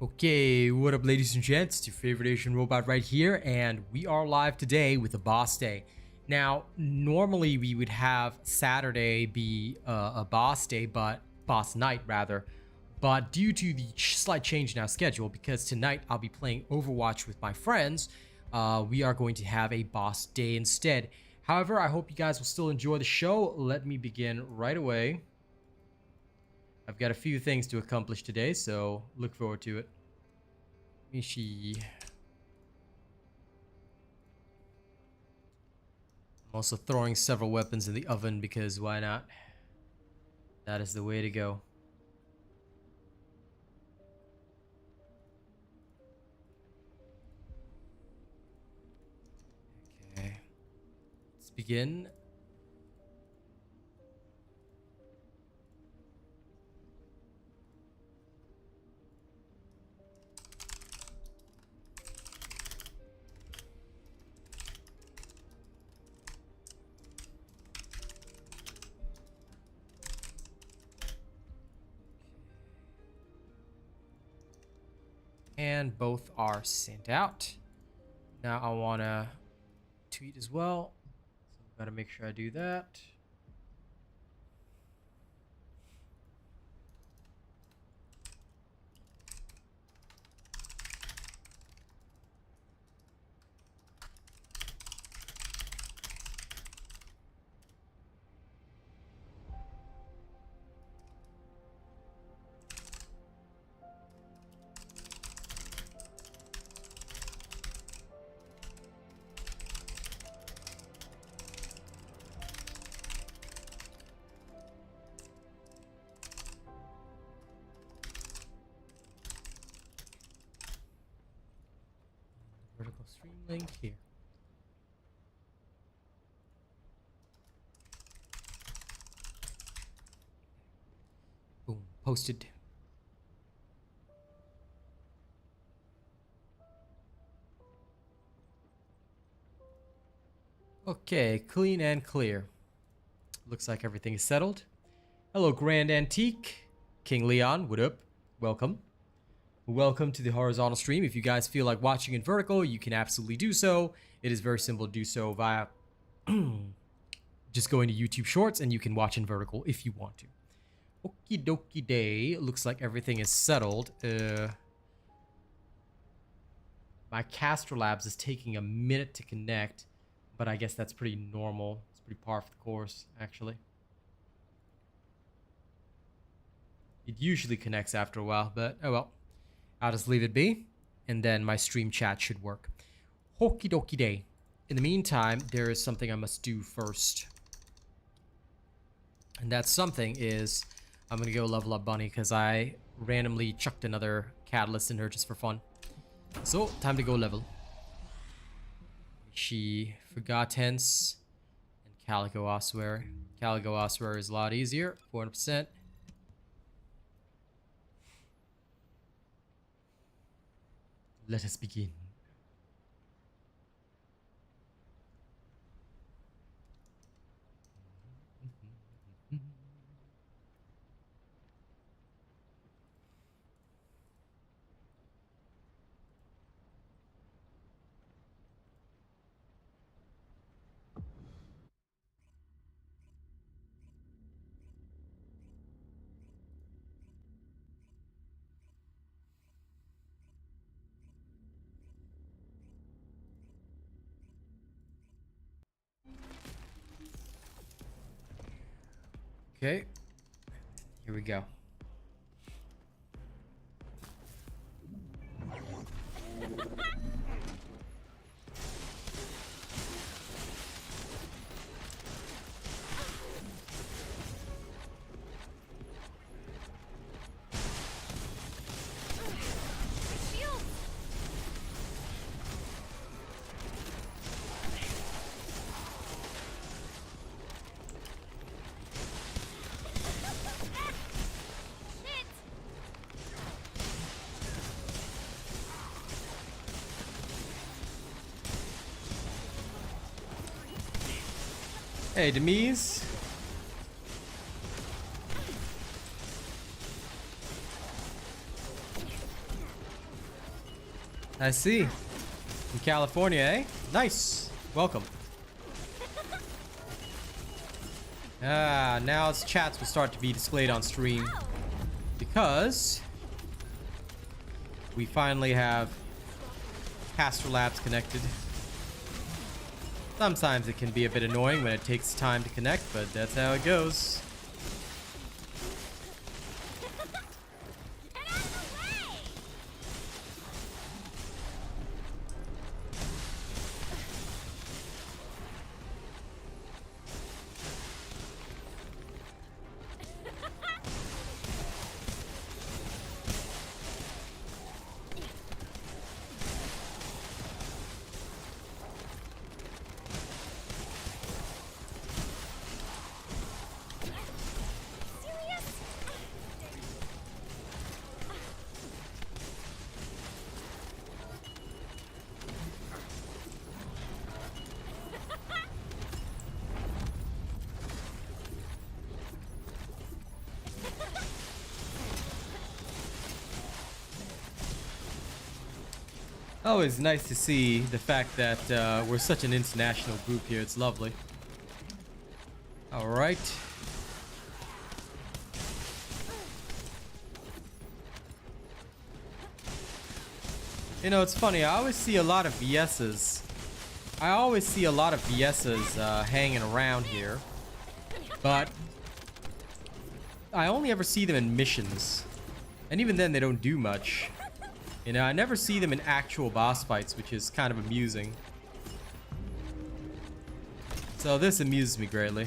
Okay, what up ladies and gents, it's your favorite Asian robot right here, and we are live today with a boss day. Now, normally we would have Saturday be a boss day, but boss night rather, but due to the slight change in our schedule, because tonight I'll be playing Overwatch with my friends, we are going to have a boss day instead. However, I hope you guys will still enjoy the show. Let me begin right away. I've got a few things to accomplish today, so look forward to it. Mishi. I'm also throwing several weapons in the oven because why not? That is the way to go. Okay. Let's begin. And both are sent out. Now I want to tweet as well. So I've got to make sure I do that. Vertical stream link here. Boom, posted. Okay, clean and clear. Looks like everything is settled. Hello, Grand Antique. King Leon, what up? Welcome. Welcome to the horizontal stream. If you guys feel like watching in vertical, you can absolutely do so. It is very simple to do so via just going to YouTube Shorts, and you can watch in vertical if you want to. Okie dokie day. Looks like everything is settled. My Castrol Labs is taking a minute to connect, but I guess that's pretty normal. It's pretty par for the course, actually. It usually connects after a while, but oh well. I'll just leave it be, and then my stream chat should work. Okie dokie day. In the meantime, there is something I must do first. And that something is, I'm going to go level up Bunny, because I randomly chucked another catalyst in her just for fun. So, time to go level. She forgot tense, and Calico Ossuary. Calico Ossuary is a lot easier, 400%. Let us begin. Okay, here we go. Hey, Demise. I see. In California, eh? Nice. Welcome. Now its chats will start to be displayed on stream because we finally have Caster Labs connected. Sometimes it can be a bit annoying when it takes time to connect, but that's how it goes. Always nice to see the fact that we're such an international group here. It's lovely. All right. You know, it's funny. I always see a lot of VSs. Hanging around here, but I only ever see them in missions, and even then they don't do much. You know, I never see them in actual boss fights, which is kind of amusing. So this amuses me greatly.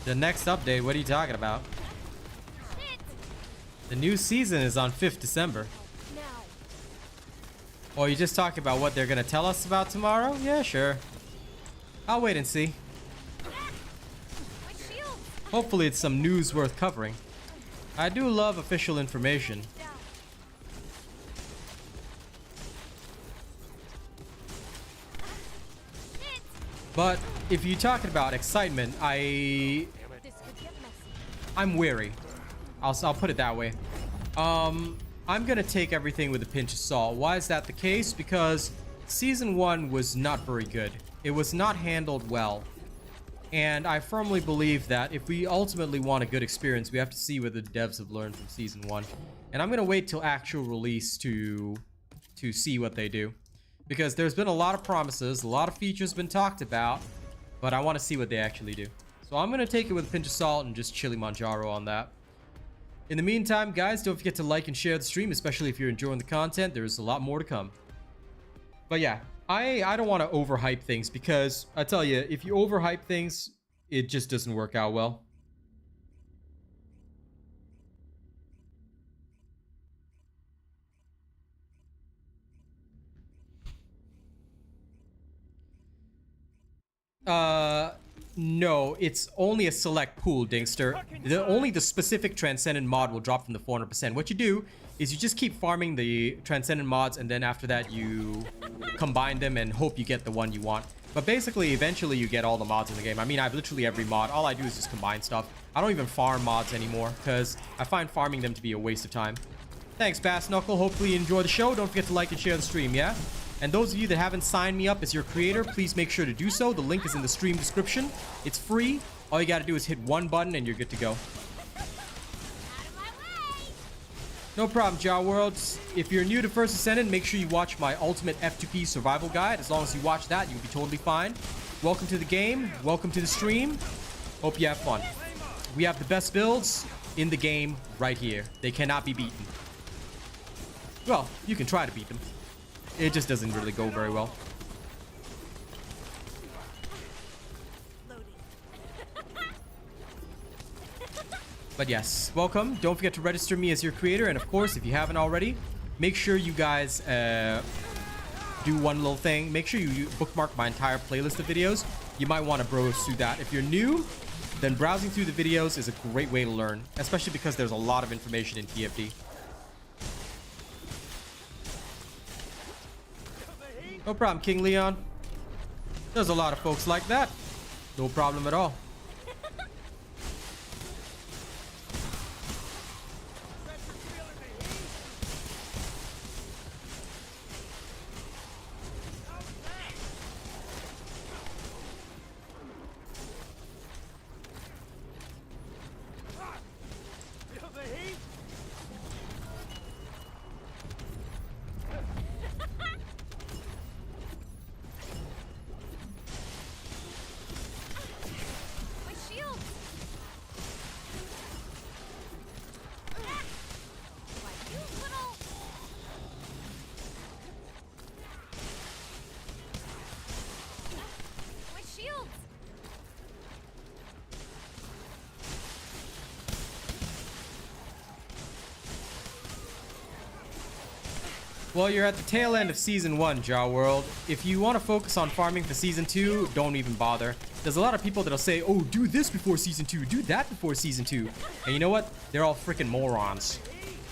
The next update, what are you talking about? The new season is on 5th December. Oh, you just talking about what they're gonna tell us about tomorrow? Yeah, sure. I'll wait and see. Hopefully it's some news worth covering. I do love official information. But if you're talking about excitement, I'm wary. I'll put it that way. I'm gonna take everything with a pinch of salt. Why is that the case? Because season 1 was not very good. It was not handled well. And I firmly believe that if we ultimately want a good experience, we have to see what the devs have learned from season 1. And I'm gonna wait till actual release to see what they do. Because there's been a lot of promises, a lot of features been talked about, but I want to see what they actually do. So I'm going to take it with a pinch of salt and just chili Manjaro on that. In the meantime, guys, don't forget to like and share the stream, especially if you're enjoying the content. There's a lot more to come. But yeah, I don't want to overhype things because I tell you, if you overhype things, it just doesn't work out well. No, it's only a select pool, Dingster. Only the specific Transcendent mod will drop from the 400%. What you do is you just keep farming the Transcendent mods, and then after that you combine them and hope you get the one you want. But basically, eventually you get all the mods in the game. I mean, I have literally every mod. All I do is just combine stuff. I don't even farm mods anymore, because I find farming them to be a waste of time. Thanks, Bass Knuckle. Hopefully you enjoy the show. Don't forget to like and share the stream, yeah? And those of you that haven't signed me up as your creator, please make sure to do so. The link is in the stream description. It's free. All you gotta do is hit one button and you're good to go. No problem, Jaw Worlds. If you're new to First Descendant, make sure you watch my ultimate F2P survival guide. As long as you watch that, you'll be totally fine. Welcome to the game. Welcome to the stream. Hope you have fun. We have the best builds in the game right here. They cannot be beaten. Well, you can try to beat them. It just doesn't really go very well. But yes, welcome. Don't forget to register me as your creator. And of course, if you haven't already, make sure you guys do one little thing. Make sure you bookmark my entire playlist of videos. You might want to browse through that. If you're new, then browsing through the videos is a great way to learn, especially because there's a lot of information in TFD. No problem, King Leon. There's a lot of folks like that. No problem at all. Well, you're at the tail end of Season 1, Jar World. If you want to focus on farming for Season 2, don't even bother. There's a lot of people that'll say, oh, do this before Season 2, do that before Season 2. And you know what? They're all freaking morons.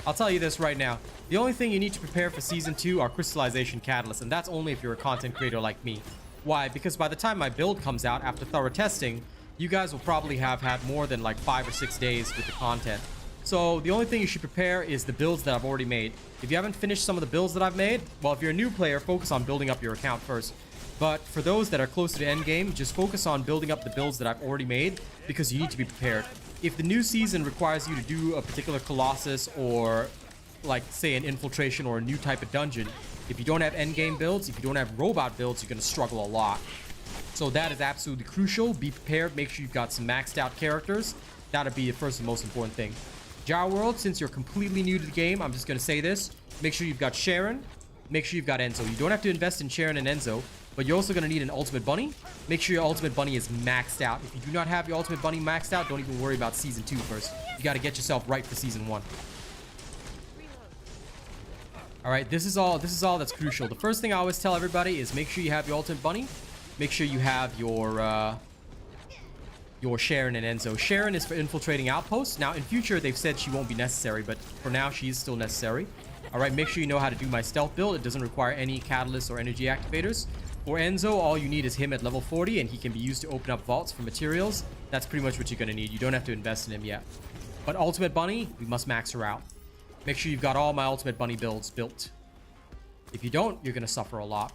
I'll tell you this right now. The only thing you need to prepare for Season 2 are crystallization catalysts, and that's only if you're a content creator like me. Why? Because by the time my build comes out after thorough testing, you guys will probably have had more than like 5 or 6 days with the content. So the only thing you should prepare is the builds that I've already made. If you haven't finished some of the builds that I've made, well, if you're a new player, focus on building up your account first. But for those that are closer to endgame, just focus on building up the builds that I've already made because you need to be prepared. If the new season requires you to do a particular Colossus or like say an infiltration or a new type of dungeon, if you don't have endgame builds, if you don't have robot builds, you're going to struggle a lot. So that is absolutely crucial. Be prepared. Make sure you've got some maxed out characters. That'll be the first and most important thing. Jar World, since you're completely new to the game, I'm just going to say this. Make sure you've got Sharon. Make sure you've got Enzo. You don't have to invest in Sharon and Enzo, but you're also going to need an Ultimate Bunny. Make sure your Ultimate Bunny is maxed out. If you do not have your Ultimate Bunny maxed out, don't even worry about Season 2 first. You got to get yourself right for Season 1. All right, this is all that's crucial. The first thing I always tell everybody is make sure you have your Ultimate Bunny. Make sure you have your Sharon and Enzo. Sharon is for infiltrating outposts. Now, in future, they've said she won't be necessary, but for now, she is still necessary. All right, make sure you know how to do my stealth build. It doesn't require any catalysts or energy activators. For Enzo, all you need is him at level 40, and he can be used to open up vaults for materials. That's pretty much what you're going to need. You don't have to invest in him yet. But Ultimate Bunny, we must max her out. Make sure you've got all my Ultimate Bunny builds built. If you don't, you're going to suffer a lot.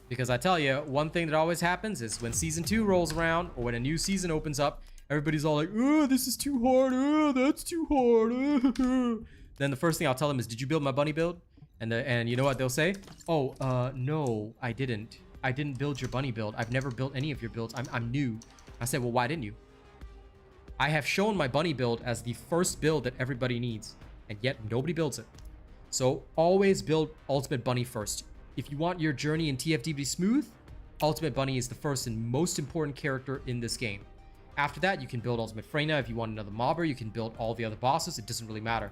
Because I tell you, one thing that always happens is when Season 2 rolls around, or when a new season opens up, everybody's all like, oh, this is too hard. Oh, that's too hard. Then the first thing I'll tell them is, did you build my bunny build? And you know what they'll say? Oh, no, I didn't. I didn't build your bunny build. I've never built any of your builds. I'm new. I said, well, why didn't you? I have shown my bunny build as the first build that everybody needs, and yet nobody builds it. So always build Ultimate Bunny first. If you want your journey in TFD to be smooth, Ultimate Bunny is the first and most important character in this game. After that, you can build Ultimate Freyna. If you want another mobber, you can build all the other bosses. It doesn't really matter.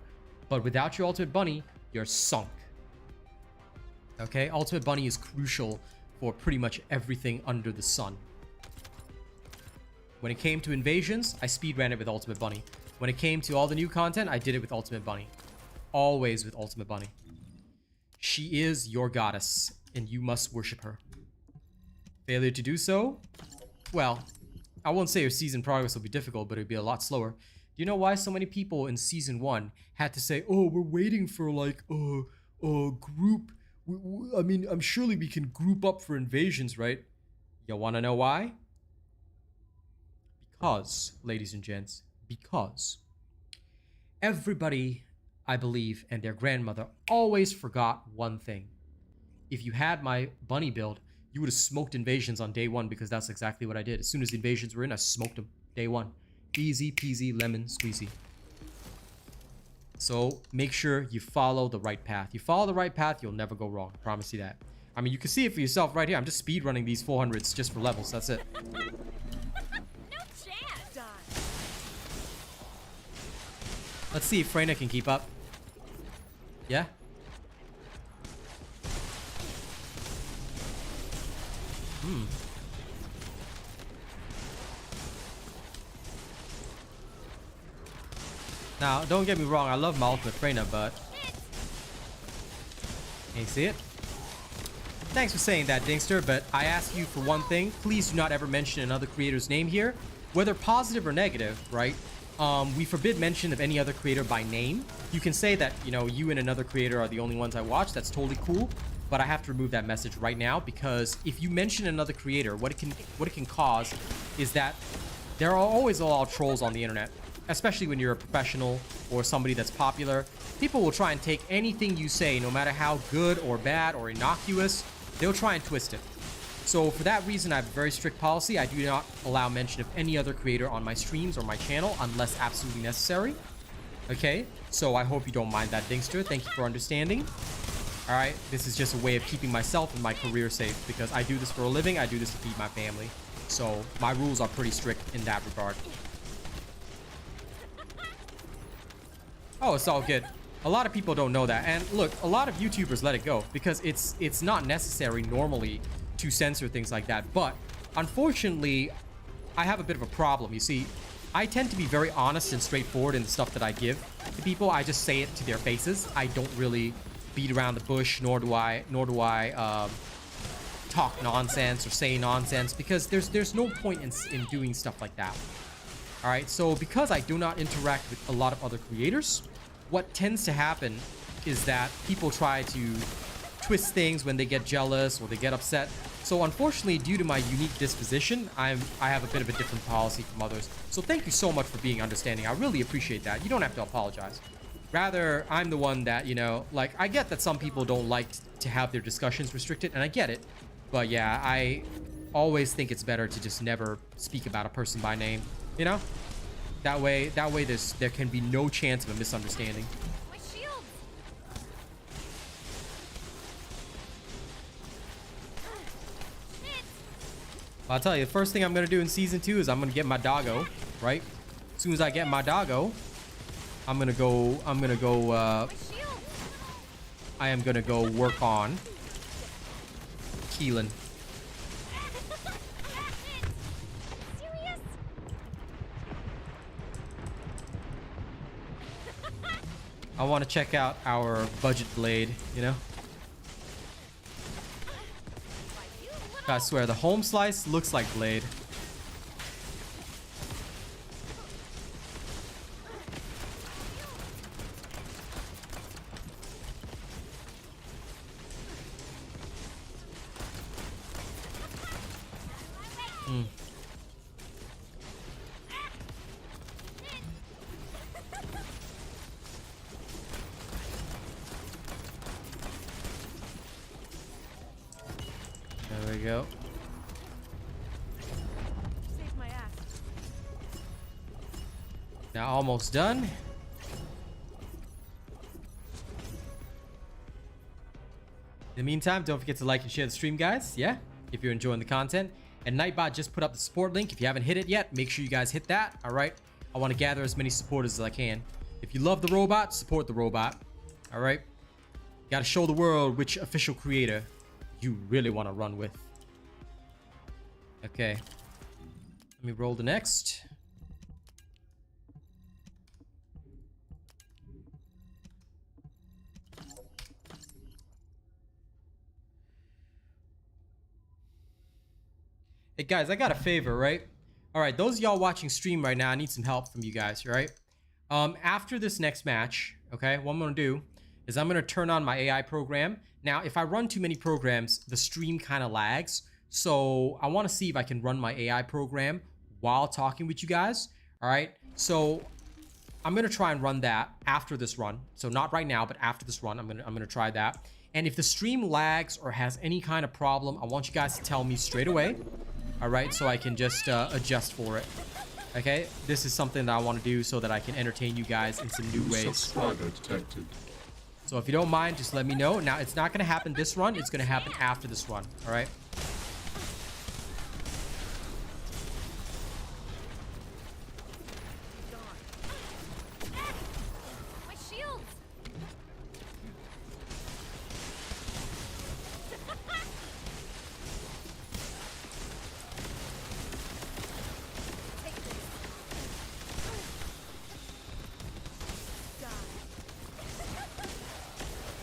But without your Ultimate Bunny, you're sunk. Okay? Ultimate Bunny is crucial for pretty much everything under the sun. When it came to invasions, I speedran it with Ultimate Bunny. When it came to all the new content, I did it with Ultimate Bunny. Always with Ultimate Bunny. She is your goddess, and you must worship her. Failure to do so? Well, I won't say your season progress will be difficult, but it'll be a lot slower. Do you know why so many people in Season 1 had to say, oh, we're waiting for, like, a group. I mean, surely we can group up for invasions, right? You want to know why? Because, ladies and gents, because everybody, I believe, and their grandmother always forgot one thing. If you had my bunny build, you would have smoked invasions on day one, because that's exactly what I did. As soon as the invasions were in, I smoked them day one. Easy peasy lemon squeezy. So make sure you follow the right path. You follow the right path, you'll never go wrong. I promise you that. I mean, you can see it for yourself right here. I'm just speed running these 400s just for levels. That's it. No chance. Let's see if Freyna can keep up. Yeah? Now, don't get me wrong, I love my ultimate Freyna, but... Can you see it? Thanks for saying that, Dingster, but I ask you for one thing. Please do not ever mention another creator's name here. Whether positive or negative, right? We forbid mention of any other creator by name. You can say that, you know, you and another creator are the only ones I watch. That's totally cool. But I have to remove that message right now, because if you mention another creator, what it can cause is that there are always a lot of trolls on the internet. Especially when you're a professional or somebody that's popular. People will try and take anything you say, no matter how good or bad or innocuous, they'll try and twist it. So for that reason, I have a very strict policy. I do not allow mention of any other creator on my streams or my channel unless absolutely necessary. Okay, so I hope you don't mind that, Dingster. Thank you for understanding. All right, this is just a way of keeping myself and my career safe, because I do this for a living. I do this to feed my family. So my rules are pretty strict in that regard. Oh, it's all good. A lot of people don't know that. And look, a lot of YouTubers let it go because it's not necessary normally to censor things like that. But unfortunately, I have a bit of a problem. You see, I tend to be very honest and straightforward in the stuff that I give to people. I just say it to their faces. I don't really beat around the bush, nor do I talk nonsense or say nonsense, because there's no point in doing stuff like that. All right, so because I do not interact with a lot of other creators, what tends to happen is that people try to twist things when they get jealous or they get upset. So unfortunately, due to my unique disposition, I have a bit of a different policy from others. So thank you so much for being understanding. I really appreciate that. You don't have to apologize. Rather, I'm the one that, you know, like, I get that some people don't like to have their discussions restricted, and I get it. But yeah, I always think it's better to just never speak about a person by name. You know, that way there can be no chance of a misunderstanding. My shield. I'll tell you, the first thing I'm gonna do in season 2 is I'm gonna get my doggo, right? As soon as I get my doggo, I am gonna go work on Keelan. I want to check out our budget blade, you know? I swear, the home slice looks like blade. There we go. Saved my ass. Now almost done. In the meantime, don't forget to like and share the stream, guys. Yeah, if you're enjoying the content. And Nightbot just put up the support link. If you haven't hit it yet, make sure you guys hit that. All right. I want to gather as many supporters as I can. If you love the robot, support the robot. All right. Got to show the world which official creator you really want to run with. Okay. Let me roll the next. Hey guys, I got a favor, right? All right, those of y'all watching stream right now, I need some help from you guys, right? After this next match, okay, what I'm gonna do is I'm gonna turn on my AI program. Now, if I run too many programs, the stream kind of lags. So I want to see if I can run my AI program while talking with you guys. All right, so I'm gonna try and run that after this run. So not right now, but after this run, I'm gonna try that. And if the stream lags or has any kind of problem, I want you guys to tell me straight away. All right, so I can just adjust for it. Okay, this is something that I want to do so that I can entertain you guys in some new ways. Subscriber detected. So if you don't mind, just let me know. Now, it's not going to happen this run. It's going to happen after this run. All right. My shields! Take this. Die.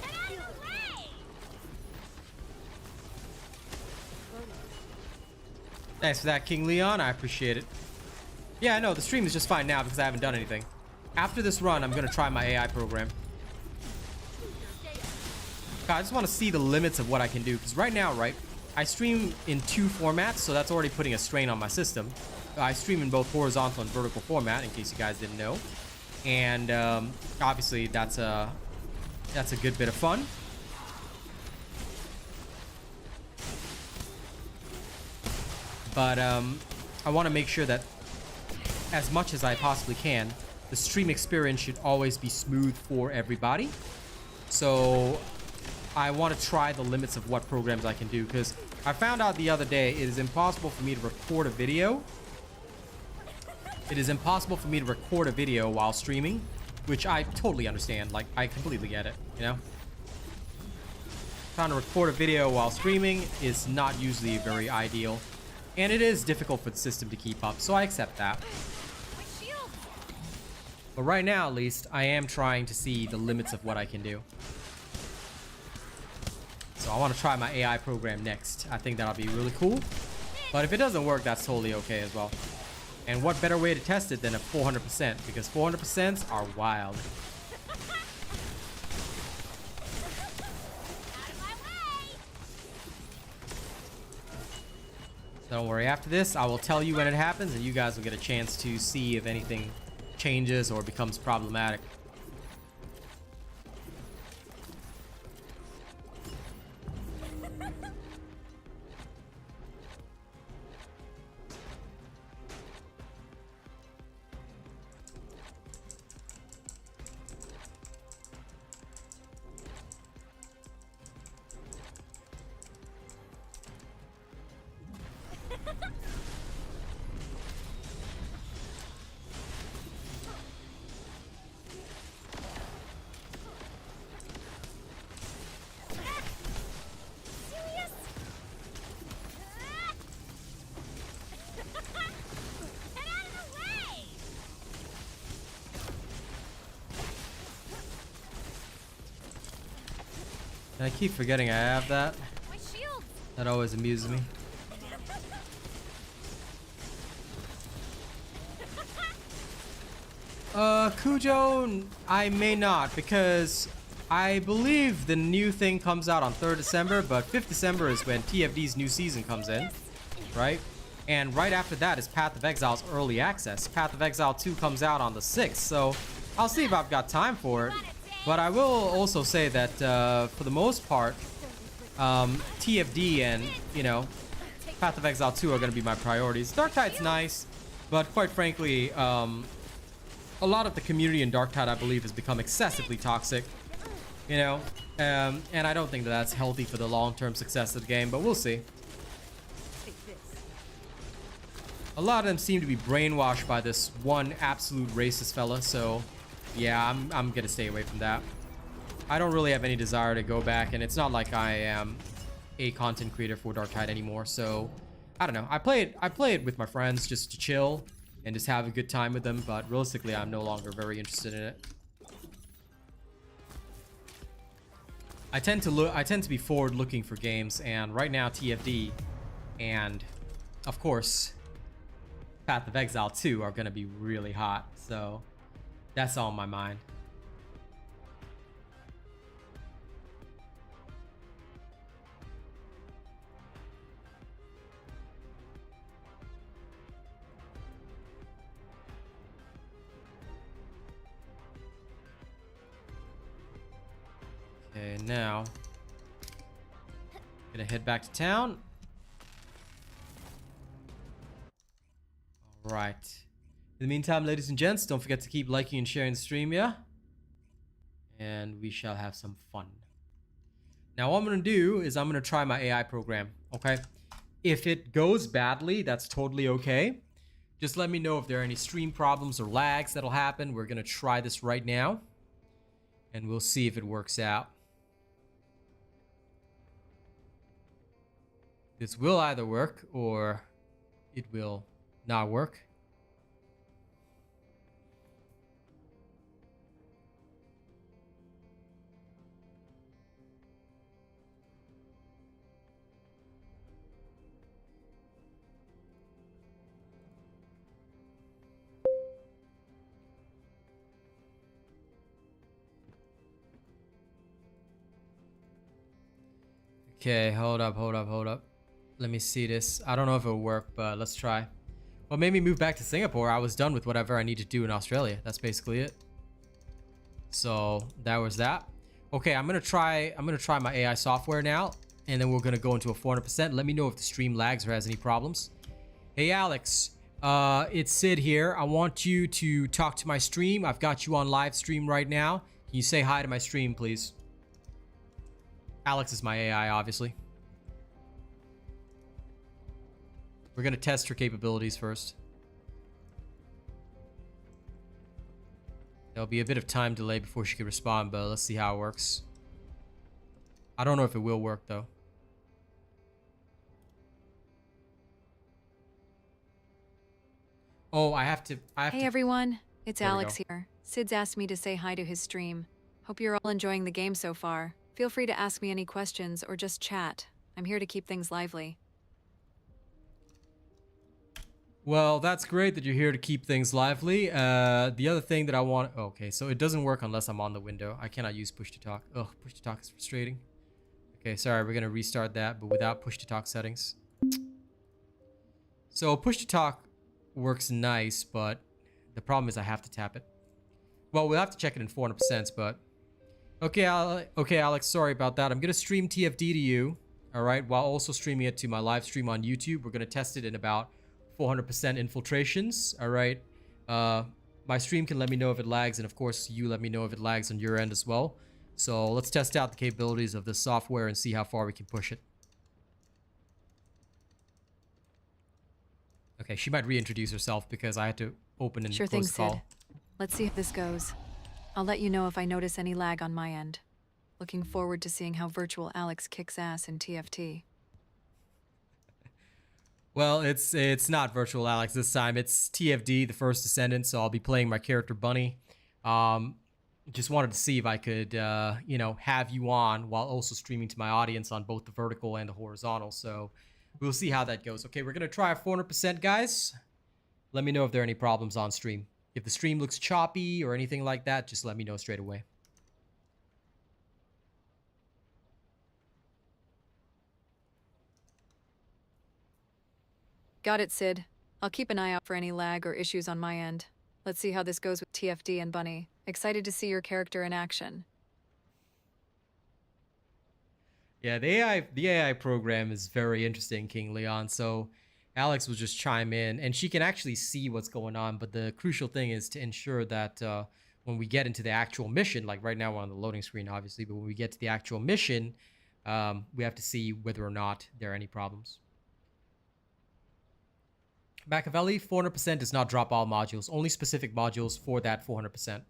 Get out of the way! Thanks for that, King Leon. I appreciate it. Yeah, I know the stream is just fine now because I haven't done anything. After this run, I'm going to try my AI program. God, I just want to see the limits of what I can do. Because right now, right, I stream in 2 formats, so that's already putting a strain on my system. I stream in both horizontal and vertical format, in case you guys didn't know. And obviously, that's a good bit of fun. But I want to make sure that as much as I possibly can, the stream experience should always be smooth for everybody. So I want to try the limits of what programs I can do, because I found out the other day it is impossible for me to record a video. It is impossible for me to record a video while streaming, which I totally understand. Like, I completely get it, you know? Trying to record a video while streaming is not usually very ideal. And it is difficult for the system to keep up, so I accept that. My shields! But right now, at least, I am trying to see the limits of what I can do. So I want to try my AI program next. I think that'll be really cool. But if it doesn't work, that's totally okay as well. And what better way to test it than a 400%? Because 400% are wild. Don't worry, after this, I will tell you when it happens, and you guys will get a chance to see if anything changes or becomes problematic. Serious? Get out of the way! And I keep forgetting I have that. My shields! That always amuses me. Cujo, I may not, because I believe the new thing comes out on 3rd December, but 5th December is when TFD's new season comes in, right? And right after that is Path of Exile's early access. Path of Exile 2 comes out on the 6th, so I'll see if I've got time for it. But I will also say that for the most part, TFD and, you know, Path of Exile 2 are going to be my priorities. Darktide's nice, but quite frankly, a lot of the community in Darktide, I believe, has become excessively toxic, you know, and I don't think that that's healthy for the long-term success of the game, but we'll see. Take this. A lot of them seem to be brainwashed by this one absolute racist fella, so yeah, I'm gonna stay away from that. I don't really have any desire to go back, and it's not like I am a content creator for Darktide anymore, so I don't know. I play it with my friends just to chill and just have a good time with them, but realistically, I'm no longer very interested in it. I tend to be forward looking for games, and right now TFD and of course Path of Exile 2 are gonna be really hot, so that's on my mind. Okay, now Gonna head back to town. All right. In the meantime, ladies and gents, don't forget to keep liking and sharing the stream, yeah? And we shall have some fun. Now, what I'm gonna do is I'm gonna try my AI program, okay? If it goes badly, that's totally okay. Just let me know if there are any stream problems or lags that'll happen. We're gonna try this right now, and we'll see if it works out. This will either work or it will not work. Okay, hold up. Let me see this. I don't know if it'll work, but let's try. What made me move back to Singapore? I was done with whatever I need to do in Australia. That's basically it. So that was that. Okay, I'm gonna try my AI software now, and then we're gonna go into a 400%. Let me know if the stream lags or has any problems. Hey Alex, it's Sid here. I want you to talk to my stream. I've got you on live stream right now. Can you say hi to my stream, please? Alex is my AI, obviously. We're gonna test her capabilities first. There'll be a bit of time delay before she can respond, but let's see how it works. I don't know if it will work though. Oh, I have to. Hey everyone, it's There we Alex go. here. Sid's asked me to say hi to his stream. Hope you're all enjoying the game so far. Feel free to ask me any questions or just chat. I'm here to keep things lively. Well, that's great that you're here to keep things lively. The other thing that I want... Okay, so it doesn't work unless I'm on the window. I cannot use push to talk. Ugh, push to talk is frustrating. Okay, sorry, we're going to restart that, but without push to talk settings. So push to talk works nice, but the problem is I have to tap it. Well, we'll have to check it in 400%, but... Okay, Alex, sorry about that. I'm going to stream TFD to you, all right, while also streaming it to my live stream on YouTube. We're going to test it in about 400% infiltrations, all right? My stream can let me know if it lags, and of course, you let me know if it lags on your end as well. So let's test out the capabilities of this software and see how far we can push it. Okay, she might reintroduce herself because I had to open and Sure thing, close the call. Sid. Let's see how this goes. I'll let you know if I notice any lag on my end. Looking forward to seeing how virtual Alex kicks ass in TFT. Well, it's not virtual Alex this time. It's TFD, the First Descendant, so I'll be playing my character Bunny. Just wanted to see if I could, you know, have you on while also streaming to my audience on both the vertical and the horizontal. So we'll see how that goes. Okay, we're going to try 400%, guys. Let me know if there are any problems on stream. If the stream looks choppy or anything like that, just let me know straight away. Got it, Sid. I'll keep an eye out for any lag or issues on my end. Let's see how this goes with TFD and Bunny. Excited to see your character in action. Yeah, the AI program is very interesting, King Leon. So Alex will just chime in, and she can actually see what's going on. But the crucial thing is to ensure that when we get into the actual mission, like right now we're on the loading screen, obviously, but when we get to the actual mission, we have to see whether or not there are any problems. Machiavelli, 400% does not drop all modules, only specific modules for that 400%.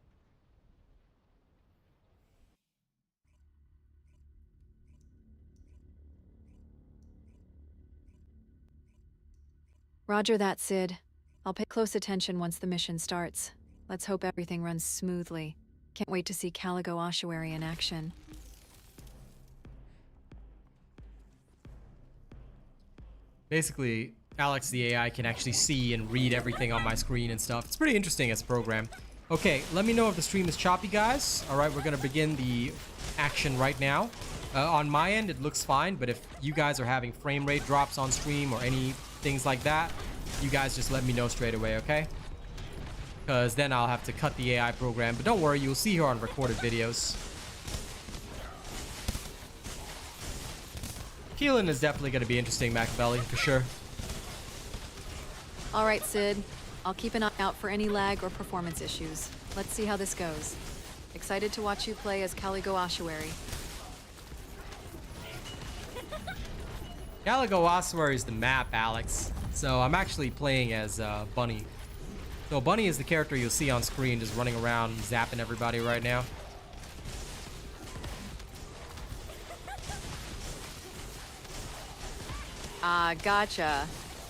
Roger that, Sid. I'll pay close attention once the mission starts. Let's hope everything runs smoothly. Can't wait to see Caligo Ossuary in action. Basically, Alex the AI can actually see and read everything on my screen and stuff. It's pretty interesting as a program. Okay, let me know if the stream is choppy, guys. All right, we're going to begin the action right now. On my end, it looks fine, but if you guys are having frame rate drops on stream or any things like that, you guys just let me know straight away, okay? Because then I'll have to cut the AI program. But don't worry, you'll see her on recorded videos. Keelan is definitely going to be interesting, Machiavelli, for sure. All right, Sid. I'll keep an eye out for any lag or performance issues. Let's see how this goes. Excited to watch you play as Caligo Ossuary. Caligo Ossuary is the map, Alex. So I'm actually playing as Bunny. So Bunny is the character you'll see on screen just running around zapping everybody right now. Ah, gotcha.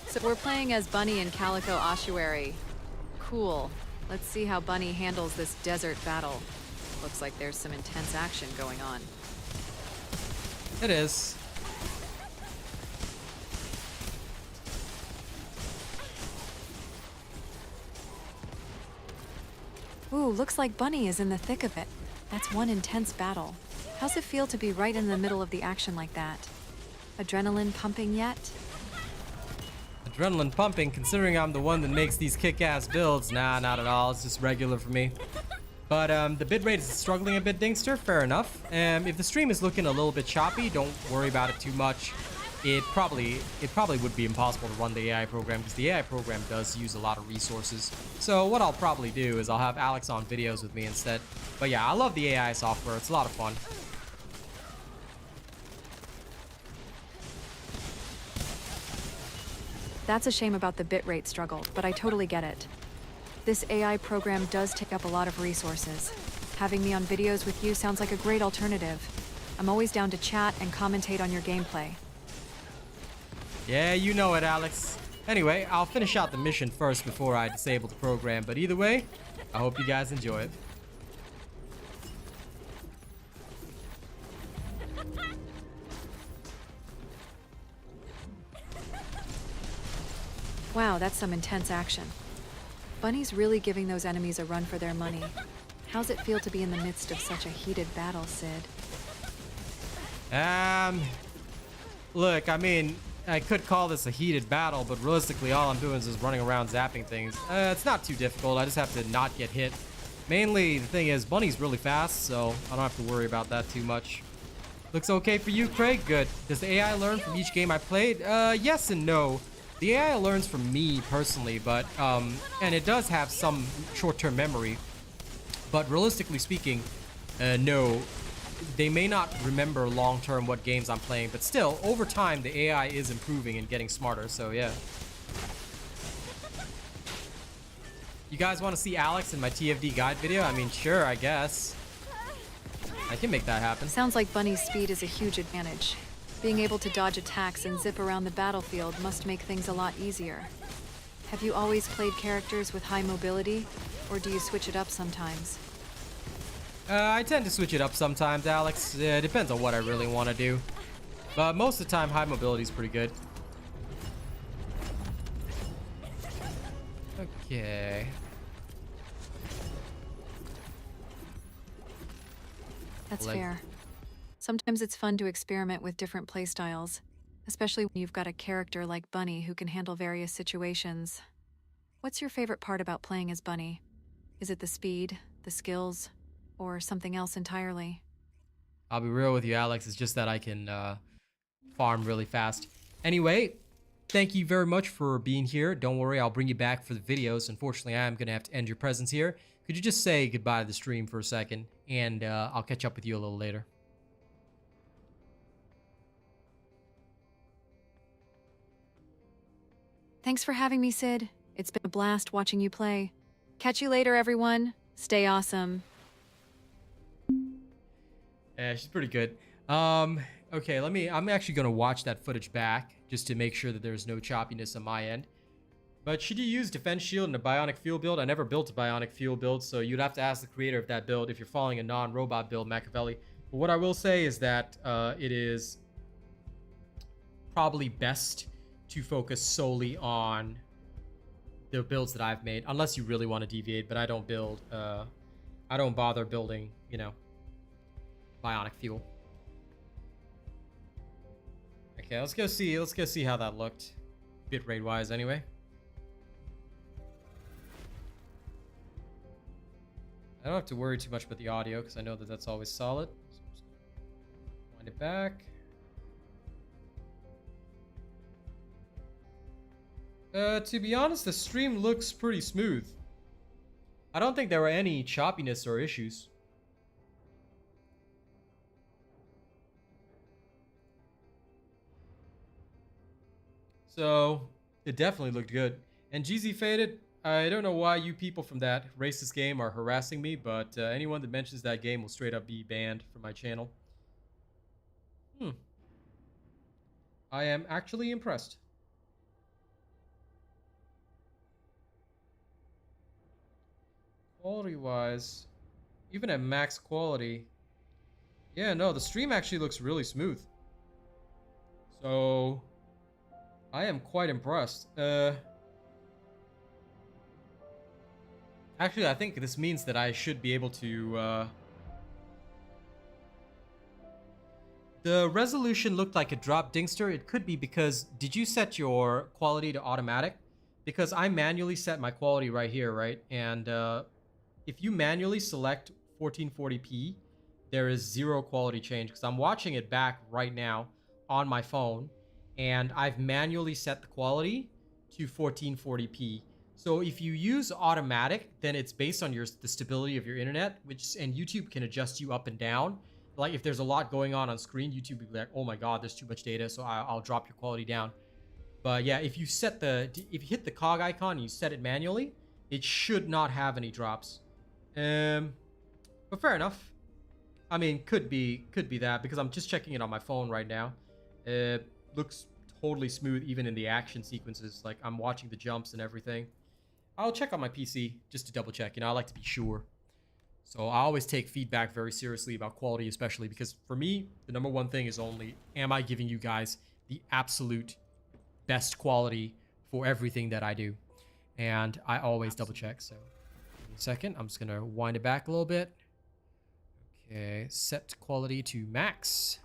So we're playing as Bunny and Calico Ossuary. Cool. Let's see how Bunny handles this desert battle. Looks like there's some intense action going on. It is. Ooh, looks like Bunny is in the thick of it. That's one intense battle. How's it feel to be right in the middle of the action like that? Adrenaline pumping yet? Adrenaline pumping, considering I'm the one that makes these kick-ass builds. Nah, not at all. It's just regular for me. But the bitrate is struggling a bit, Dingster. Fair enough. If the stream is looking a little bit choppy, don't worry about it too much. It probably would be impossible to run the AI program because the AI program does use a lot of resources. So what I'll probably do is I'll have Alex on videos with me instead. But yeah, I love the AI software. It's a lot of fun. That's a shame about the bitrate struggle, but I totally get it. This AI program does take up a lot of resources. Having me on videos with you sounds like a great alternative. I'm always down to chat and commentate on your gameplay. Yeah, you know it, Alex. Anyway, I'll finish out the mission first before I disable the program, but either way, I hope you guys enjoy it. Wow, that's some intense action. Bunny's really giving those enemies a run for their money. How's it feel to be in the midst of such a heated battle, Sid? Look, I mean, I could call this a heated battle, but realistically, all I'm doing is just running around zapping things. It's not too difficult. I just have to not get hit. Mainly, the thing is, Bunny's really fast, so I don't have to worry about that too much. Looks okay for you, Craig? Good. Does the AI learn from each game I played? Yes and no. The AI learns from me personally, but, and it does have some short-term memory. But realistically speaking, no. They may not remember long-term what games I'm playing, but still, over time, the AI is improving and getting smarter, so yeah. You guys want to see Alex in my TFD guide video? I mean, sure, I guess. I can make that happen. Sounds like Bunny's speed is a huge advantage. Being able to dodge attacks and zip around the battlefield must make things a lot easier. Have you always played characters with high mobility, or do you switch it up sometimes? I tend to switch it up sometimes, Alex. It depends on what I really want to do. But most of the time, high mobility is pretty good. Okay. That's fair. Sometimes it's fun to experiment with different playstyles, especially when you've got a character like Bunny who can handle various situations. What's your favorite part about playing as Bunny? Is it the speed, the skills, or something else entirely? I'll be real with you, Alex. It's just that I can farm really fast. Anyway, thank you very much for being here. Don't worry, I'll bring you back for the videos. Unfortunately, I am going to have to end your presence here. Could you just say goodbye to the stream for a second? And I'll catch up with you a little later. Thanks for having me, Sid. It's been a blast watching you play. Catch you later, everyone. Stay awesome. Yeah, she's pretty good. Okay, I'm actually gonna watch that footage back just to make sure that there's no choppiness on my end. But should you use defense shield in a bionic fuel build? I never built a bionic fuel build, so you'd have to ask the creator of that build if you're following a non-robot build, Machiavelli. But what I will say is that it is probably best to focus solely on the builds that I've made, unless you really want to deviate. But I don't build, I don't bother building, you know, bionic fuel. Okay, let's go see how that looked, bitrate wise anyway. I don't have to worry too much about the audio because I know that that's always solid. So wind it back. To be honest, the stream looks pretty smooth. I don't think there were any choppiness or issues. So, it definitely looked good. And GZ Faded, I don't know why you people from that racist game are harassing me, but anyone that mentions that game will straight up be banned from my channel. I am actually impressed. Quality-wise, even at max quality, yeah, no, the stream actually looks really smooth. So, I am quite impressed. Actually, I think this means that I should be able to, The resolution looked like it dropped, Dingster. It could be because, did you set your quality to automatic? Because I manually set my quality right here, right? And if you manually select 1440p, there is zero quality change because I'm watching it back right now on my phone, and I've manually set the quality to 1440p. So if you use automatic, then it's based on the stability of your internet, and YouTube can adjust you up and down. Like if there's a lot going on screen, YouTube will be like, oh my god, there's too much data, so I'll drop your quality down. But yeah, if you hit the cog icon and you set it manually, it should not have any drops. But fair enough. I mean, could be that because I'm just checking it on my phone right now. Looks totally smooth even in the action sequences. Like I'm watching the jumps and everything. I'll check on my PC just to double check. You know, I like to be sure. So I always take feedback very seriously about quality, especially because for me, the number one thing is only, am I giving you guys the absolute best quality for everything that I do? And I always double check. So give me a second. I'm just going to wind it back a little bit. Okay, set quality to max.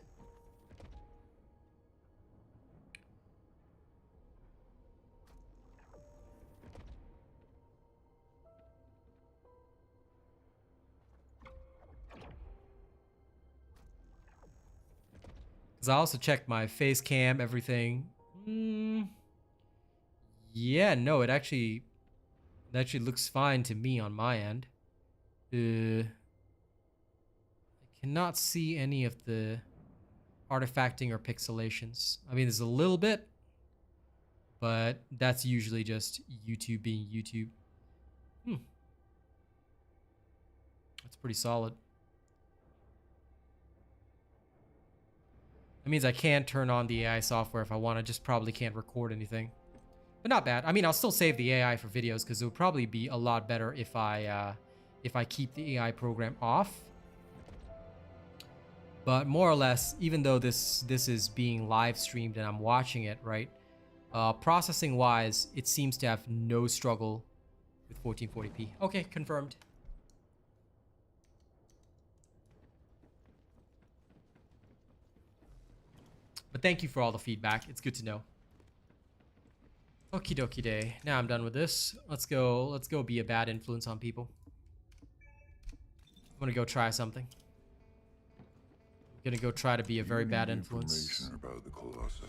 Because I also checked my face cam, everything. Yeah, no, it actually looks fine to me on my end. I cannot see any of the artifacting or pixelations. I mean, there's a little bit, but that's usually just YouTube being YouTube. That's pretty solid. That means I can turn on the AI software if I want. I just probably can't record anything. But not bad. I mean, I'll still save the AI for videos because it would probably be a lot better if I keep the AI program off. But more or less, even though this is being live streamed and I'm watching it, right? Processing wise, it seems to have no struggle with 1440p. Okay, confirmed. But thank you for all the feedback. It's good to know. Okie dokie day. Now I'm done with this. Let's go be a bad influence on people. I'm gonna go try something. I'm gonna go try to be a very bad influence. Information about the Colossi.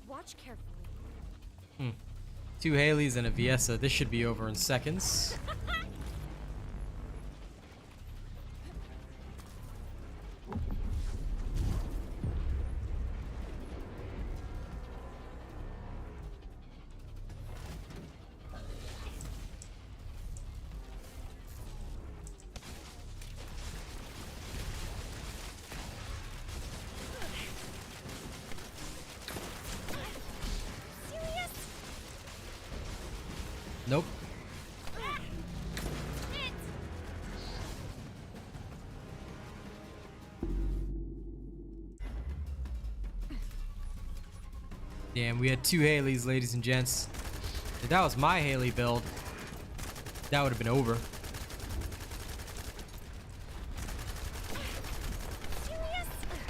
Watch carefully. 2 Haleys and a Viessa. This should be over in seconds. Damn, we had 2 Haleys, ladies and gents. If that was my Haley build, that would have been over.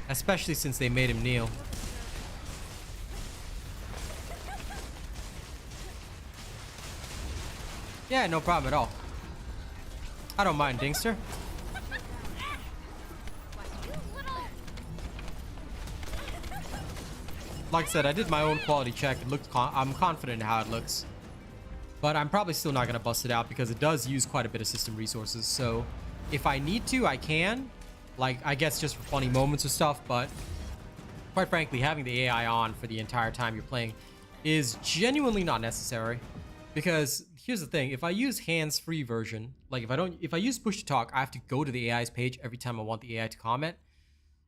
Especially since they made him kneel. Yeah, no problem at all. I don't mind, Dingster. Like I said, I did my own quality check. It looked I'm confident in how it looks. But I'm probably still not going to bust it out because it does use quite a bit of system resources. So if I need to, I can. Like, I guess just for funny moments or stuff. But quite frankly, having the AI on for the entire time you're playing is genuinely not necessary. Because here's the thing. If I use hands-free version, like if I use push to talk, I have to go to the AI's page every time I want the AI to comment.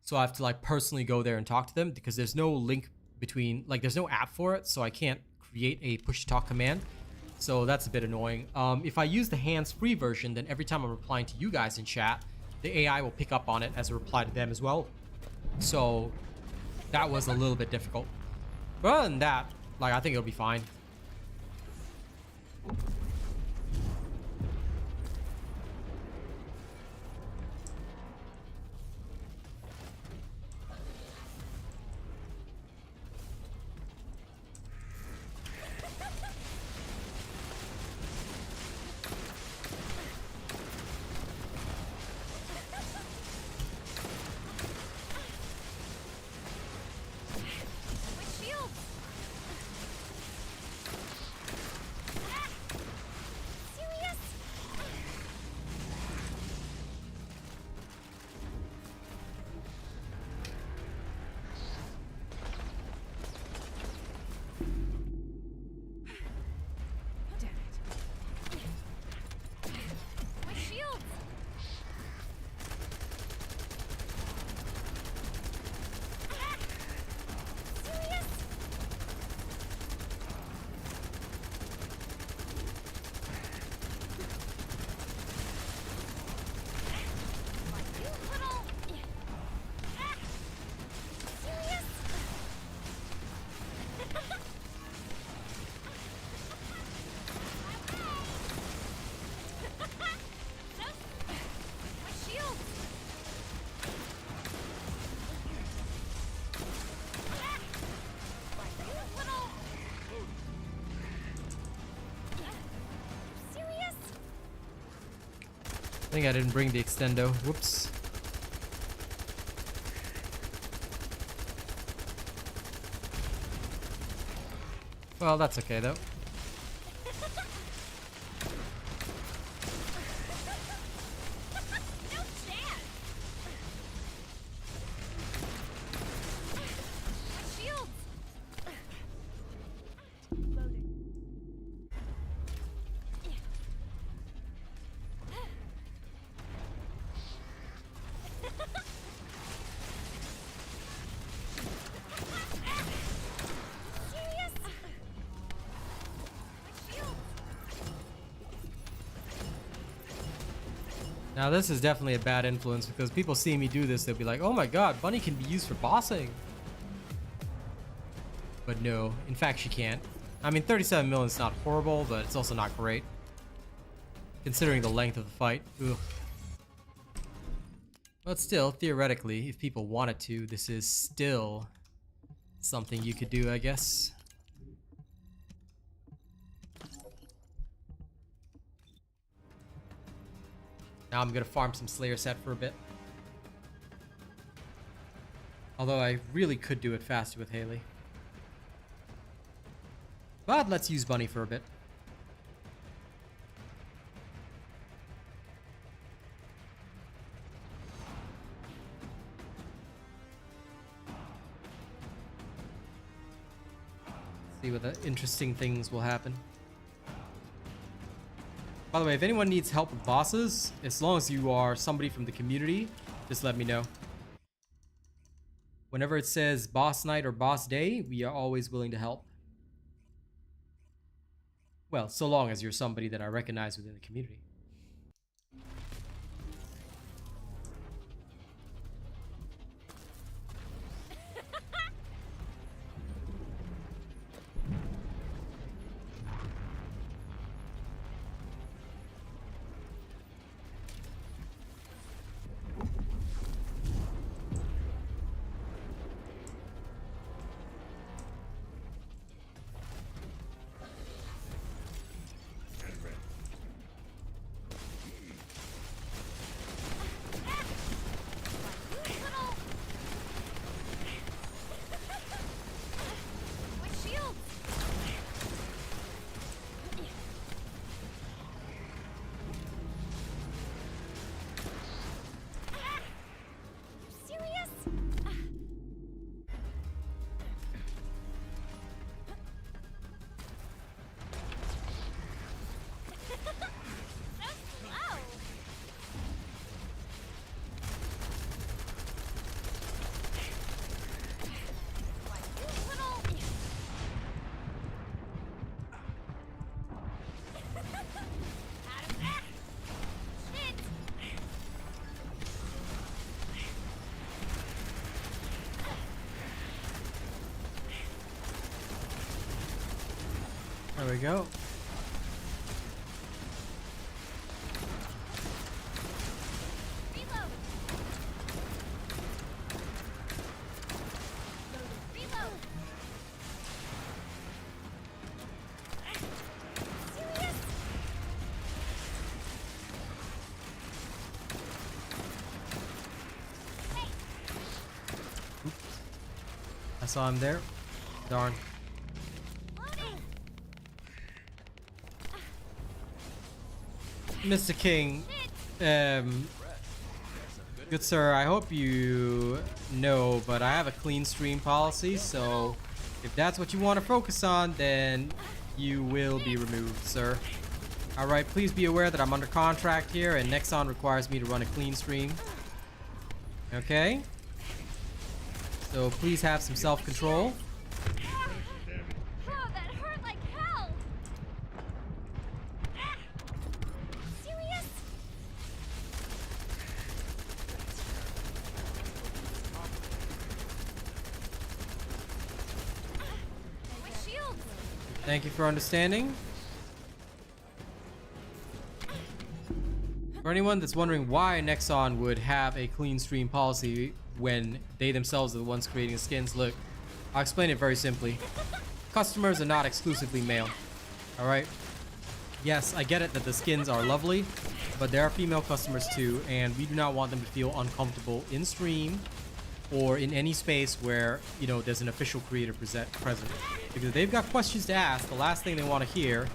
So I have to like personally go there and talk to them because there's no link between, like there's no app for it. So I can't create a push to talk command. So that's a bit annoying. If I use the hands-free version, then every time I'm replying to you guys in chat, the AI will pick up on it as a reply to them as well. So that was a little bit difficult. But other than that, like I think it'll be fine. I think I didn't bring the extendo. Whoops. Well, that's okay though. Now this is definitely a bad influence because people see me do this, they'll be like, oh my god, Bunny can be used for bossing. But no, in fact she can't. I mean 37 million is not horrible, but it's also not great. Considering the length of the fight. Ugh. But still, theoretically, if people wanted to, this is still something you could do, I guess. Now I'm gonna farm some Slayer set for a bit. Although I really could do it faster with Haley. But let's use Bunny for a bit. See what the interesting things will happen. By the way, if anyone needs help with bosses, as long as you are somebody from the community, just let me know. Whenever it says boss night or boss day, we are always willing to help. Well, so long as you're somebody that I recognize within the community. There we go. Reload. Reload. Serious? Hey. I saw him there. Darn. Loading. Mr. King, good sir, I hope you know, but I have a clean stream policy, so if that's what you want to focus on, then you will be removed, sir. Alright, please be aware that I'm under contract here, and Nexon requires me to run a clean stream. Okay? So please have some self-control. Oh, that hurt like hell. Serious? My shield. Thank you for understanding. For anyone that's wondering why Nexon would have a clean stream policy when they themselves are the ones creating the skins, look, I'll explain it very simply. Customers are not exclusively male. Alright? Yes, I get it that the skins are lovely, but there are female customers too, and we do not want them to feel uncomfortable in stream or in any space where, you know, there's an official creator present. Because if they've got questions to ask, the last thing they want to hear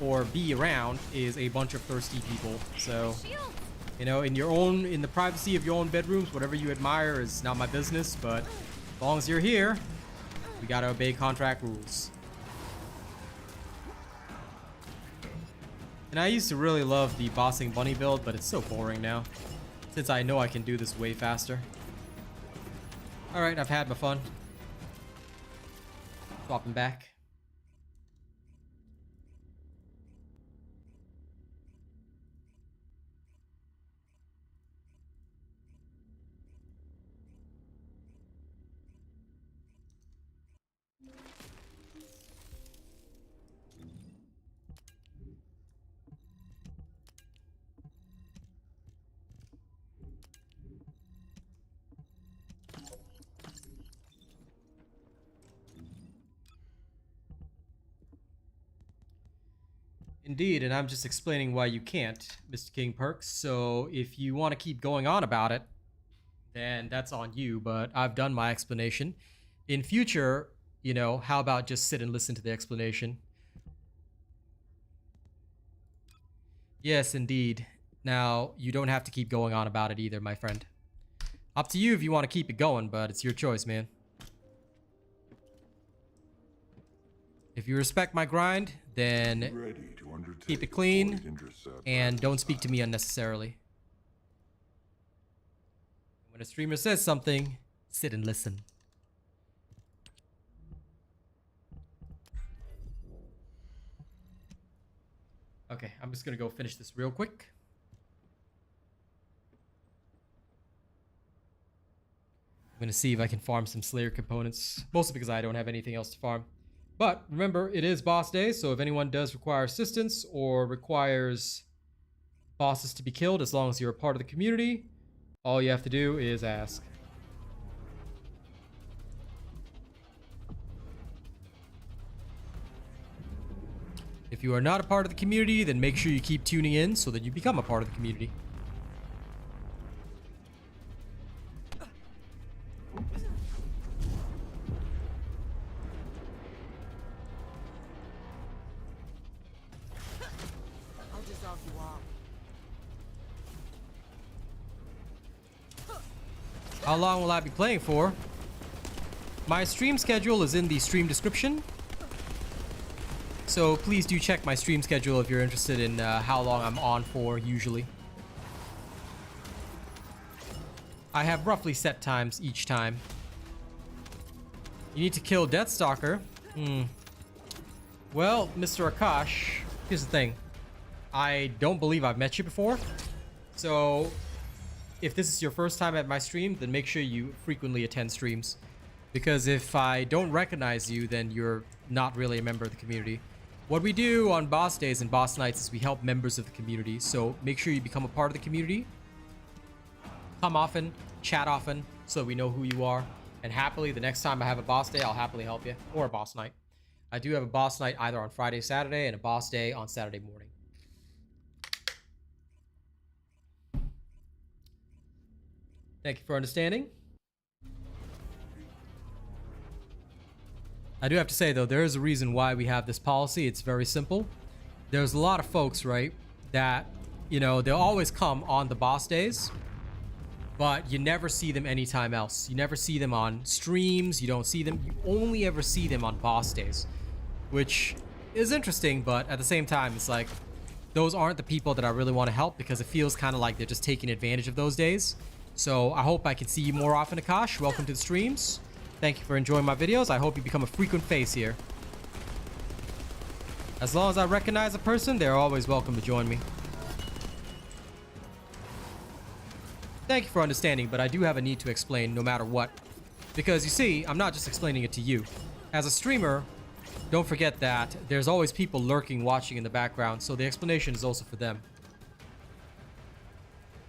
or be around is a bunch of thirsty people. So, Shield. you know, in the privacy of your own bedrooms, whatever you admire is not my business, but as long as you're here, we gotta obey contract rules. And I used to really love the bossing bunny build, but it's so boring now, since I know I can do this way faster. Alright, I've had my fun. Swapping back. Indeed, and I'm just explaining why you can't, Mr. King Perks. So if you want to keep going on about it, then that's on you, but I've done my explanation. In future, you know, how about just sit and listen to the explanation? Yes, indeed. Now, you don't have to keep going on about it either, my friend. Up to you if you want to keep it going, but it's your choice, man. If you respect my grind, then keep it clean and don't speak to me unnecessarily. When a streamer says something, sit and listen. Okay, I'm just gonna go finish this real quick. I'm gonna see if I can farm some Slayer components, mostly because I don't have anything else to farm. But remember, it is boss day, so if anyone does require assistance or requires bosses to be killed, as long as you're a part of the community, all you have to do is ask. If you are not a part of the community, then make sure you keep tuning in so that you become a part of the community. I'll dissolve you all. How long will I be playing for? My stream schedule is in the stream description. So please do check my stream schedule if you're interested in how long I'm on for usually. I have roughly set times each time. You need to kill Deathstalker. Well, Mr. Akash, here's the thing. I don't believe I've met you before. So if this is your first time at my stream, then make sure you frequently attend streams. Because if I don't recognize you, then you're not really a member of the community. What we do on boss days and boss nights is we help members of the community. So make sure you become a part of the community. Come often, chat often, so we know who you are. And happily, the next time I have a boss day, I'll happily help you. Or a boss night. I do have a boss night either on Friday, Saturday, and a boss day on Saturday morning. Thank you for understanding. I do have to say, though, there is a reason why we have this policy. It's very simple. There's a lot of folks, right, that, you know, they'll always come on the boss days, but you never see them anytime else. You never see them on streams. You don't see them. You only ever see them on boss days, which is interesting, but at the same time, it's like, those aren't the people that I really want to help because it feels kind of like they're just taking advantage of those days. So I hope I can see you more often, Akash. Welcome to the streams. Thank you for enjoying my videos. I hope you become a frequent face here. As long as I recognize a person, they're always welcome to join me. Thank you for understanding, but I do have a need to explain no matter what. Because you see, I'm not just explaining it to you. As a streamer, don't forget that there's always people lurking, watching in the background, so the explanation is also for them.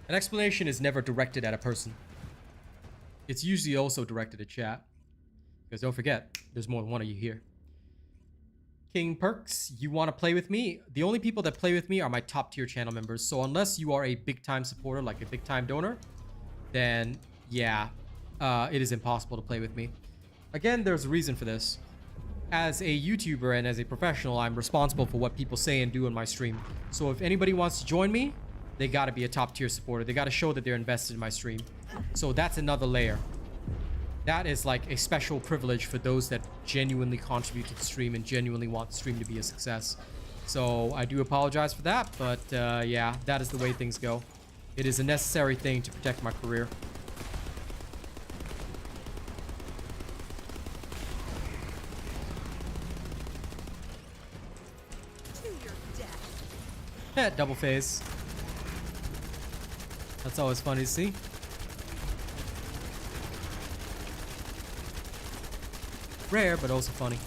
An explanation is never directed at a person. It's usually also directed at chat. Because don't forget, there's more than one of you here. King Perks, you want to play with me? The only people that play with me are my top tier channel members. So unless you are a big time supporter, like a big time donor, then yeah, it is impossible to play with me. Again, there's a reason for this. As a YouTuber and as a professional, I'm responsible for what people say and do in my stream. So if anybody wants to join me, they got to be a top tier supporter. They got to show that they're invested in my stream. So that's another layer. That is like a special privilege for those that genuinely contribute to the stream and genuinely want the stream to be a success. So I do apologize for that, but yeah, that is the way things go. It is a necessary thing to protect my career. Yeah, double phase. That's always funny to see. Rare, but also funny.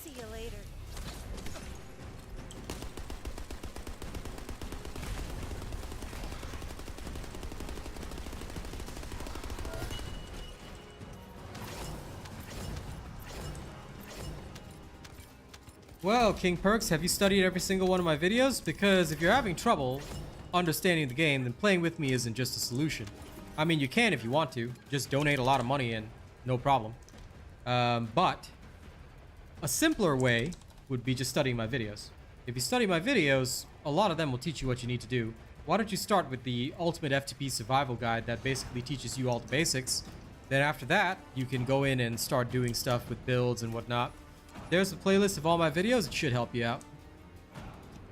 See you later. Well, King Perks, have you studied every single one of my videos? Because if you're having trouble understanding the game, then playing with me isn't just a solution. I mean, you can if you want to. Just donate a lot of money and no problem. But a simpler way would be just studying my videos. If you study my videos, a lot of them will teach you what you need to do. Why don't you start with the Ultimate F2P Survival Guide that basically teaches you all the basics. Then after that, you can go in and start doing stuff with builds and whatnot. There's a playlist of all my videos. It should help you out.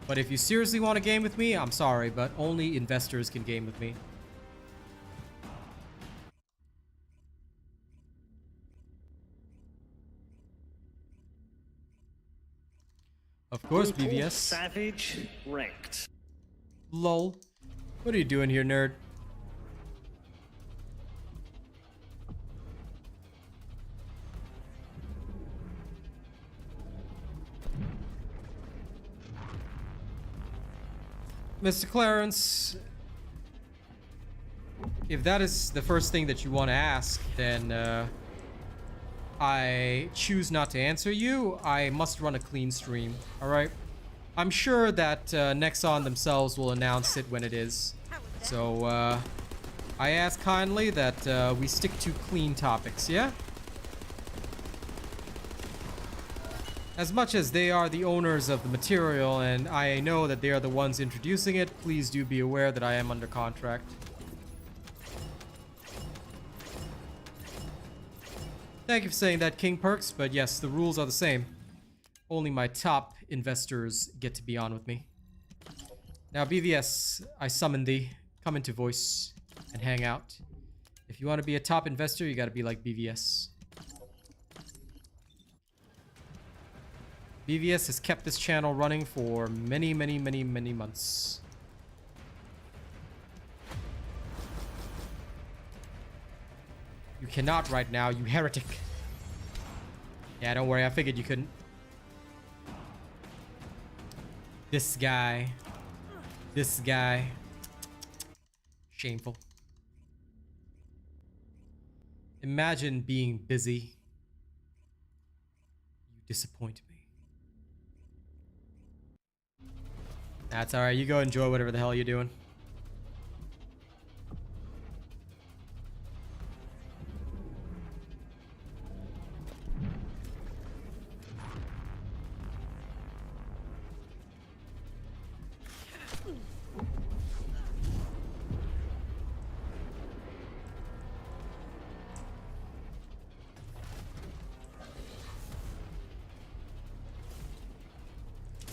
But if you seriously want to game with me, I'm sorry, but only investors can game with me. Of course, BVS. Savage wrecked. Lol. What are you doing here, nerd? Mr. Clarence, if that is the first thing that you want to ask, then I choose not to answer you. I must run a clean stream, alright? I'm sure that Nexon themselves will announce it when it is. So, I ask kindly that we stick to clean topics, yeah? As much as they are the owners of the material and I know that they are the ones introducing it, please do be aware that I am under contract. Thank you for saying that, King Perks, but yes, the rules are the same. Only my top investors get to be on with me. Now, BVS, I summon thee. Come into voice and hang out. If you want to be a top investor, you gotta be like BVS. BVS has kept this channel running for many months. You cannot right now, you heretic. Yeah, don't worry, I figured you couldn't. This guy. This guy. Shameful. Imagine being busy. You disappoint me. That's alright, you go enjoy whatever the hell you're doing.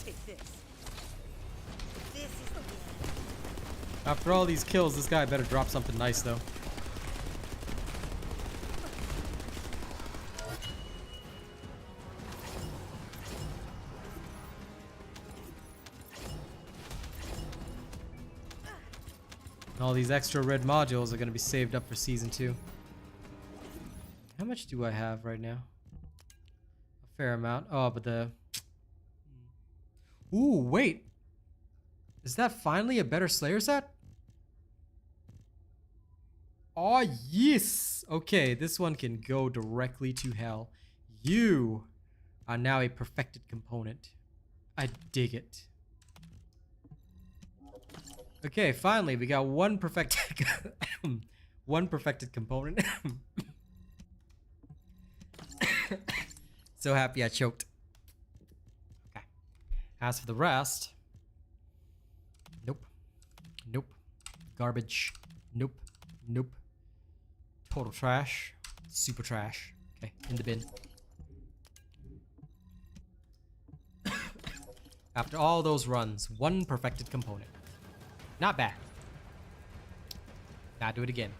Take this. This is the one. After all these kills, this guy better drop something nice though. All these extra red modules are going to be saved up for season 2. How much do I have right now? A fair amount. Oh, but the... Ooh, wait. Is that finally a better Slayer set? Oh, yes. Okay, this one can go directly to hell. You are now a perfected component. I dig it. Okay, finally, we got one perfected one perfected component. So happy I choked. Okay. As for the rest, nope. Nope. Garbage. Nope. Nope. Total trash. Super trash. Okay, in the bin. After all those runs, one perfected component. Not bad. Gotta do it again.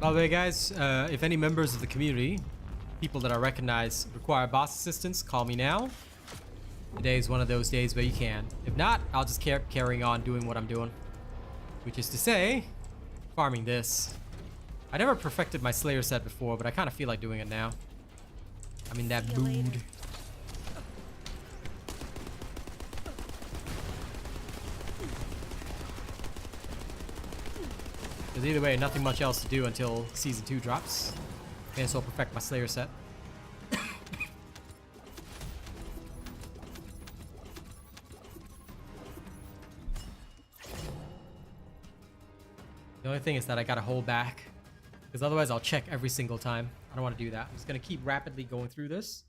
By the way, guys, if any members of the community, people that I recognize, require boss assistance, call me now. Today is one of those days where you can. If not, I'll just keep carrying on doing what I'm doing. Which is to say, farming this. I never perfected my Slayer set before, but I kind of feel like doing it now. I'm in that mood. Because either way, nothing much else to do until Season 2 drops. May as well perfect my Slayer set. The only thing is that I gotta hold back. Because otherwise I'll check every single time. I don't want to do that. I'm just gonna keep rapidly going through this.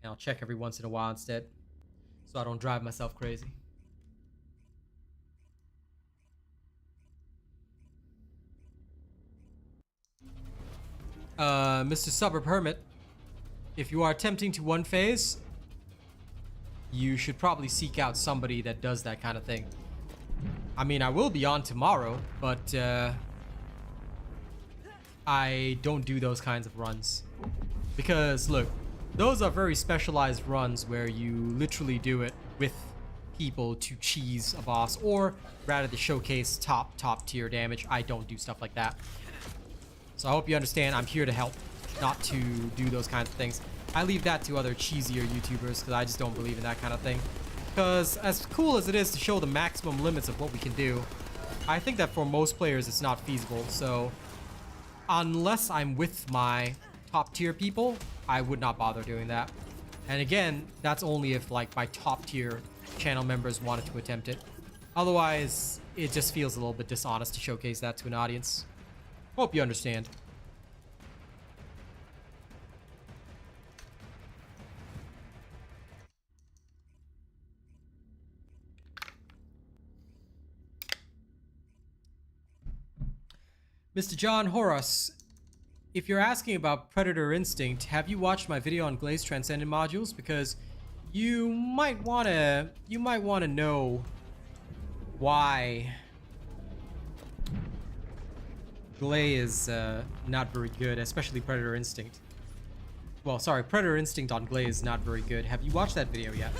And I'll check every once in a while instead. So I don't drive myself crazy. Mr. Suburb Hermit, if you are attempting to one phase, you should probably seek out somebody that does that kind of thing. I mean, I will be on tomorrow, but I don't do those kinds of runs. Because look, those are very specialized runs where you literally do it with people to cheese a boss, or rather to showcase top tier damage. I don't do stuff like that. So I hope you understand I'm here to help, not to do those kinds of things. I leave that to other cheesier YouTubers because I just don't believe in that kind of thing. Because as cool as it is to show the maximum limits of what we can do, I think that for most players it's not feasible. So unless I'm with my top tier people, I would not bother doing that. And again, that's only if like my top tier channel members wanted to attempt it. Otherwise, it just feels a little bit dishonest to showcase that to an audience. Hope you understand. Mr. John Horace, if you're asking about Predator Instinct, have you watched my video on Glaze Transcendent modules? Because you might wanna know why Glay is not very good, especially Predator Instinct. Well, sorry, Predator Instinct on Glay is not very good. Have you watched that video yet?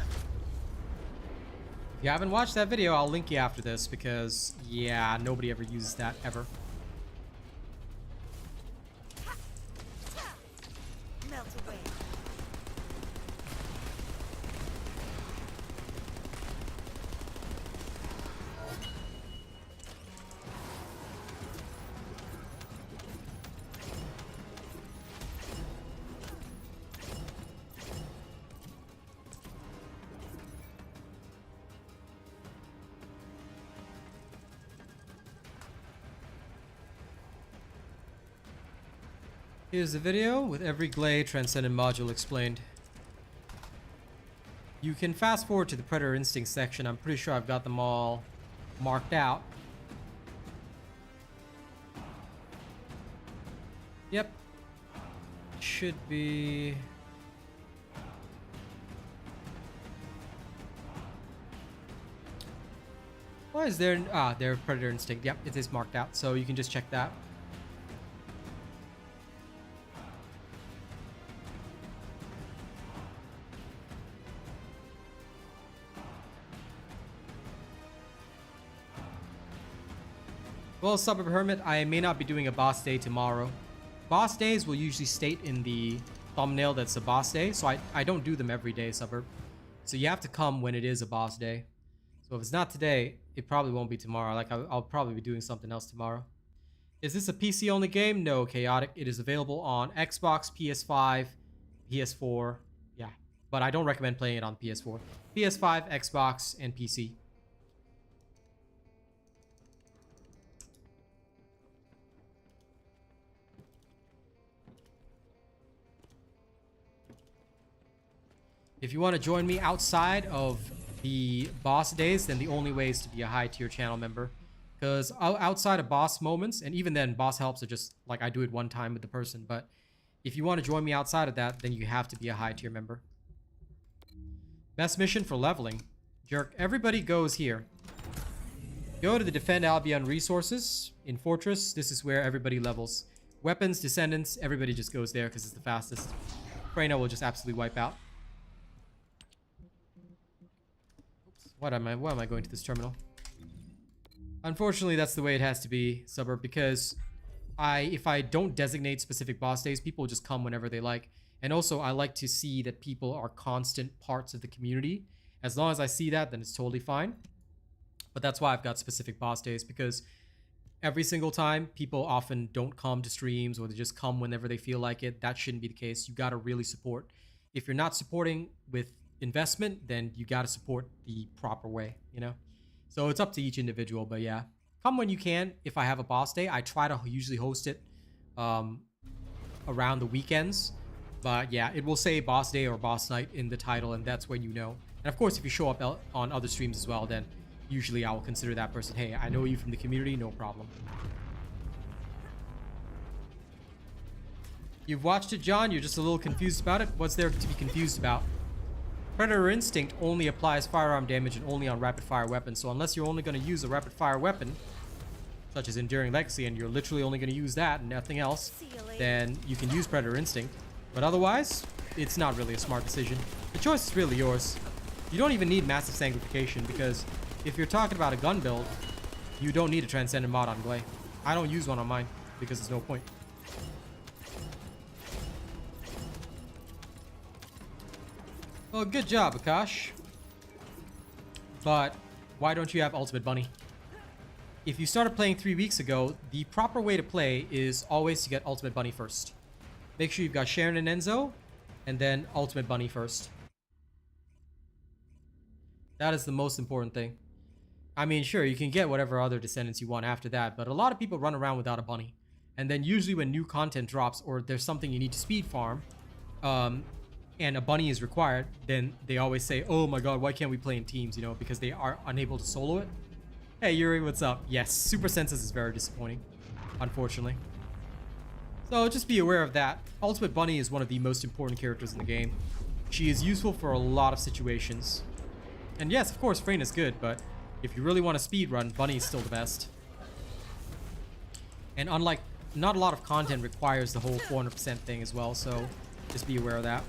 If you haven't watched that video, I'll link you after this because, yeah, nobody ever uses that ever. Melt away. Here's the video with every Glay Transcendent module explained. You can fast forward to the Predator Instinct section. I'm pretty sure I've got them all marked out. Yep. Should be... Why is there... Ah, there, Predator Instinct. Yep, it is marked out, so you can just check that. Well, Suburb Hermit, I may not be doing a boss day tomorrow. Boss days will usually state in the thumbnail that's a boss day, so I don't do them every day, Suburb. So you have to come when it is a boss day. So if it's not today, it probably won't be tomorrow. Like, I'll probably be doing something else tomorrow. Is this a PC-only game? No, Chaotic. It is available on Xbox, PS5, PS4. Yeah, but I don't recommend playing it on PS4. PS5, Xbox, and PC. If you want to join me outside of the boss days, then the only way is to be a high tier channel member. Because outside of boss moments, and even then boss helps are just like I do it one time with the person, but if you want to join me outside of that, then you have to be a high tier member. Best mission for leveling. Jerk, everybody goes here. Go to the Defend Albion resources in Fortress. This is where everybody levels. Weapons, Descendants, everybody just goes there because it's the fastest. Freyna will just absolutely wipe out. Why am I going to this terminal? Unfortunately, that's the way it has to be, Suburb, because if I don't designate specific boss days, people will just come whenever they like. And also, I like to see that people are constant parts of the community. As long as I see that, then it's totally fine. But that's why I've got specific boss days, because every single time, people often don't come to streams, or they just come whenever they feel like it. That shouldn't be the case. You gotta really support. If you're not supporting with investment, then you got to support the proper way, you know? So it's up to each individual, but yeah, come when you can. If I have a boss day, I try to usually host it around the weekends, but yeah, it will say boss day or boss night in the title, and that's when you know. And of course, if you show up on other streams as well, then usually I will consider that person, hey, I know you from the community, no problem. You've watched it, John, you're just a little confused about it. What's there to be confused about? Predator Instinct only applies firearm damage and only on rapid-fire weapons, so unless you're only going to use a rapid-fire weapon, such as Enduring Legacy, and you're literally only going to use that and nothing else, then you can use Predator Instinct. But otherwise, it's not really a smart decision. The choice is really yours. You don't even need massive sanctification because if you're talking about a gun build, you don't need a Transcendent mod on Glay. I don't use one on mine because there's no point. Well, good job, Akash. But why don't you have Ultimate Bunny? If you started playing 3 weeks ago, the proper way to play is always to get Ultimate Bunny first. Make sure you've got Sharon and Enzo, and then Ultimate Bunny first. That is the most important thing. I mean, sure, you can get whatever other descendants you want after that, but a lot of people run around without a bunny. And then usually when new content drops or there's something you need to speed farm, and a bunny is required, then they always say, oh my god, why can't we play in teams, you know, because they are unable to solo it. Hey Yuri, what's up? Yes, Super Census is very disappointing, unfortunately. So just be aware of that. Ultimate Bunny is one of the most important characters in the game. She is useful for a lot of situations. And yes, of course, Freyna's good, but if you really want to speedrun, Bunny is still the best. And unlike, not a lot of content requires the whole 400% thing as well, so just be aware of that.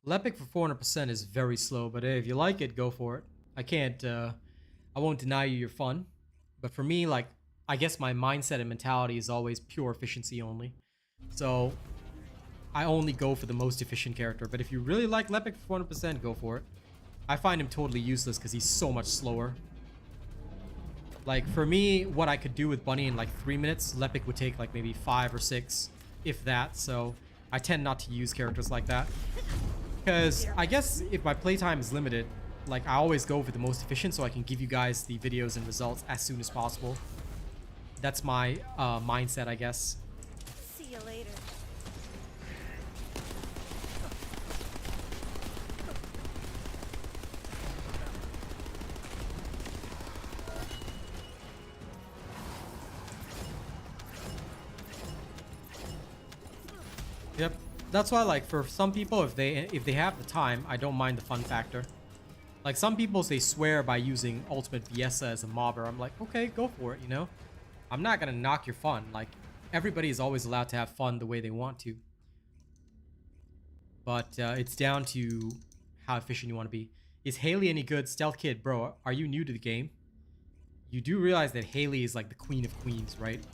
Lepic for 400% is very slow, but hey, if you like it, go for it. I won't deny you your fun. But for me, like, I guess my mindset and mentality is always pure efficiency only. So, I only go for the most efficient character. But if you really like Lepic for 400%, go for it. I find him totally useless because he's so much slower. Like, for me, what I could do with Bunny in like 3 minutes, Lepic would take like maybe 5 or 6, if that. So, I tend not to use characters like that. Because I guess if my playtime is limited, like I always go for the most efficient so I can give you guys the videos and results as soon as possible. That's my mindset, I guess. See you later. Yep. That's why, like, for some people, if they have the time, I don't mind the fun factor. Like, some people, they swear by using Ultimate Viesa as a mobber. I'm like, okay, go for it, you know? I'm not gonna knock your fun. Like, everybody is always allowed to have fun the way they want to. But it's down to how efficient you want to be. Is Haley any good? Stealth Kid, bro, are you new to the game? You do realize that Haley is like the queen of queens, right?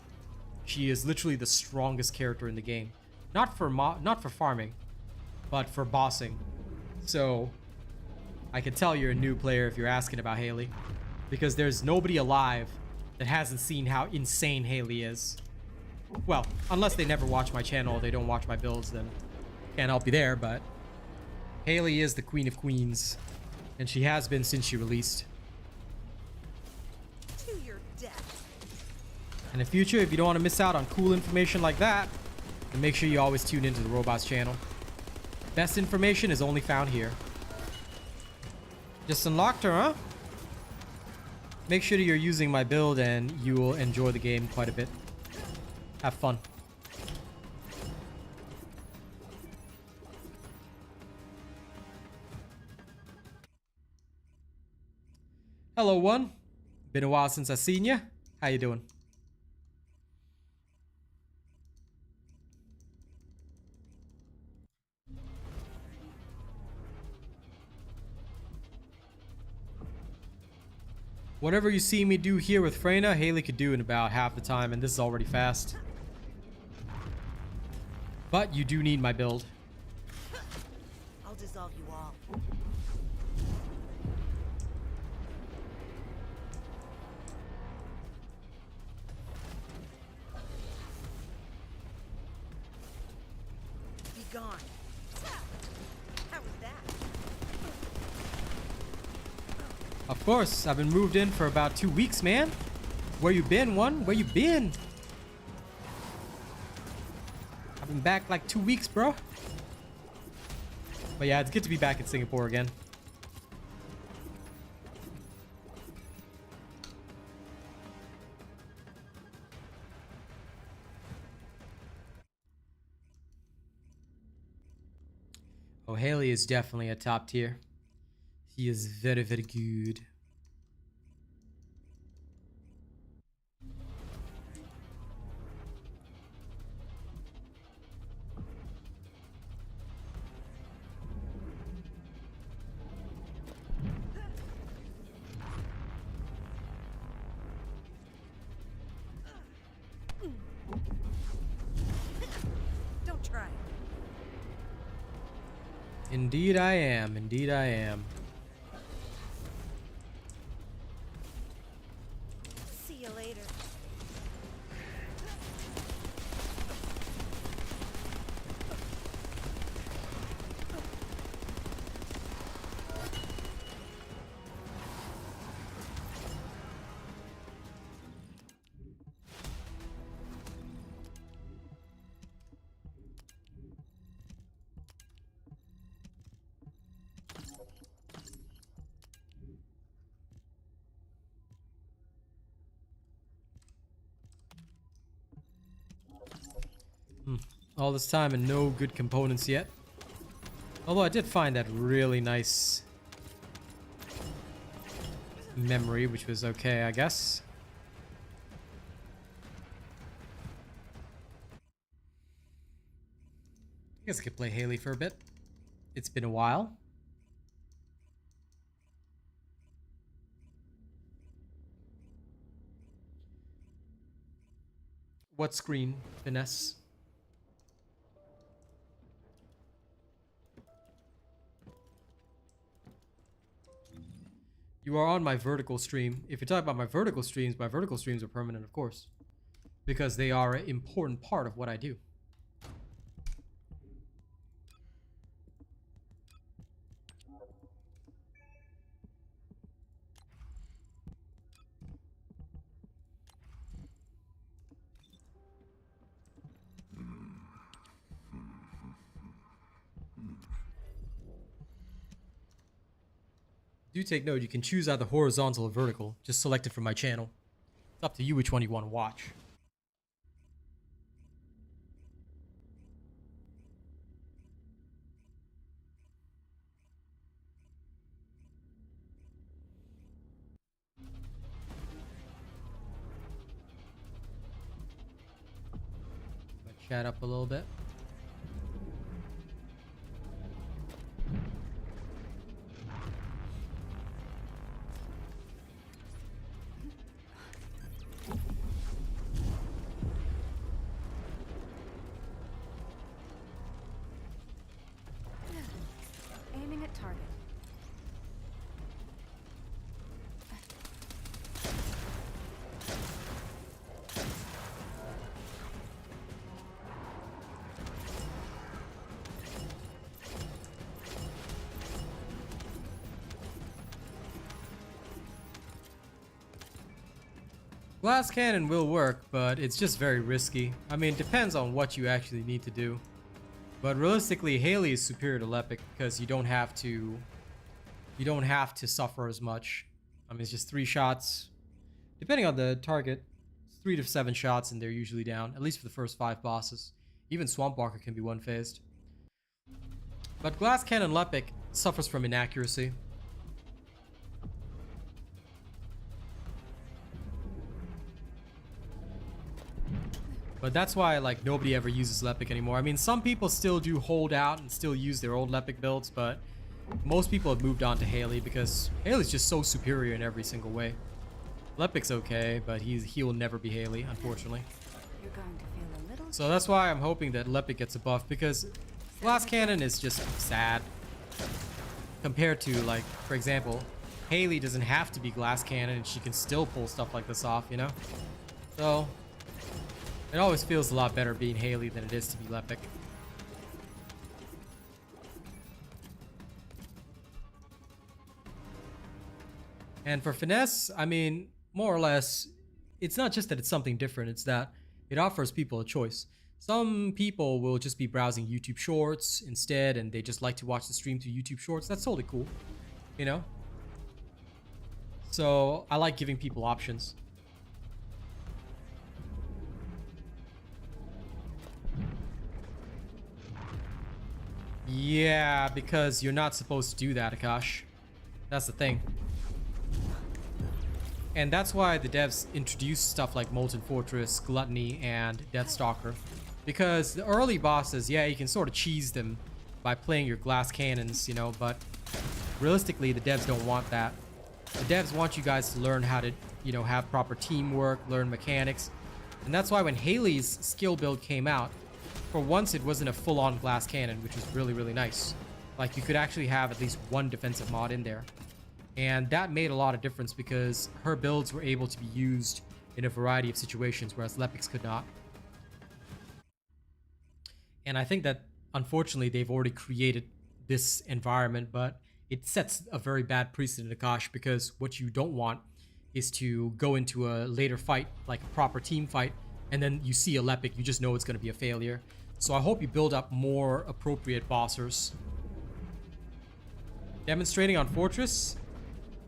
She is literally the strongest character in the game. Not for farming, but for bossing. So, I can tell you're a new player if you're asking about Haley. Because there's nobody alive that hasn't seen how insane Haley is. Well, unless they never watch my channel or they don't watch my builds, then can't help you there, but Haley is the queen of queens. And she has been since she released. To your death. In the future, if you don't want to miss out on cool information like that, and make sure you always tune into the Robots channel. Best information is only found here. Just unlocked her, huh? Make sure that you're using my build and you will enjoy the game quite a bit. Have fun. Hello, one. Been a while since I've seen you. How you doing? Whatever you see me do here with Freyna, Haley could do in about half the time, and this is already fast. But you do need my build. I'll dissolve you all. Be gone. How was that? Of course, I've been moved in for about 2 weeks, man. Where you been, one? Where you been? I've been back like 2 weeks, bro. But yeah, it's good to be back in Singapore again. Haley is definitely a top tier. He is very, very good. Don't try. Indeed I am. Indeed I am. See you later. All this time and no good components yet. Although I did find that really nice memory, which was okay, I guess. I guess I could play Haley for a bit. It's been a while. What screen, Finesse? You are on my vertical stream. If you talk about my vertical streams are permanent, of course, because they are an important part of what I do. Do take note, you can choose either horizontal or vertical. Just select it from my channel. It's up to you which one you want to watch. Chat up a little bit. Aiming at target. Glass cannon will work, but it's just very risky. I mean, it depends on what you actually need to do. But realistically, Haley is superior to Lepic because you don't have to suffer as much. I mean, it's just 3 shots. Depending on the target, 3 to 7 shots and they're usually down, at least for the first 5 bosses. Even Swamp Walker can be one-phased. But Glass Cannon Lepic suffers from inaccuracy. But that's why, like, nobody ever uses Lepic anymore. I mean, some people still do hold out and still use their old Lepic builds, but most people have moved on to Haley because Haley's just so superior in every single way. Lepic's okay, but he will never be Haley, unfortunately. You're going to feel a little. So that's why I'm hoping that Lepic gets a buff, because Glass Cannon is just sad. Compared to, like, for example, Haley doesn't have to be Glass Cannon and she can still pull stuff like this off, you know? So it always feels a lot better being Haley than it is to be Lepic. And for Finesse, I mean, more or less, it's not just that it's something different, it's that it offers people a choice. Some people will just be browsing YouTube Shorts instead, and they just like to watch the stream through YouTube Shorts. That's totally cool, you know? So I like giving people options. Yeah, because you're not supposed to do that, Akash. That's the thing. And that's why the devs introduced stuff like Molten Fortress, Gluttony, and Deathstalker. Because the early bosses, yeah, you can sort of cheese them by playing your glass cannons, you know, but realistically, the devs don't want that. The devs want you guys to learn how to, you know, have proper teamwork, learn mechanics. And that's why when Haley's skill build came out, for once it wasn't a full-on glass cannon, which was really, really nice. Like, you could actually have at least one defensive mod in there. And that made a lot of difference because her builds were able to be used in a variety of situations, whereas Lepix could not. And I think that, unfortunately, they've already created this environment, but it sets a very bad precedent, Akash, because what you don't want is to go into a later fight, like a proper team fight, and then you see a Lepic, you just know it's going to be a failure. So I hope you build up more appropriate bossers. Demonstrating on Fortress?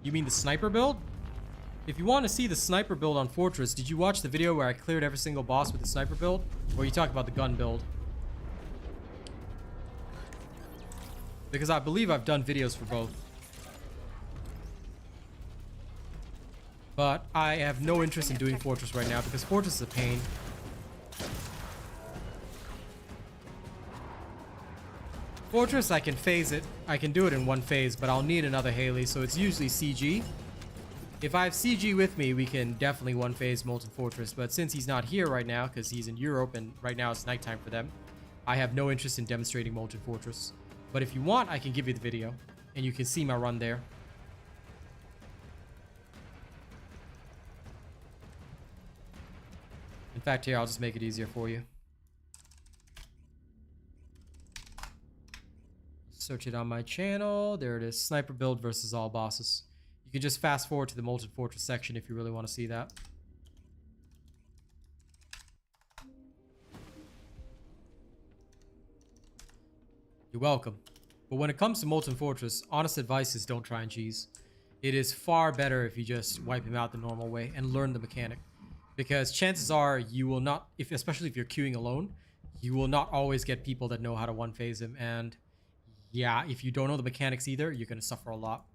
You mean the sniper build? If you want to see the sniper build on Fortress, did you watch the video where I cleared every single boss with the sniper build? Or are you talking about the gun build? Because I believe I've done videos for both. But I have no interest in doing Fortress right now because Fortress is a pain. Fortress, I can phase it. I can do it in one phase, but I'll need another Haley, so it's usually CG. If I have CG with me, we can definitely one phase Molten Fortress, but since he's not here right now, because he's in Europe and right now it's nighttime for them, I have no interest in demonstrating Molten Fortress. But if you want, I can give you the video, and you can see my run there. In fact, here, I'll just make it easier for you. Search it on my channel. There it is. Sniper build versus all bosses. You can just fast forward to the Molten Fortress section if you really want to see that. You're welcome. But when it comes to Molten Fortress, honest advice is don't try and cheese. It is far better if you just wipe him out the normal way and learn the mechanic. Because chances are you will not, especially if you're queuing alone, you will not always get people that know how to one phase him. And yeah, if you don't know the mechanics either, you're going to suffer a lot.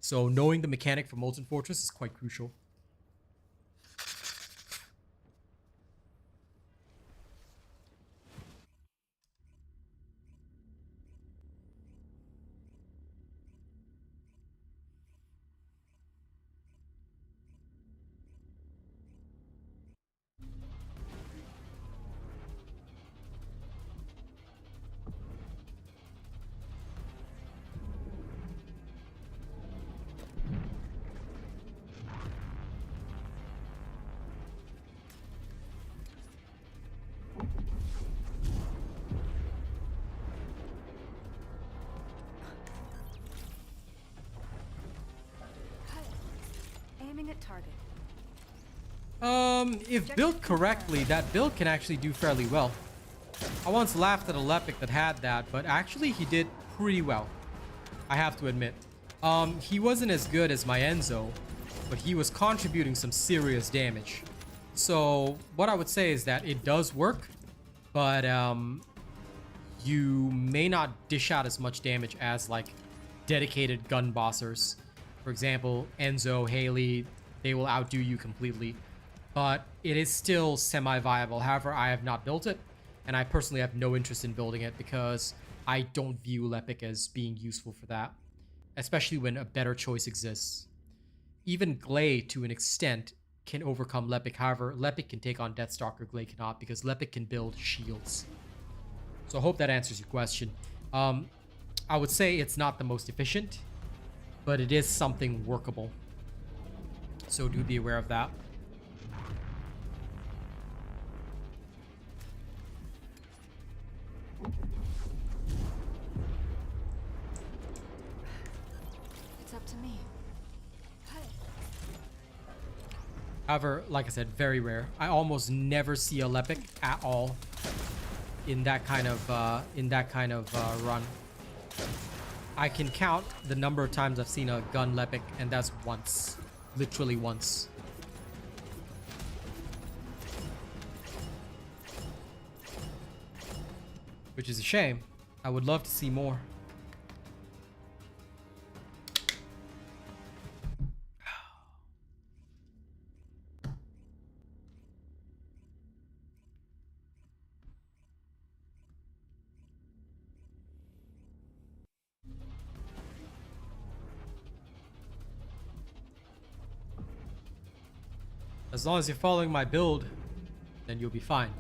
So knowing the mechanic for Molten Fortress is quite crucial. Aiming at target. If built correctly, that build can actually do fairly well. I once laughed at a Lepic that had that, but actually he did pretty well. I have to admit. He wasn't as good as my Enzo, but he was contributing some serious damage. So what I would say is that it does work, but you may not dish out as much damage as like dedicated gun bossers. For example, Enzo, Haley, they will outdo you completely. But it is still semi-viable. However, I have not built it, and I personally have no interest in building it because I don't view Lepic as being useful for that, especially when a better choice exists. Even Glay, to an extent, can overcome Lepic. However, Lepic can take on Deathstalker, Glay cannot, because Lepic can build shields. So I hope that answers your question. I would say it's not the most efficient, but it is something workable. So do be aware of that. It's up to me. However, like I said, very rare. I almost never see a Lepic at all in that kind of run. I can count the number of times I've seen a gun Lepic, and that's once. Literally once. Which is a shame, I would love to see more. As long as you're following my build, then you'll be fine.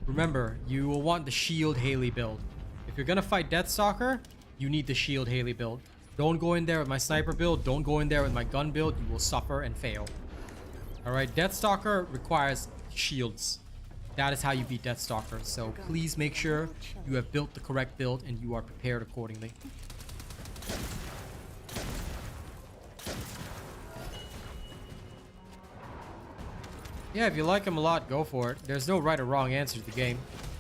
Remember, you will want the shield Haley build. If you're gonna fight Deathstalker, you need the shield Haley build. Don't go in there with my sniper build. Don't go in there with my gun build. You will suffer and fail. Alright, Deathstalker requires shields. That is how you beat Deathstalker. So please make sure you have built the correct build and you are prepared accordingly. Yeah, if you like him a lot, go for it. There's no right or wrong answer to the game.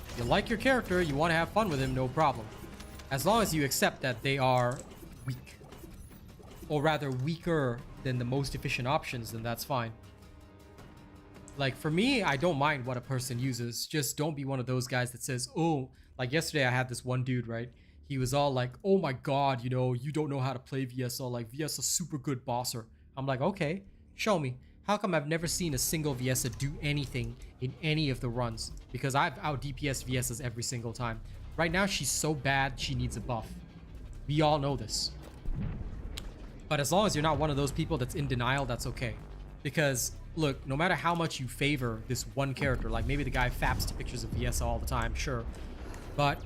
If you like your character, you want to have fun with him, no problem. As long as you accept that they are weak. Or rather, weaker than the most efficient options, then that's fine. Like, for me, I don't mind what a person uses. Just don't be one of those guys that says, oh, like yesterday I had this one dude, right? He was all like, oh my god, you know, you don't know how to play VSL. Like, VS a super good bosser. I'm like, okay, show me. How come I've never seen a single VSA do anything in any of the runs? Because I've out DPS VSs every single time. Right now, she's so bad, she needs a buff. We all know this. But as long as you're not one of those people that's in denial, that's okay. Because, look, no matter how much you favor this one character, like maybe the guy faps to pictures of VSA all the time, sure. But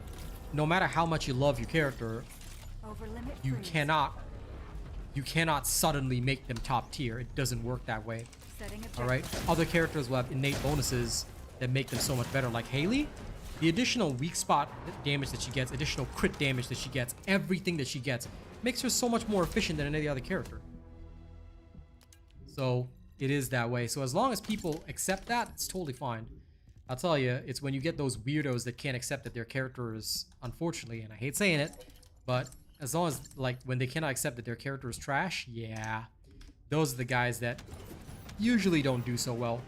no matter how much you love your character, you cannot suddenly make them top tier. It doesn't work that way. Alright? Other characters will have innate bonuses that make them so much better. Like Haley, the additional weak spot damage that she gets, additional crit damage that she gets, everything that she gets, makes her so much more efficient than any other character. So, it is that way. So as long as people accept that, it's totally fine. I'll tell you, it's when you get those weirdos that can't accept that their character is, unfortunately, and I hate saying it, but as long as, like, when they cannot accept that their character is trash, yeah, those are the guys that usually don't do so well.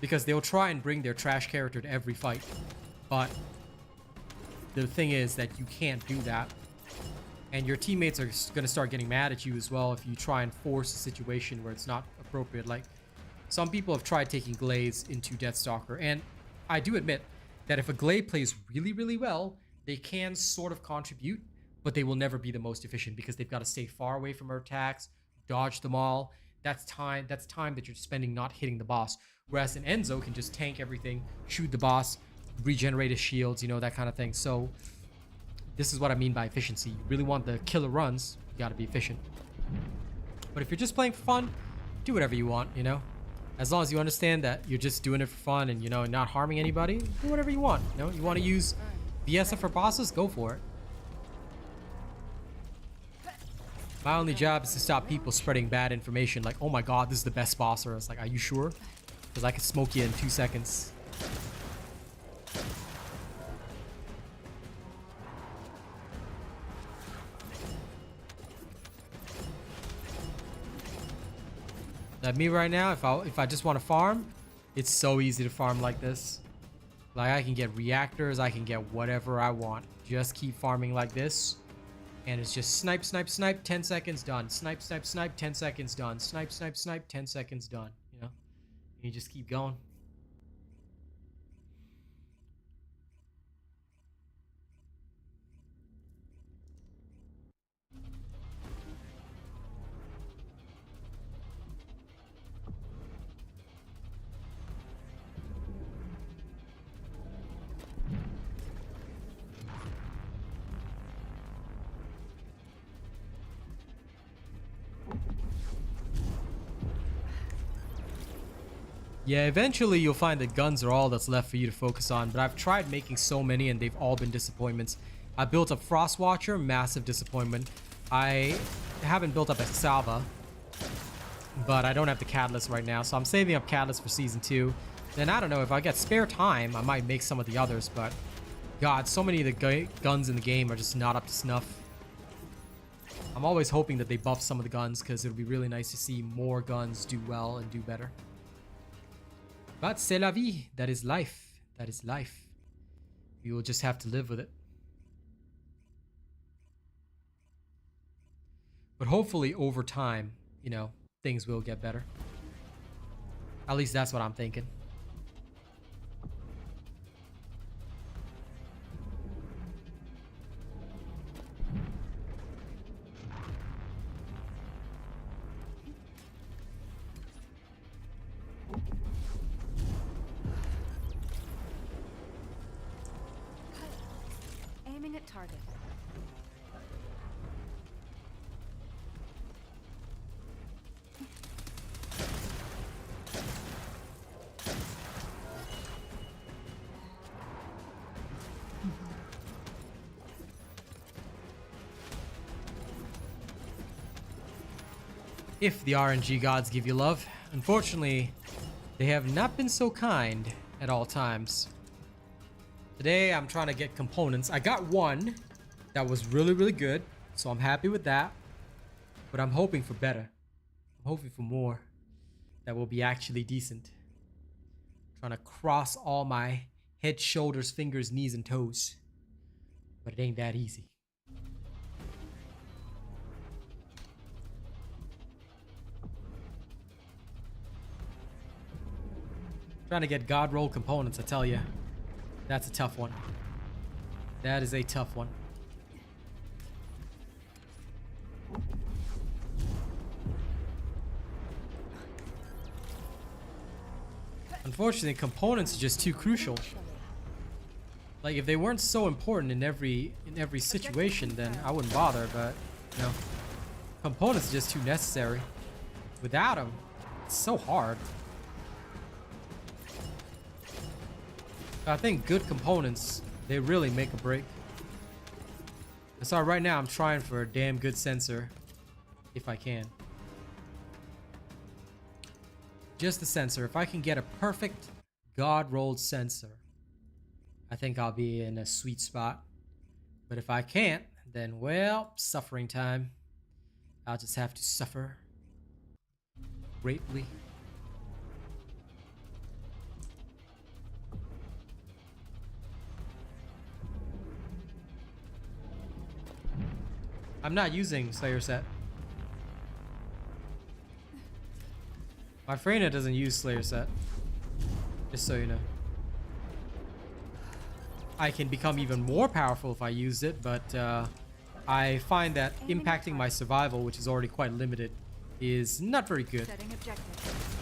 Because they'll try and bring their trash character to every fight. But the thing is that you can't do that. And your teammates are going to start getting mad at you as well if you try and force a situation where it's not appropriate. Like, some people have tried taking Glaze into Deathstalker. And I do admit that if a Glade plays really, really well, they can sort of contribute. But they will never be the most efficient because they've got to stay far away from her attacks, dodge them all. That's time that you're spending not hitting the boss. Whereas an Enzo can just tank everything, shoot the boss, regenerate his shields, you know, that kind of thing. So this is what I mean by efficiency. You really want the killer runs, you got to be efficient. But if you're just playing for fun, do whatever you want, you know. As long as you understand that you're just doing it for fun and, you know, not harming anybody, do whatever you want. You know, you want to use VSA for bosses, go for it. My only job is to stop people spreading bad information like, oh my god, this is the best boss. Or it's like, are you sure? Because I can smoke you in 2 seconds. Like me right now, if I just want to farm, it's so easy to farm like this. Like I can get reactors, I can get whatever I want. Just keep farming like this. And it's just snipe, snipe, snipe, 10 seconds done. Snipe, snipe, snipe, 10 seconds done. Snipe, snipe, snipe, 10 seconds done. You know? And you just keep going. Yeah, eventually you'll find that guns are all that's left for you to focus on, but I've tried making so many and they've all been disappointments. I built up Frostwatcher, massive disappointment. I haven't built up a Salva, but I don't have the Catalyst right now, so I'm saving up Catalyst for Season 2. Then I don't know, if I get spare time, I might make some of the others, but god, so many of the guns in the game are just not up to snuff. I'm always hoping that they buff some of the guns because it would be really nice to see more guns do well and do better. But c'est la vie. That is life. That is life. We will just have to live with it. But hopefully over time, you know, things will get better. At least that's what I'm thinking. Aiming at target. If the RNG gods give you love. Unfortunately, they have not been so kind at all times. Today, I'm trying to get components. I got one that was really, really good, so I'm happy with that. But I'm hoping for better. I'm hoping for more that will be actually decent. Trying to cross all my head, shoulders, fingers, knees, and toes. But it ain't that easy. Trying to get god roll components, I tell you. That's a tough one. That is a tough one. Unfortunately, components are just too crucial. Like, if they weren't so important in every situation, then I wouldn't bother, but, you know, components are just too necessary. Without them, it's so hard. I think good components, they really make a break. So right now I'm trying for a damn good sensor, if I can. Just the sensor. If I can get a perfect god rolled sensor, I think I'll be in a sweet spot. But if I can't, then well, suffering time. I'll just have to suffer greatly. I'm not using Slayer set. My Freyna doesn't use Slayer set. Just so you know. I can become even more powerful if I use it, but I find that impacting my survival, which is already quite limited, is not very good. Setting objective.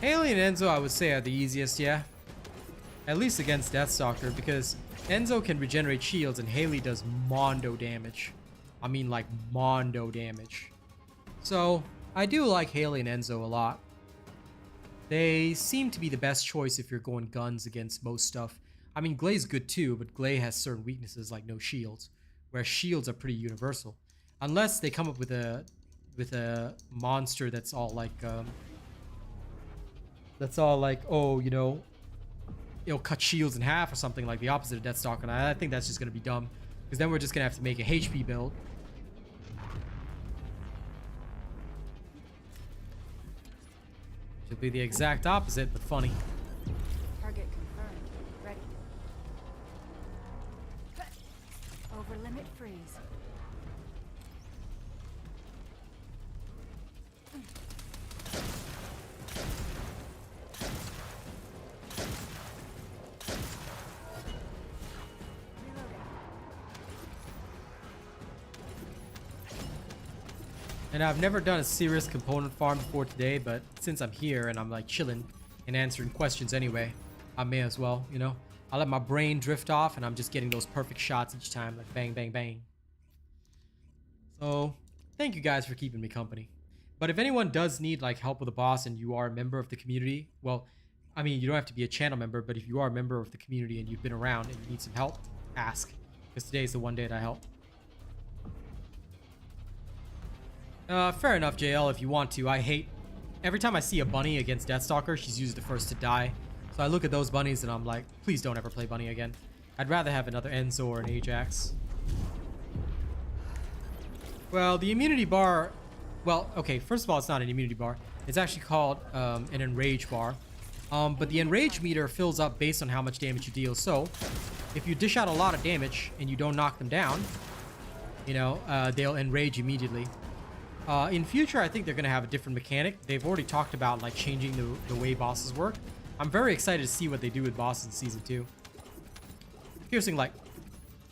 Haley and Enzo, I would say, are the easiest, yeah. At least against Deathstalker, because Enzo can regenerate shields and Haley does mondo damage. I mean, like, mondo damage. So, I do like Haley and Enzo a lot. They seem to be the best choice if you're going guns against most stuff. I mean, Glay's good too, but Glay has certain weaknesses like no shields, whereas shields are pretty universal. Unless they come up with a monster that's all like, oh, you know, it'll cut shields in half or something, like the opposite of Deathstalker, and I think that's just gonna be dumb, because then we're just gonna have to make a HP build. Should be the exact opposite, but funny. Target confirmed. Ready. Over limit freeze. And I've never done a serious component farm before today, but since I'm here and I'm like chilling and answering questions anyway, I may as well, you know. I let my brain drift off and I'm just getting those perfect shots each time, like bang, bang, bang. So, thank you guys for keeping me company. But if anyone does need like help with a boss and you are a member of the community, well, I mean, you don't have to be a channel member, but if you are a member of the community and you've been around and you need some help, ask. Because today is the one day that I help. Fair enough, JL, if you want to. I hate... Every time I see a bunny against Deathstalker, she's usually the first to die. So I look at those bunnies and I'm like, please don't ever play bunny again. I'd rather have another Enzo or an Ajax. Well, the immunity bar... Well, okay, first of all, it's not an immunity bar. It's actually called an enrage bar. But the enrage meter fills up based on how much damage you deal. So, if you dish out a lot of damage and you don't knock them down, you know, they'll enrage immediately. In future, I think they're going to have a different mechanic. They've already talked about like changing the way bosses work. I'm very excited to see what they do with bosses in Season 2. Piercing Light.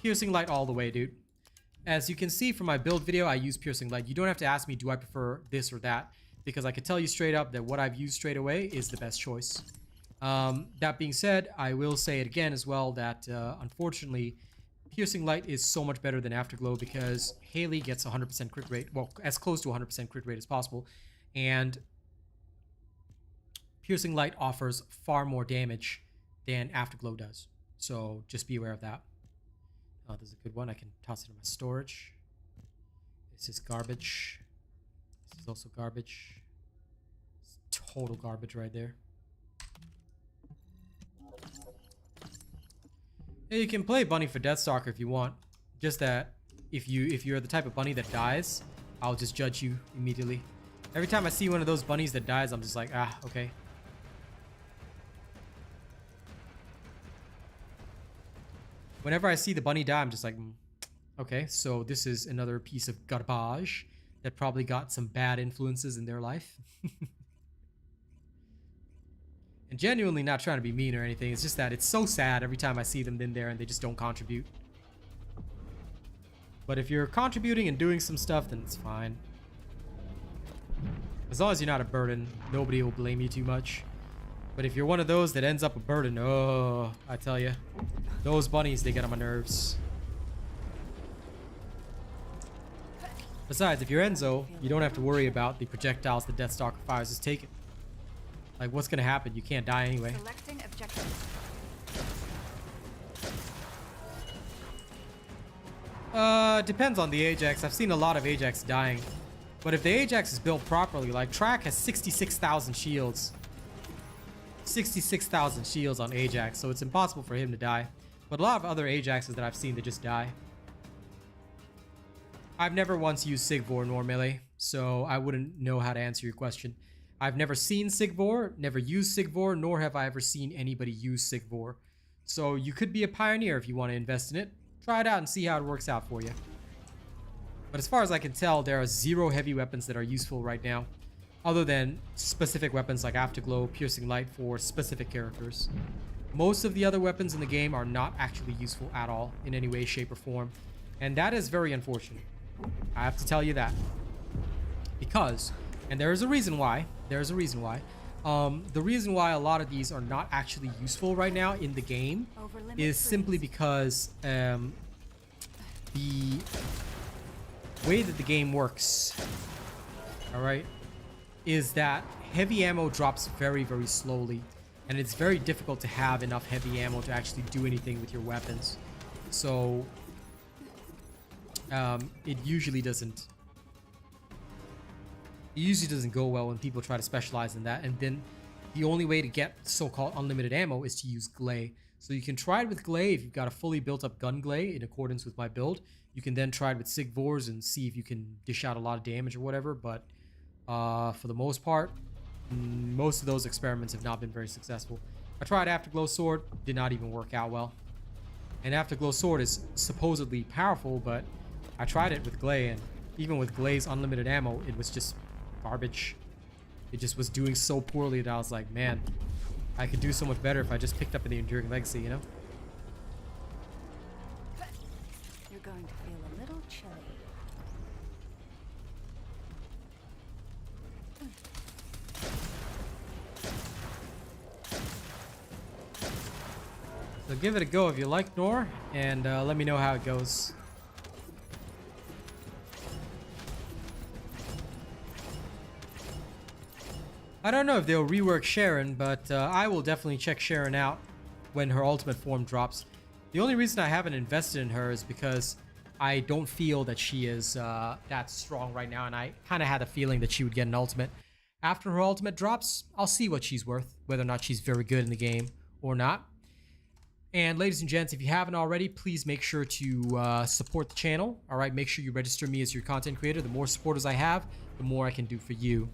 Piercing Light all the way, dude. As you can see from my build video, I use Piercing Light. You don't have to ask me, do I prefer this or that? Because I can tell you straight up that what I've used straight away is the best choice. That being said, I will say it again as well that unfortunately, Piercing Light is so much better than Afterglow because Haley gets 100% crit rate. Well, as close to 100% crit rate as possible. And Piercing Light offers far more damage than Afterglow does. So just be aware of that. Oh, this is a good one. I can toss it in my storage. This is garbage. This is also garbage. It's total garbage right there. Yeah, you can play Bunny for Deathstalker if you want. Just that if you're the type of bunny that dies, I'll just judge you immediately. Every time I see one of those bunnies that dies, I'm just like, ah, okay. Whenever I see the bunny die, I'm just like, okay, so this is another piece of garbage that probably got some bad influences in their life. And genuinely not trying to be mean or anything. It's just that it's so sad every time I see them in there and they just don't contribute. But if you're contributing and doing some stuff, then it's fine. As long as you're not a burden, nobody will blame you too much. But if you're one of those that ends up a burden, oh, I tell you, those bunnies, they get on my nerves. Besides, if you're Enzo, you don't have to worry about the projectiles the Deathstalker fires is taking. Like, what's gonna happen? You can't die anyway. Selecting objective. Depends on the Ajax. I've seen a lot of Ajax dying. But if the Ajax is built properly, like, Track has 66,000 shields. 66,000 shields on Ajax, so it's impossible for him to die. But a lot of other Ajaxes that I've seen, they just die. I've never once used Sigvor nor Melee, so I wouldn't know how to answer your question. I've never seen Sigvor, never used Sigvor, nor have I ever seen anybody use Sigvor. So you could be a pioneer if you want to invest in it. Try it out and see how it works out for you. But as far as I can tell, there are 0 heavy weapons that are useful right now, other than specific weapons like Afterglow, Piercing Light for specific characters. Most of the other weapons in the game are not actually useful at all in any way, shape, or form. And that is very unfortunate. I have to tell you that. Because, and there is a reason why, the reason why a lot of these are not actually useful right now in the game is simply because the way that the game works, alright, is that heavy ammo drops very, very slowly. And it's very difficult to have enough heavy ammo to actually do anything with your weapons. So, it usually doesn't go well when people try to specialize in that. And then the only way to get so-called unlimited ammo is to use Glay. So you can try it with Glay if you've got a fully built up gun Glay in accordance with my build. You can then try it with Sigvors and see if you can dish out a lot of damage or whatever. But for the most part, most of those experiments have not been very successful. I tried Afterglow Sword, did not even work out well. And Afterglow Sword is supposedly powerful, but I tried it with Glay, and even with Glay's unlimited ammo, it was just garbage. It just was doing so poorly that I was like, man, I could do so much better if I just picked up the Enduring Legacy, you know? You're going to feel a little chilly. So give it a go if you like, Nor, and let me know how it goes. I don't know if they'll rework Sharon, but I will definitely check Sharon out when her ultimate form drops. The only reason I haven't invested in her is because I don't feel that she is that strong right now, and I kind of had a feeling that she would get an ultimate. After her ultimate drops, I'll see what she's worth, whether or not she's very good in the game or not. And ladies and gents, if you haven't already, please make sure to support the channel. All right, make sure you register me as your content creator. The more supporters I have, the more I can do for you.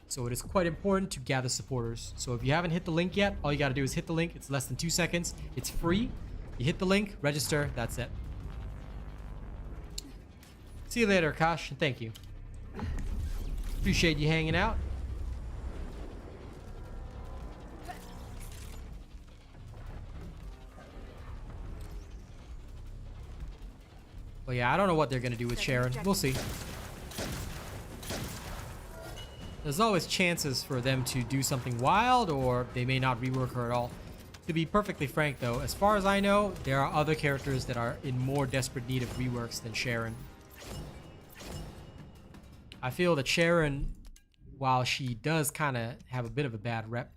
So it is quite important to gather supporters. So if you haven't hit the link yet, all you got to do is hit the link. It's less than 2 seconds. It's free. You hit the link, register, that's it. See you later, Akash, and thank you. Appreciate you hanging out. Well, yeah, I don't know what they're going to do with Sharon. We'll see. There's always chances for them to do something wild, or they may not rework her at all. To be perfectly frank, though, as far as I know, there are other characters that are in more desperate need of reworks than Sharon. I feel that Sharon, while she does kind of have a bit of a bad rep,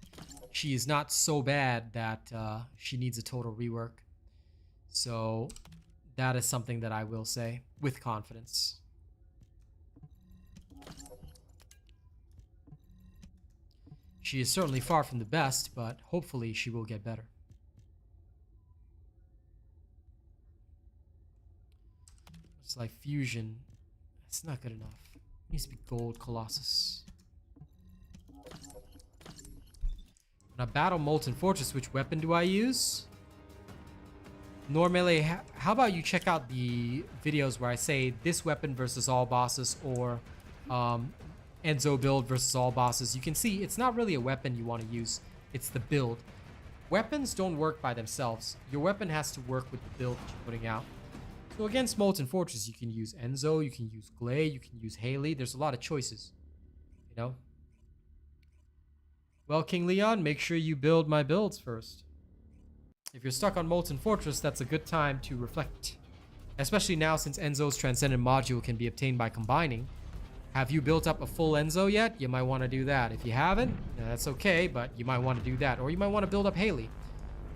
she is not so bad that she needs a total rework. So that is something that I will say with confidence. She is certainly far from the best, but hopefully she will get better. It's like fusion. That's not good enough. It needs to be gold Colossus. When I battle Molten Fortress, which weapon do I use? Normally, how about you check out the videos where I say this weapon versus all bosses, or Enzo build versus all bosses. You can see it's not really a weapon you want to use, it's the build. Weapons don't work by themselves. Your weapon has to work with the build that you're putting out. So against Molten Fortress, you can use Enzo, you can use Glay, you can use Haley. There's a lot of choices, you know? Well, King Leon, make sure you build my builds first. If you're stuck on Molten Fortress, that's a good time to reflect. Especially now, since Enzo's Transcendent module can be obtained by combining. Have you built up a full Enzo yet? You might want to do that. If you haven't, that's okay, but you might want to do that. Or you might want to build up Haley.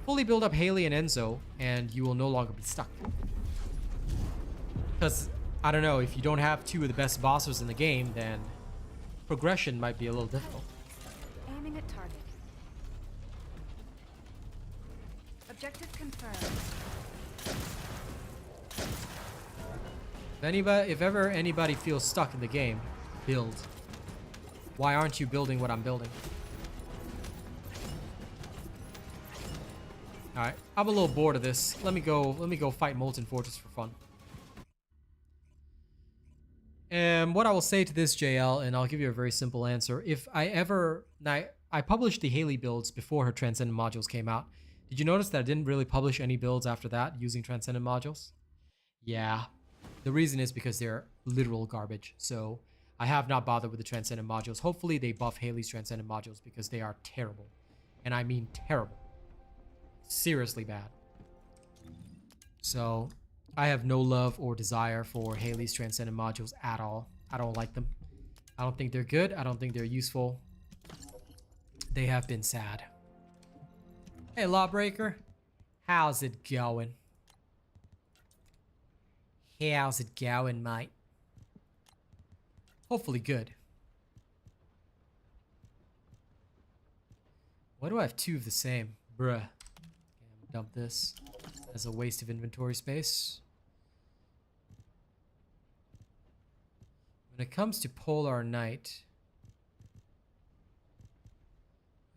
Fully build up Haley and Enzo, and you will no longer be stuck. Because, I don't know, if you don't have two of the best bosses in the game, then progression might be a little difficult. Aiming at target. Objective confirmed. If ever anybody feels stuck in the game, build. Why aren't you building what I'm building? Alright, I'm a little bored of this. Let me go fight Molten Fortress for fun. And what I will say to this, JL, and I'll give you a very simple answer. If I ever... I published the Haley builds before her Transcendent modules came out. Did you notice that I didn't really publish any builds after that using Transcendent modules? Yeah. The reason is because they're literal garbage. So I have not bothered with the Transcendent modules. Hopefully they buff Haley's Transcendent modules because they are terrible. And I mean terrible. Seriously bad. So I have no love or desire for Haley's Transcendent modules at all. I don't like them. I don't think they're good. I don't think they're useful. They have been sad. Hey, Lawbreaker. How's it going? How's it going, mate? Hopefully good. Why do I have two of the same? Bruh. Okay, I'm gonna dump this as a waste of inventory space. When it comes to Polar Knight,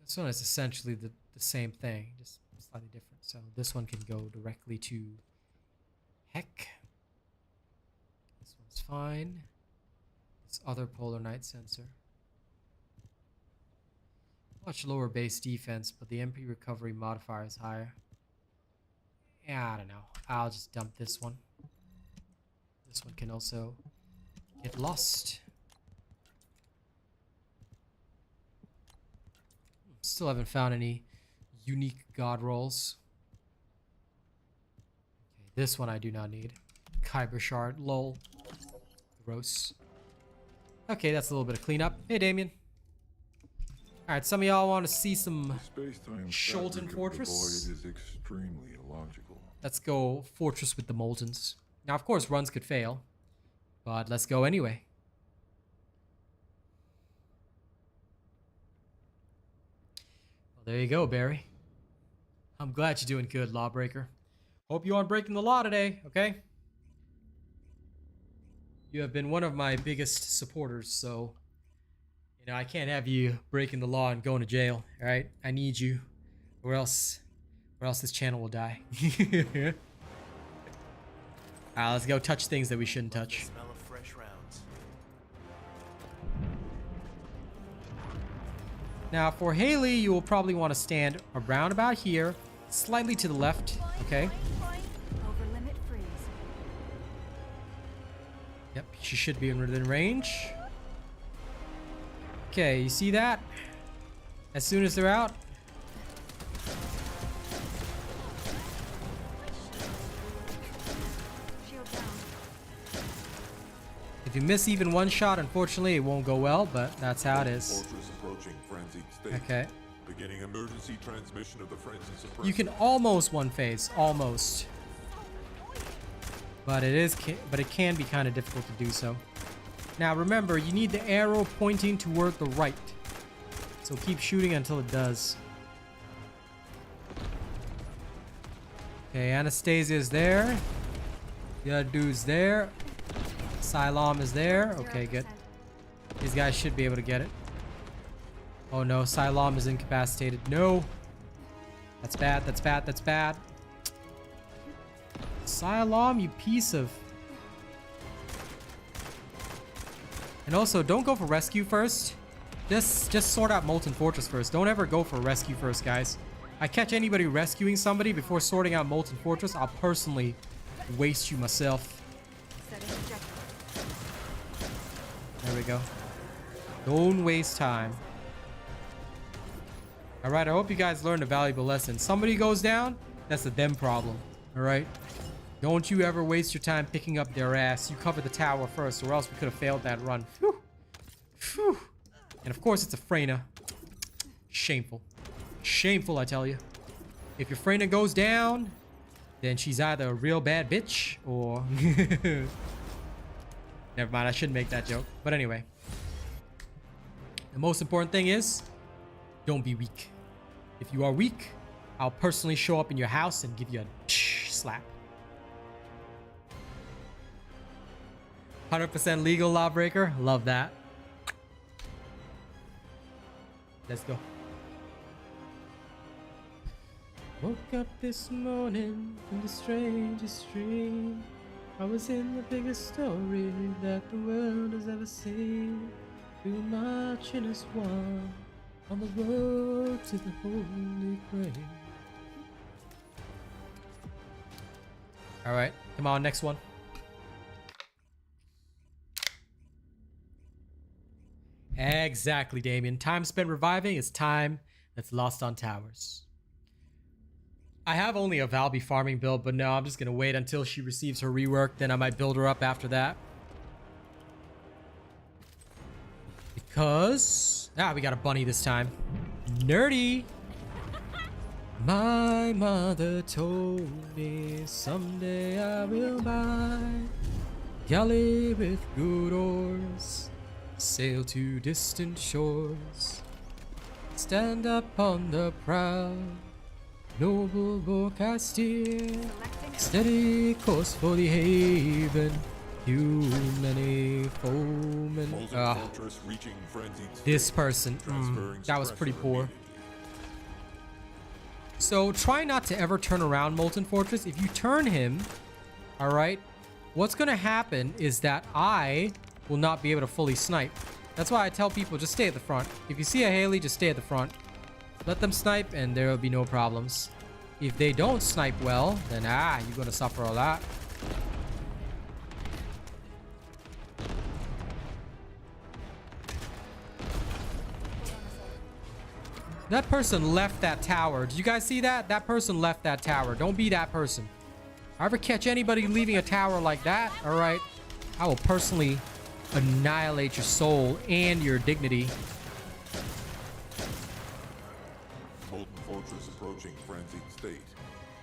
this one is essentially the same thing, just slightly different. So this one can go directly to Heck. This one's fine. This other Polar Knight sensor. Much lower base defense, but the MP recovery modifier is higher. Yeah, I don't know. I'll just dump this one. This one can also get lost. Still haven't found any unique god rolls. Okay, this one I do not need. Kyber shard, lol. Gross. Okay, that's a little bit of cleanup. Hey, Damien. Alright, some of y'all want to see some Molten Fortress. Is extremely illogical. Let's go Fortress with the Moltens. Now, of course, runs could fail, but let's go anyway. Well, there you go, Barry. I'm glad you're doing good, Lawbreaker. Hope you aren't breaking the law today, okay? You have been one of my biggest supporters, so... You know, I can't have you breaking the law and going to jail, alright? I need you. Or else or else this channel will die. Alright, let's go touch things that we shouldn't touch. Smell of fresh rounds. Now for Haley, you will probably want to stand around about here, slightly to the left, okay? Over limit freeze. Yep, she should be within range. Okay, you see that? As soon as they're out. Shield down. If you miss even one shot, unfortunately, it won't go well, but that's how it is. Fortress approaching frenzied state. Okay. Beginning emergency transmission of the frenzy suppressor. You can almost one phase, almost. But it can be kind of difficult to do so. Now remember, you need the arrow pointing toward the right. So keep shooting until it does. Okay, Anastasia's there. The other dude's there. Siloam is there. Okay, good. These guys should be able to get it. Oh no, Siloam is incapacitated. No. That's bad, that's bad, that's bad. Siloam, you piece of... And also, don't go for rescue first. Just sort out Molten Fortress first. Don't ever go for rescue first, guys. I catch anybody rescuing somebody before sorting out Molten Fortress, I'll personally waste you myself. Setting objective. There we go. Don't waste time. Alright, I hope you guys learned a valuable lesson. Somebody goes down, that's a them problem. Alright? Don't you ever waste your time picking up their ass. You cover the tower first, or else we could have failed that run. Whew. Whew. And of course, it's a Freyna. Shameful. Shameful, I tell you. If your Freyna goes down, then she's either a real bad bitch, or... Never mind, I shouldn't make that joke. But anyway. The most important thing is, don't be weak. If you are weak, I'll personally show up in your house and give you a slap. 100% legal, Lawbreaker. Love that. Let's go. Woke up this morning from the strangest dream. I was in the biggest story that the world has ever seen. We were marching as one on the road to the Holy Grail. Alright, come on, next one. Exactly, Damien. Time spent reviving is time that's lost on towers. I have only a Valby farming build, but no, I'm just going to wait until she receives her rework. Then I might build her up after that. Because... we got a bunny this time. Nerdy! My mother told me someday I will buy galley with good oars, sail to distant shores, stand up on the prow, noble book I steer, steady course for the haven, too many foemen. Fortress reaching frenzied state. This person, that was pretty poor. So try not to ever turn around Molten Fortress. If you turn him, alright, what's going to happen is that I will not be able to fully snipe. That's why I tell people, just stay at the front. If you see a Haley, just stay at the front. Let them snipe and there will be no problems. If they don't snipe well, then you're going to suffer a lot. That person left that tower. Did you guys see that? That person left that tower. Don't be that person. If I ever catch anybody leaving a tower like that, alright, I will personally annihilate your soul and your dignity. Molten Fortress approaching frenzied state.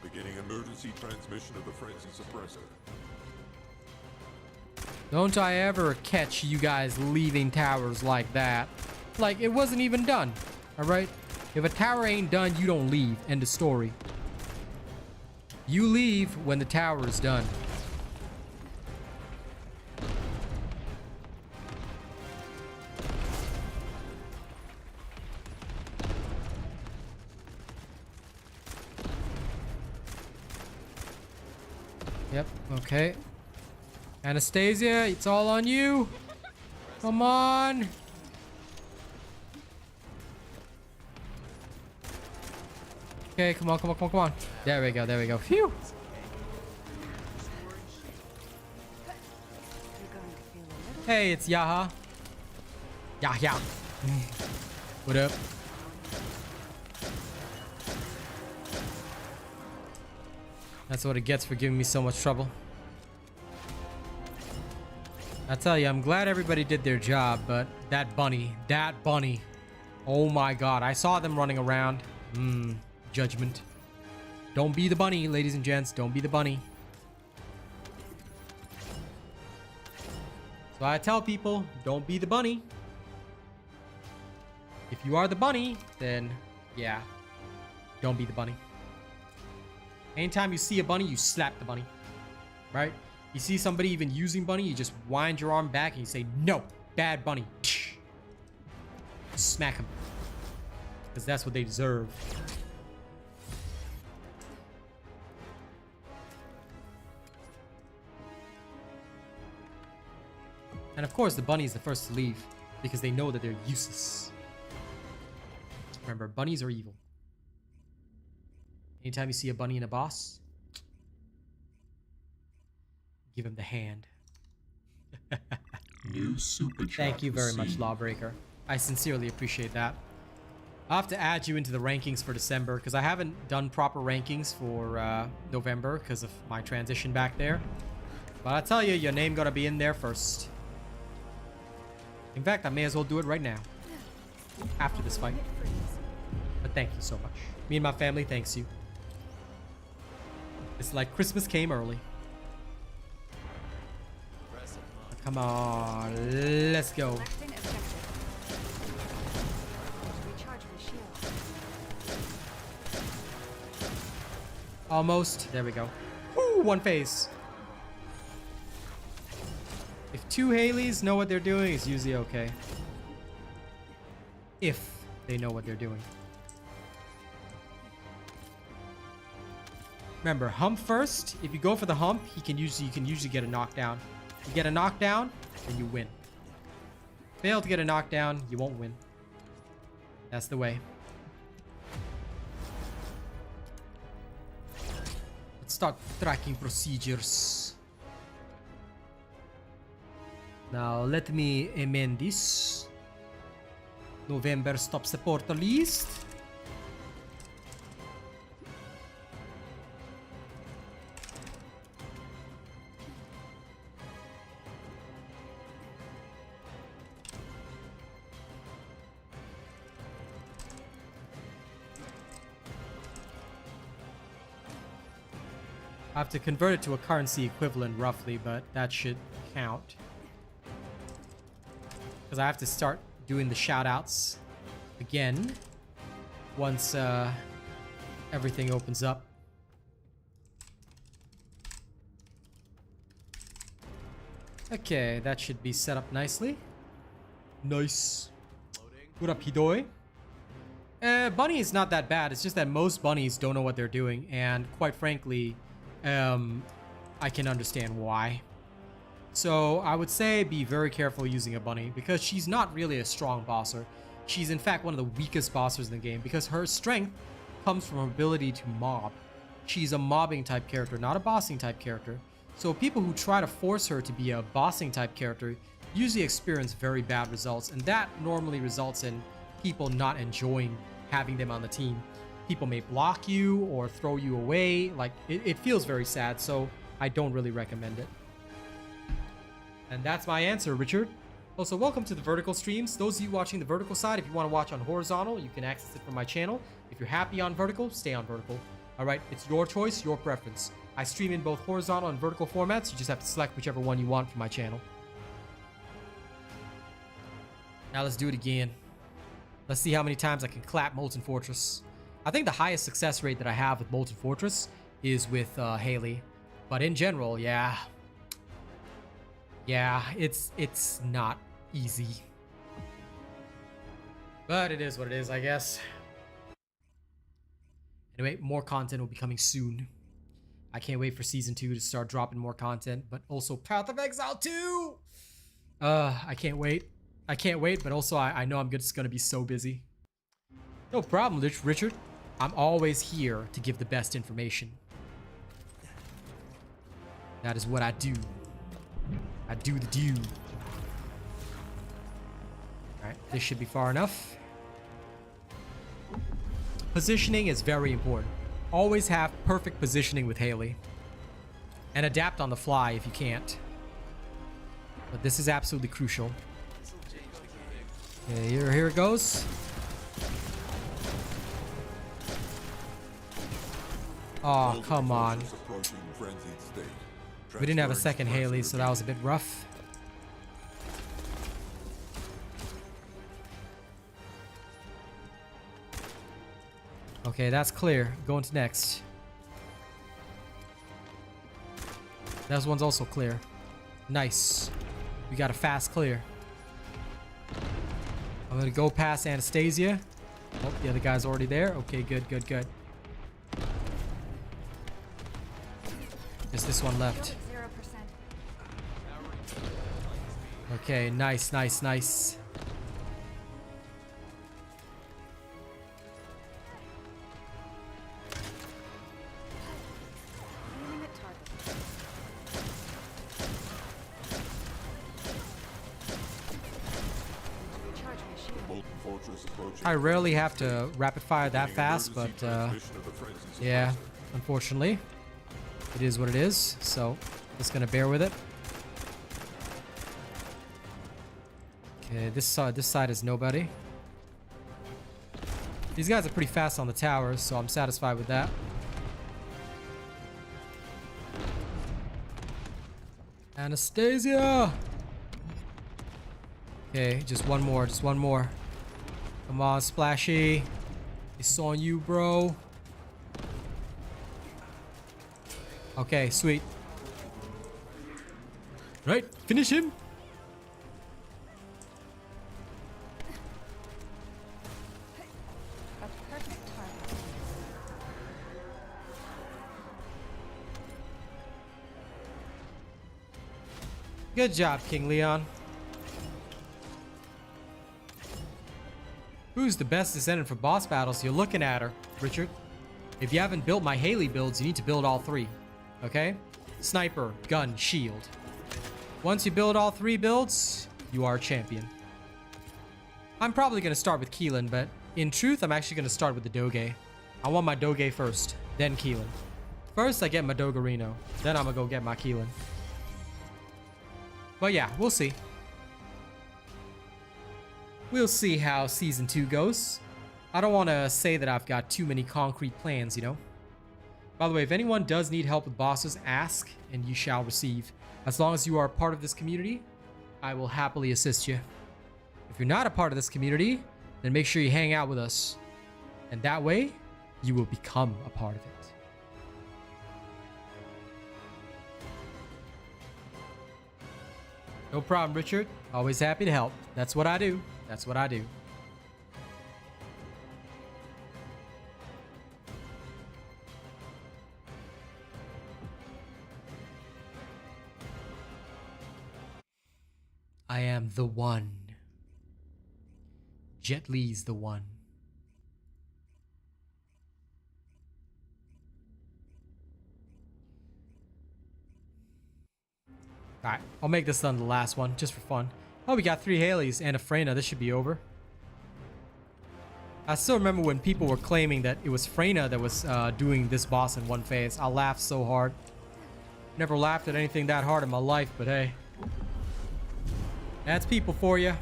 Beginning emergency transmission of the frenzy suppressor. Don't I ever catch you guys leaving towers like that. Like, it wasn't even done. Alright? If a tower ain't done, you don't leave. End of story. You leave when the tower is done. Yep, okay. Anastasia, it's all on you. Come on. Okay, come on, come on, come on, come on. There we go, there we go. Phew. You're going to feel a little. Hey, it's Yaha. Yahya. What up? That's what it gets for giving me so much trouble. I tell you, I'm glad everybody did their job, but that bunny. Oh my god, I saw them running around. Judgment. Don't be the bunny, ladies and gents. Don't be the bunny. So I tell people, don't be the bunny. If you are the bunny, then yeah, don't be the bunny. Anytime you see a bunny, you slap the bunny, right? You see somebody even using bunny, you just wind your arm back and you say, no, bad bunny. Smack him. Because that's what they deserve. And of course, the bunny is the first to leave because they know that they're useless. Remember, bunnies are evil. Anytime you see a bunny and a boss, give him the hand. New super chat Thank you very much, received. Lawbreaker. I sincerely appreciate that. I'll have to add you into the rankings for December because I haven't done proper rankings for November because of my transition back there. But I tell you, your name gotta be in there first. In fact, I may as well do it right now. After this fight. But thank you so much. Me and my family thanks you. It's like Christmas came early. Come on, let's go. Selecting objective. Recharge my shield. Almost. There we go. Woo, one phase. If two Haleys know what they're doing, it's usually okay. If they know what they're doing. Remember, hump first. If you go for the hump, you can usually get a knockdown. You get a knockdown, then you win. Fail to get a knockdown, you won't win. That's the way. Let's start tracking procedures. Now let me amend this. November stop supporter list. I have to convert it to a currency equivalent roughly, but that should count. Because I have to start doing the shoutouts again once everything opens up. Okay, that should be set up nicely. Nice. What up, Hidoi? Bunny is not that bad. It's just that most bunnies don't know what they're doing, and quite frankly, I can understand why. So I would say be very careful using a bunny because she's not really a strong bosser. She's in fact one of the weakest bossers in the game because her strength comes from her ability to mob. She's a mobbing type character, not a bossing type character. So people who try to force her to be a bossing type character usually experience very bad results, and that normally results in people not enjoying having them on the team. People may block you or throw you away. Like it feels very sad, so I don't really recommend it. And that's my answer, Richard. Also, welcome to the vertical streams. Those of you watching the vertical side, if you want to watch on horizontal, you can access it from my channel. If you're happy on vertical, stay on vertical. All right, it's your choice, your preference. I stream in both horizontal and vertical formats. You just have to select whichever one you want from my channel. Now let's do it again. Let's see how many times I can clap Molten Fortress. I think the highest success rate that I have with Molten Fortress is with Haley. But in general, yeah, it's not easy. But it is what it is, I guess. Anyway, more content will be coming soon. I can't wait for season 2 to start dropping more content, but also Path of Exile 2. I can't wait. I can't wait, but also I know I'm just gonna be so busy. No problem, Richard. I'm always here to give the best information. That is what I do. I do the do. Alright, this should be far enough. Positioning is very important. Always have perfect positioning with Haley. And adapt on the fly if you can't. But this is absolutely crucial. Okay, here it goes. Oh, come on. We didn't have a second Haley, so that was a bit rough. Okay, that's clear. Going to next. That one's also clear. Nice. We got a fast clear. I'm gonna go past Anastasia. Oh, the other guy's already there. Okay, good, good, good. Just this one left. Okay, nice, nice, nice. I rarely have to rapid fire that fast, but yeah, unfortunately, it is what it is. So just gonna bear with it. Okay, this side is nobody. These guys are pretty fast on the towers, so I'm satisfied with that. Anastasia! Okay, just one more, just one more. Come on, Splashy. It's on you, bro. Okay, sweet. Right, finish him. Good job, King Leon. Who's the best descendant for boss battles? You're looking at her, Richard. If you haven't built my Haley builds, you need to build all three. Okay? Sniper, gun, shield. Once you build all three builds, you are a champion. I'm probably going to start with Keelan, but in truth, I'm actually going to start with the Doge. I want my Doge first, then Keelan. First, I get my Doggerino. Then I'm going to go get my Keelan. But yeah, we'll see. We'll see how Season 2 goes. I don't want to say that I've got too many concrete plans, you know? By the way, if anyone does need help with bosses, ask and you shall receive. As long as you are a part of this community, I will happily assist you. If you're not a part of this community, then make sure you hang out with us. And that way, you will become a part of it. No problem, Richard. Always happy to help. That's what I do. That's what I do. I am the one. Jet Li's the one. Alright, I'll make this one the last one, just for fun. Oh, we got 3 Haleys and a Freyna. This should be over. I still remember when people were claiming that it was Freyna that was doing this boss in one phase. I laughed so hard. Never laughed at anything that hard in my life, but hey. That's people for you.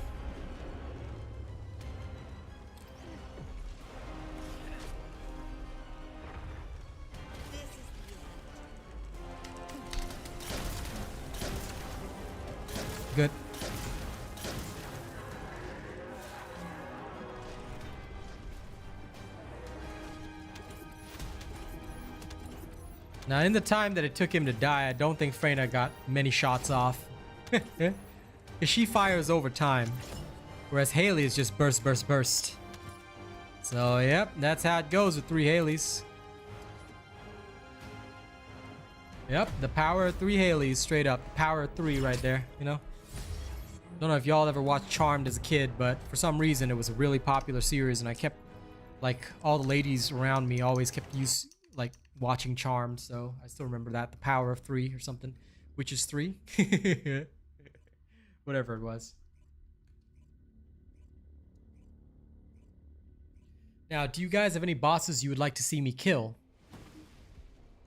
Good. Now, in the time that it took him to die, I don't think Freyna got many shots off. Because she fires over time. Whereas Haley is just burst, burst, burst. So, yep, that's how it goes with 3 Haleys. Yep, the power of 3 Haleys, straight up. Power of 3 right there, you know? Don't know if y'all ever watched Charmed as a kid, but for some reason it was a really popular series, and I kept, like, all the ladies around me always kept watching Charmed, so I still remember that. The power of 3 or something, which is 3. Whatever it was. Now, do you guys have any bosses you would like to see me kill?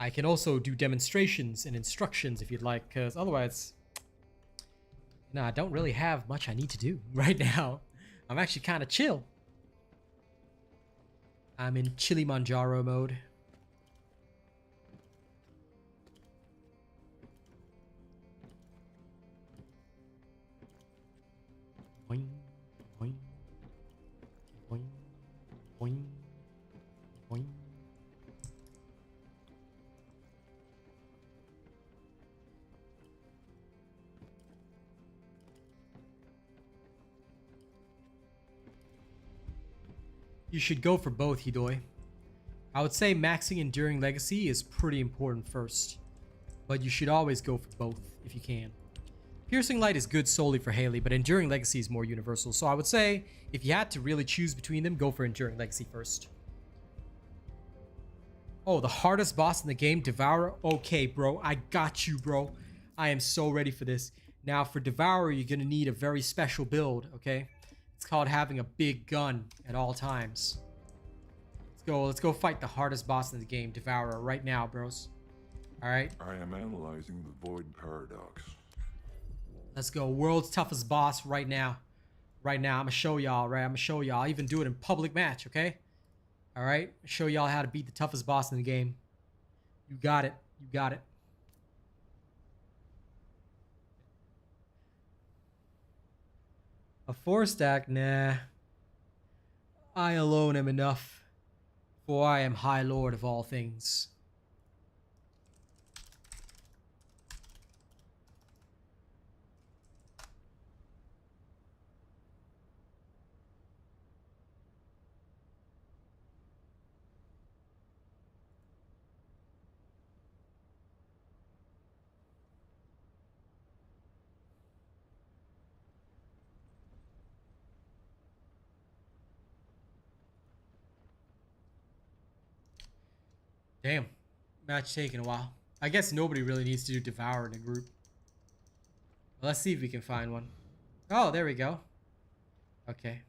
I can also do demonstrations and instructions if you'd like, because otherwise, I don't really have much I need to do right now. I'm actually kind of chill. I'm in Chilimanjaro mode. Boing, boing, boing, boing, boing. You should go for both, Hidoi. I would say maxing Enduring Legacy is pretty important first, but you should always go for both if you can. Piercing Light is good solely for Haley, but Enduring Legacy is more universal, so I would say if you had to really choose between them, go for Enduring Legacy first. Oh, the hardest boss in the game, Devourer? Okay, bro, I got you, bro. I am so ready for this. Now, for Devourer, you're going to need a very special build, okay? It's called having a big gun at all times. Let's go fight the hardest boss in the game, Devourer, right now, bros. Alright? I am analyzing the Void Paradox. Let's go. World's toughest boss right now. Right now. I'm gonna show y'all, right? I'm gonna show y'all. I'll even do it in public match, okay? Alright? Show y'all how to beat the toughest boss in the game. You got it. You got it. A 4-stack? Nah. I alone am enough, for I am High Lord of all things. Damn. Match taking a while. I guess nobody really needs to do Devour in a group. Well, let's see if we can find one. Oh, there we go. Okay.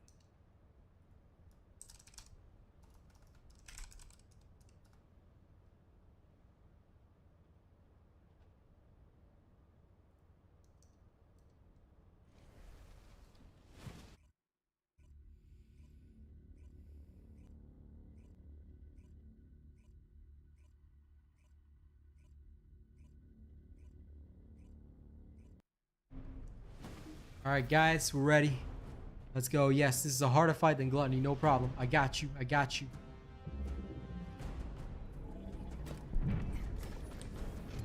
Alright guys, we're ready. Let's go. Yes, this is a harder fight than Gluttony, no problem. I got you. I got you.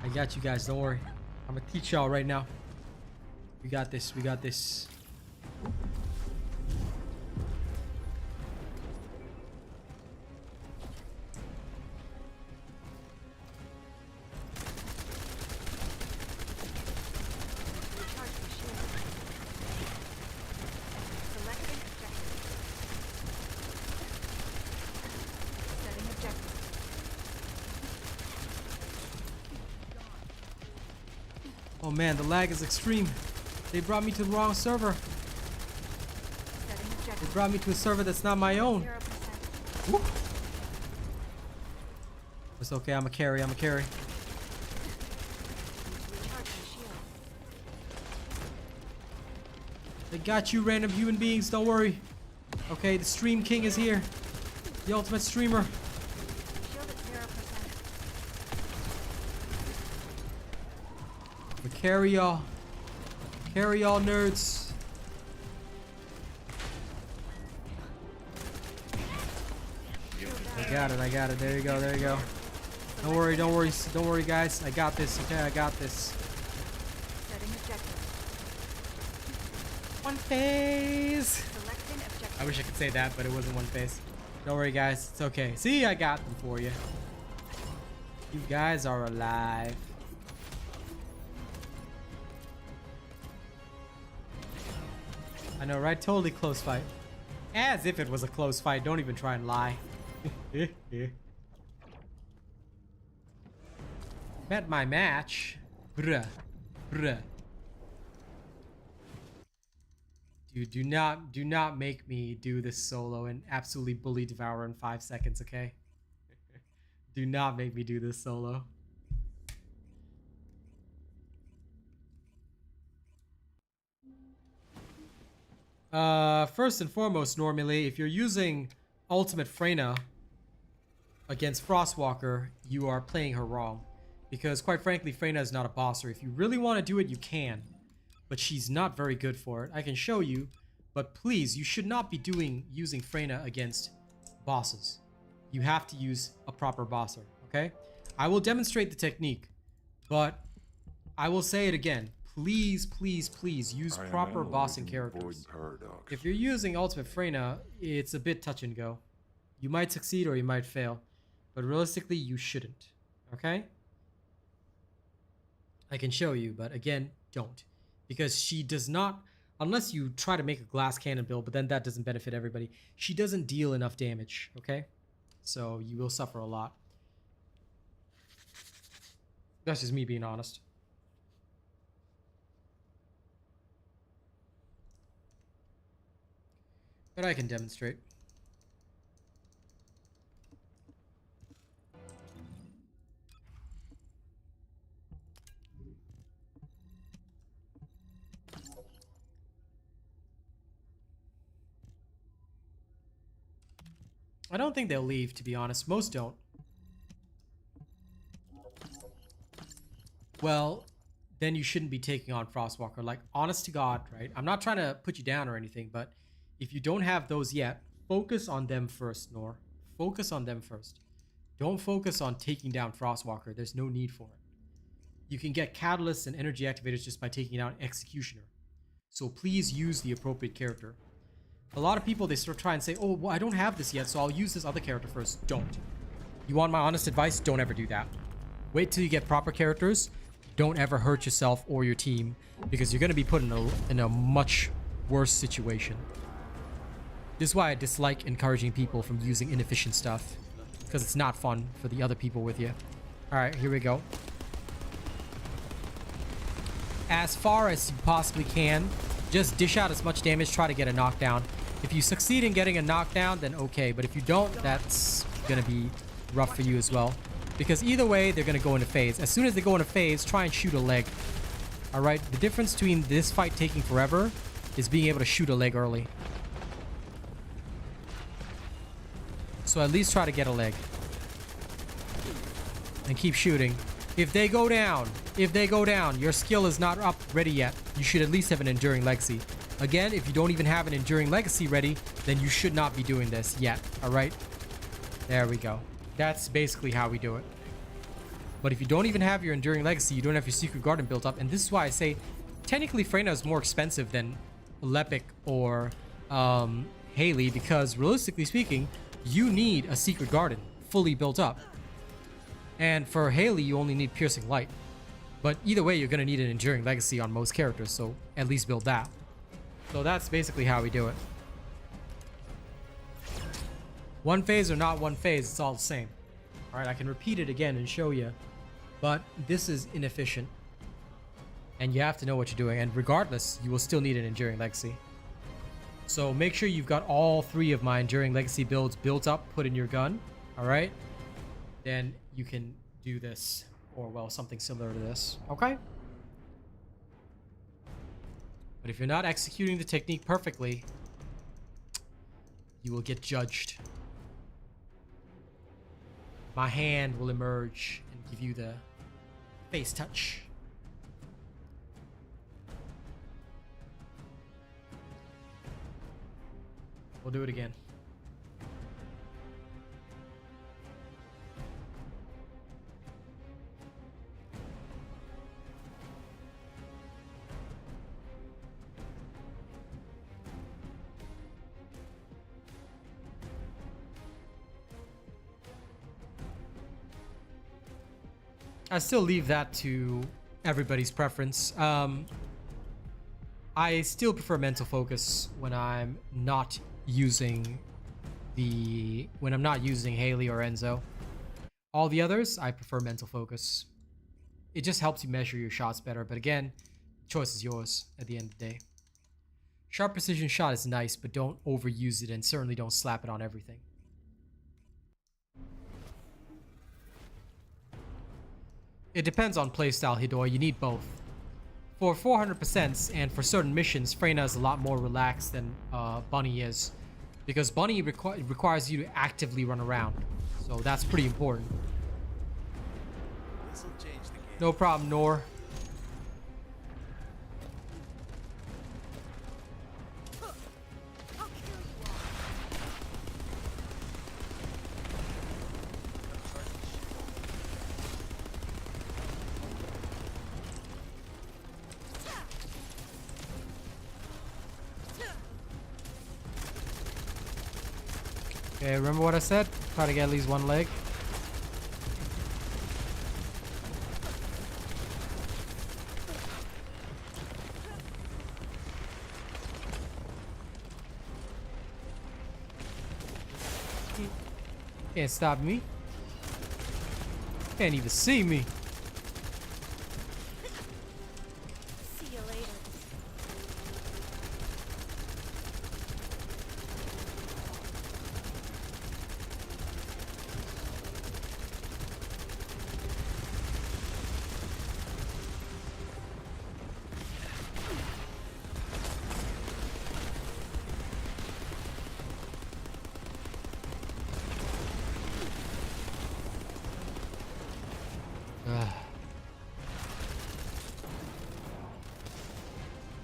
I got you guys, don't worry. I'm gonna teach y'all right now. We got this. We got this. Oh man, the lag is extreme. They brought me to the wrong server. They brought me to a server that's not my own. Whoop. It's okay, I'm a carry, I'm a carry. They got you, random human beings, don't worry. Okay, the Stream King is here. The ultimate streamer. But carry y'all. Carry y'all, nerds. I got it, I got it. There you go, there you go. Don't worry, don't worry, don't worry, guys. I got this, okay? I got this. One phase. I wish I could say that, but it wasn't one phase. Don't worry, guys. It's okay. See, I got them for you. You guys are alive. I know, right? Totally close fight. As if it was a close fight. Don't even try and lie. Met my match. Bruh. Bruh. Dude, do not make me do this solo and absolutely bully Devour in 5 seconds, okay? Do not make me do this solo. First and foremost, normally, if you're using Ultimate Freyna against Frostwalker, you are playing her wrong. Because, quite frankly, Freyna is not a bosser. If you really want to do it, you can. But she's not very good for it. I can show you, but please, you should not be using Freyna against bosses. You have to use a proper bosser, okay? I will demonstrate the technique, but I will say it again. Please, please, please use proper bossing characters. If you're using Ultimate Freyna, it's a bit touch and go. You might succeed or you might fail, but realistically, you shouldn't, okay? I can show you, but again, don't. Because she does not, unless you try to make a glass cannon build, but then that doesn't benefit everybody. She doesn't deal enough damage, okay? So you will suffer a lot. That's just me being honest. But I can demonstrate. I don't think they'll leave, to be honest. Most don't. Well, then you shouldn't be taking on Frostwalker. Like, honest to God, right? I'm not trying to put you down or anything, but if you don't have those yet, focus on them first, Nor. Focus on them first. Don't focus on taking down Frostwalker. There's no need for it. You can get catalysts and energy activators just by taking out Executioner. So please use the appropriate character. A lot of people, they sort of try and say, oh, well, I don't have this yet, so I'll use this other character first. Don't. You want my honest advice? Don't ever do that. Wait till you get proper characters. Don't ever hurt yourself or your team, because you're going to be put in a much worse situation. This is why I dislike encouraging people from using inefficient stuff, because it's not fun for the other people with you. All right, here we go. As far as you possibly can, just dish out as much damage, try to get a knockdown. If you succeed in getting a knockdown, then okay. But if you don't, that's going to be rough for you as well. Because either way, they're going to go into phase. As soon as they go into phase, try and shoot a leg. Alright, the difference between this fight taking forever is being able to shoot a leg early. So at least try to get a leg. And keep shooting. If they go down, your skill is not up ready yet. You should at least have an Enduring Legacy. Again, if you don't even have an Enduring Legacy ready, then you should not be doing this yet. Alright? There we go. That's basically how we do it. But if you don't even have your Enduring Legacy, you don't have your Secret Garden built up. And this is why I say, technically Freyna is more expensive than Lepic or Haley, because realistically speaking, you need a Secret Garden fully built up. And for Haley, you only need Piercing Light. But either way, you're going to need an Enduring Legacy on most characters, so at least build that. So that's basically how we do it. One phase or not one phase, it's all the same. Alright, I can repeat it again and show you. But this is inefficient. And you have to know what you're doing. And regardless, you will still need an Enduring Legacy. So make sure you've got all 3 of my Enduring Legacy builds built up, put in your gun. Alright? Then you can do this. Or, well, something similar to this. Okay? But if you're not executing the technique perfectly, you will get judged. My hand will emerge and give you the face touch. We'll do it again. I still leave that to everybody's preference. I I still prefer mental focus when I'm not using Haley or Enzo. All the others, I prefer mental focus. It just helps you measure your shots better, but again, choice is yours at the end of the day. Sharp precision shot is nice, but don't overuse it and certainly don't slap it on everything. It depends on playstyle, Hidoi. You need both. For 400% and for certain missions, Freyna is a lot more relaxed than Bunny is. Because Bunny requires you to actively run around. So that's pretty important. This'll change the game. No problem, Nor. I'll kill you all. Okay, remember what I said? Try to get at least one leg. Can't stop me. Can't even see me. See you later.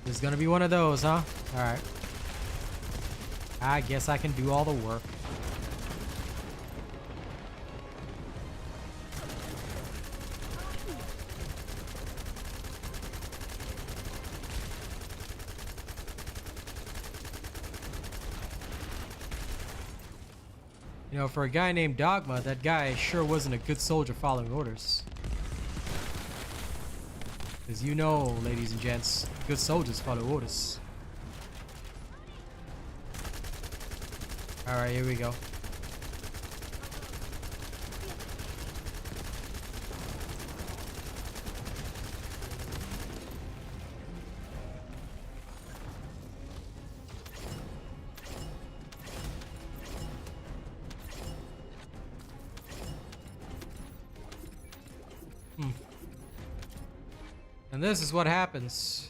There's gonna be one of those, huh? Alright. I guess I can do all the work. You know, for a guy named Dogma, that guy sure wasn't a good soldier following orders. Because you know, ladies and gents, good soldiers follow orders. Alright, here we go. And this is what happens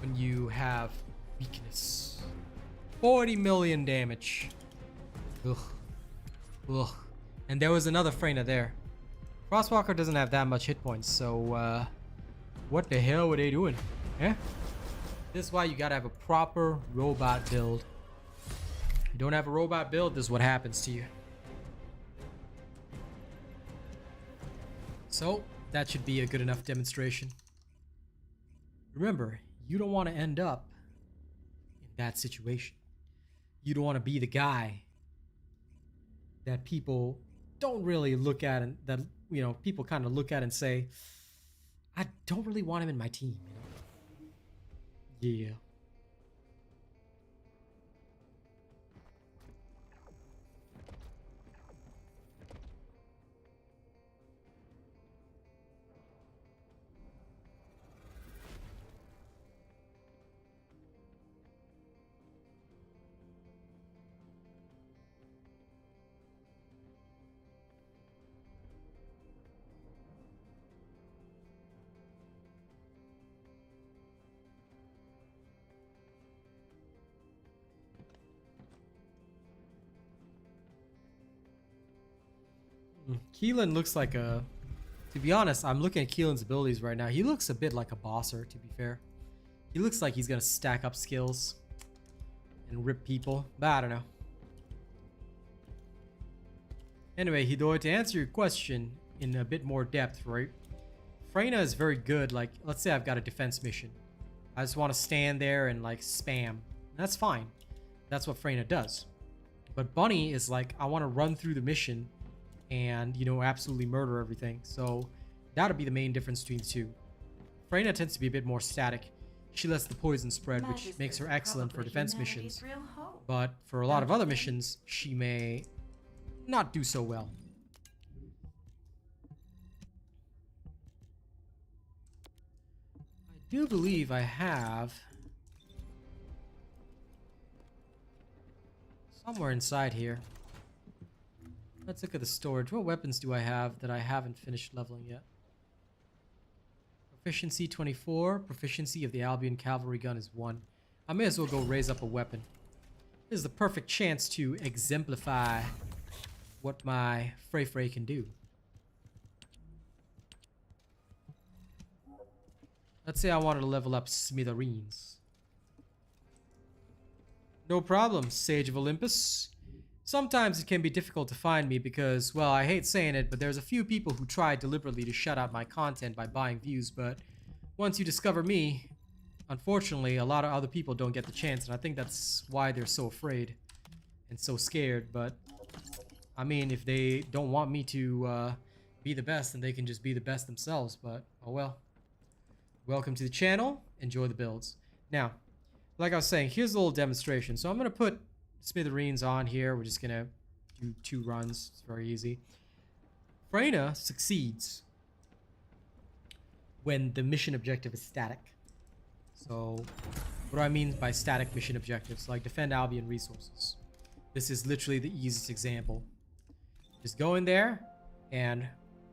when you have weakness. 40 million damage. Ugh. Ugh. And there was another Freyna there. Frostwalker doesn't have that much hit points, so what the hell were they doing? Eh? This is why you gotta have a proper robot build. If you don't have a robot build, this is what happens to you. So, that should be a good enough demonstration. Remember, you don't want to end up in that situation. You don't want to be the guy that people don't really look at, and that, you know, people kind of look at and say, I don't really want him in my team, you know? Yeah. Keelan looks like a... To be honest, I'm looking at Keelan's abilities right now. He looks a bit like a bosser, to be fair. He looks like he's gonna stack up skills and rip people, but I don't know. Anyway, Hidoi, to answer your question in a bit more depth, right? Freyna is very good. Like, let's say I've got a defense mission. I just want to stand there and like spam. That's fine. That's what Freyna does. But Bunny is like, I want to run through the mission and, you know, absolutely murder everything. So that'll be the main difference between the two. Freyna tends to be a bit more static. she lets the poison spread, which makes her excellent for defense missions. But for a lot of other missions, she may not do so well. I do believe I have somewhere inside here. Let's look at the storage. What weapons do I have that I haven't finished leveling yet? Proficiency 24. Proficiency of the Albion cavalry gun is 1. I may as well go raise up a weapon. This is the perfect chance to exemplify what my Frey can do. Let's say I wanted to level up Smithereens. No problem, Sage of Olympus. Sometimes it can be difficult to find me because, well, I hate saying it, but there's a few people who try deliberately to shut out my content by buying views, but once you discover me, unfortunately, a lot of other people don't get the chance, and I think that's why they're so afraid and so scared. But I mean, if they don't want me to be the best, then they can just be the best themselves. But oh well. Welcome to the channel. Enjoy the builds. Now, like I was saying, here's a little demonstration. So I'm going to put Smithereens on here. We're just going to do 2 runs. It's very easy. Freyna succeeds when the mission objective is static. So what do I mean by static mission objectives? Like defend Albion resources. This is literally the easiest example. Just go in there and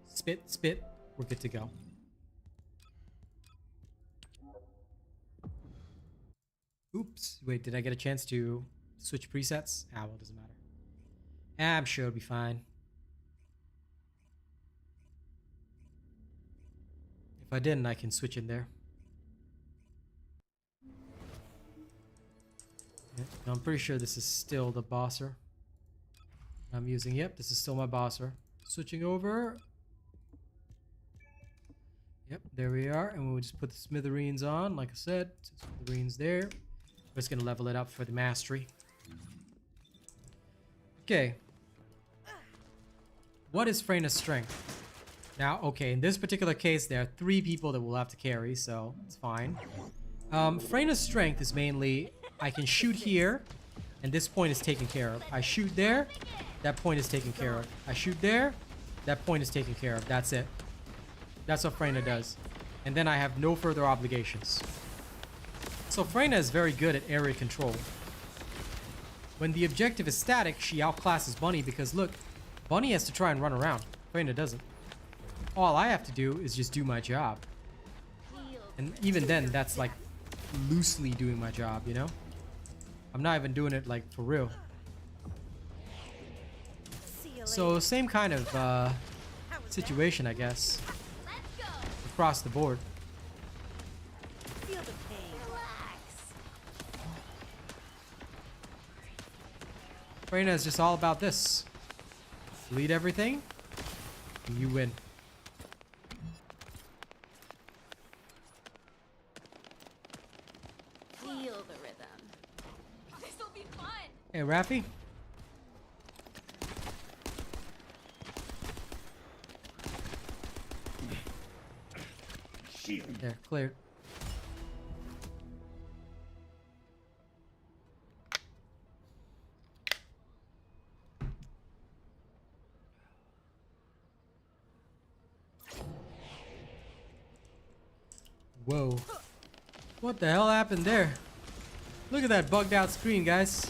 spit. We're good to go. Oops. Wait, did I get a chance to switch presets? Ah, well, it doesn't matter. I'm sure it'll be fine. If I didn't, I can switch in there. Yeah, I'm pretty sure this is still the bosser I'm using. Yep, this is still my bosser. Switching over. Yep, there we are. And we'll just put the Smithereens on. Like I said, Smithereens there. We're just going to level it up for the mastery. Okay. What is Freyna's strength? Now, okay, in this particular case, there are 3 people that we'll have to carry, so it's fine. Freyna's strength is mainly, I can shoot here, and this point is taken care of. I shoot there, that point is taken care of. I shoot there, that point is taken care of. That's it. That's what Freyna does. And then I have no further obligations. So Freyna is very good at area control. When the objective is static, she outclasses Bunny because look, Bunny has to try and run around. Freyna doesn't. All I have to do is just do my job. And even then, that's like loosely doing my job, you know? I'm not even doing it like for real. So same kind of situation, I guess. Across the board. Feel the pain. Freyna is just all about this. Lead everything, and you win. Feel the rhythm. This'll be fun. Hey, Raffi. There, cleared. Whoa. What the hell happened there? Look at that bugged out screen, guys.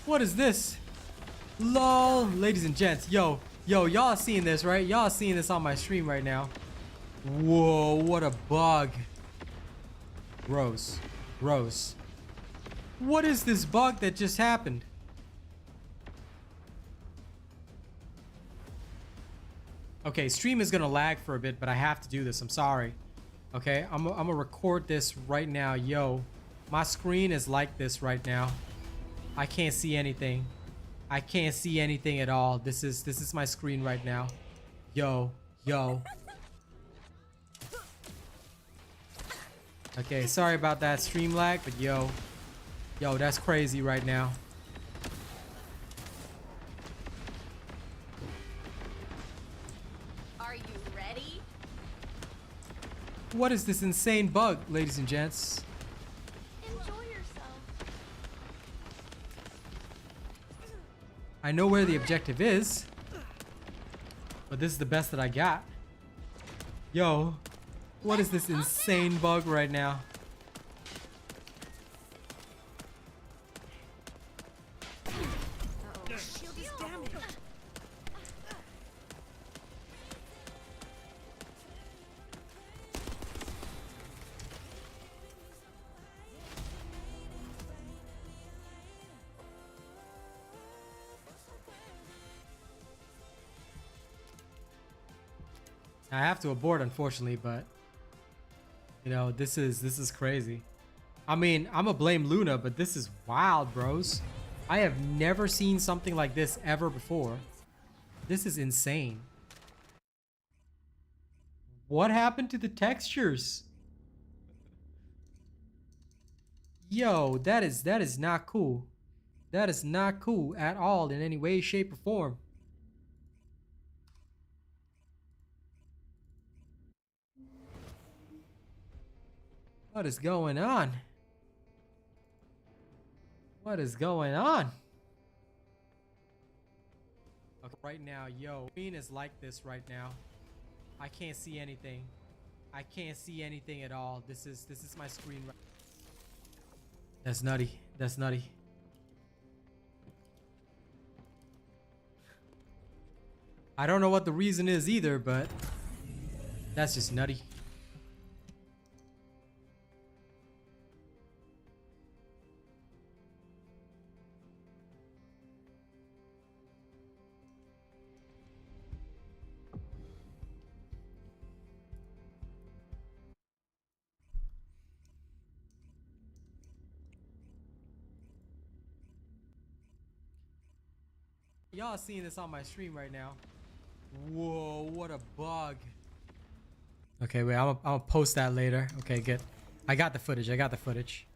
What is this? LOL. Ladies and gents, yo, y'all seeing this, right? Y'all seeing this on my stream right now. Whoa, what a bug. Gross. Gross. What is this bug that just happened? Okay, stream is gonna lag for a bit, but I have to do this. I'm sorry. Okay, I'm gonna record this right now. Yo, my screen is like this right now. I can't see anything. I can't see anything at all. This is my screen right now. Yo. Okay, sorry about that stream lag, but yo, that's crazy right now. Are you ready? What is this insane bug, ladies and gents? Enjoy yourself. I know where the objective is, but this is the best that I got. Yo, what is this insane bug right now? Shield is damaged. I have to abort, unfortunately, but you know, this is crazy. I mean, I'ma blame Luna, but this is wild, bros. I have never seen something like this ever before. This is insane. What happened to the textures? Yo, that is not cool. That is not cool at all in any way, shape, or form. What is going on? What is going on? Okay, right now, yo, screen is like this right now. I can't see anything. I can't see anything at all. This is my screen. That's nutty. That's nutty. I don't know what the reason is either, but that's just nutty. Y'all seeing this on my stream right now. Whoa, what a bug. Okay, wait, I'll post that later. Okay, good. I got the footage. I got the footage.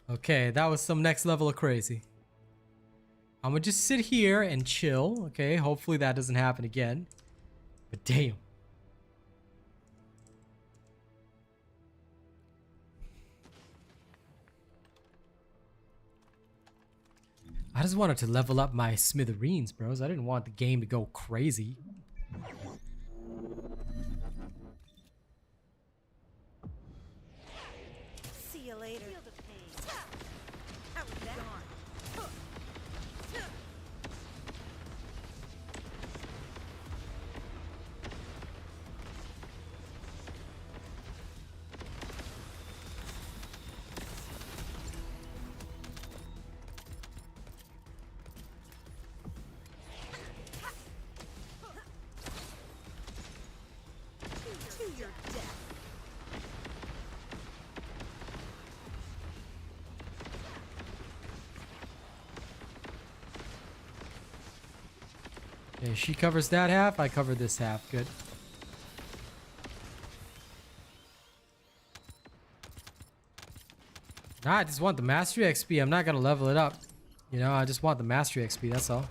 Okay, that was some next level of crazy. I'm gonna just sit here and chill. Okay, hopefully that doesn't happen again. But damn. I just wanted to level up my smithereens, bros. I didn't want the game to go crazy. See you later. Feel the pain. How was that? To your death. Okay, she covers that half. I cover this half. Good. Nah, I just want the mastery XP. I'm not gonna level it up. You know, I just want the mastery XP. That's all.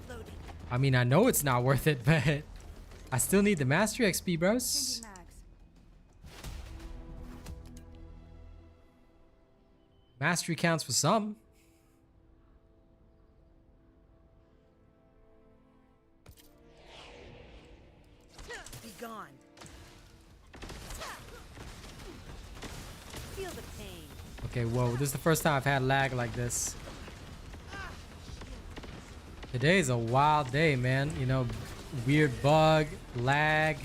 Loading. I mean, I know it's not worth it, but I still need the mastery XP, bros. Changing mags. Mastery counts for some. Be gone. Feel the pain. Okay, whoa. This is the first time I've had lag like this. Today's a wild day, man. You know, weird bug, lag.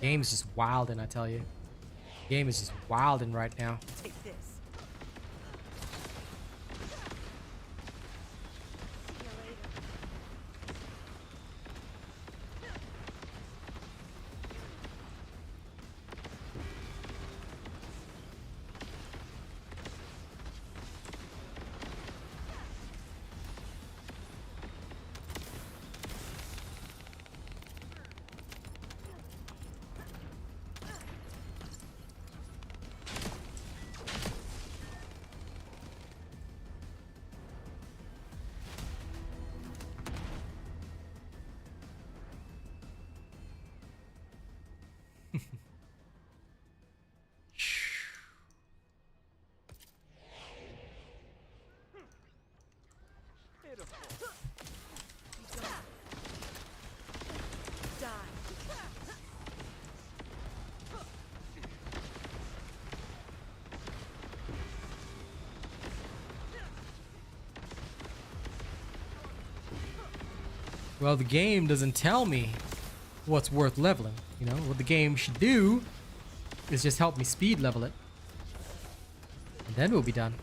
Game is just wilding, I tell you. Game is just wilding right now. Take this. See you later. Well, the game doesn't tell me what's worth leveling. You know, what the game should do is just help me speed level it. And then we'll be done.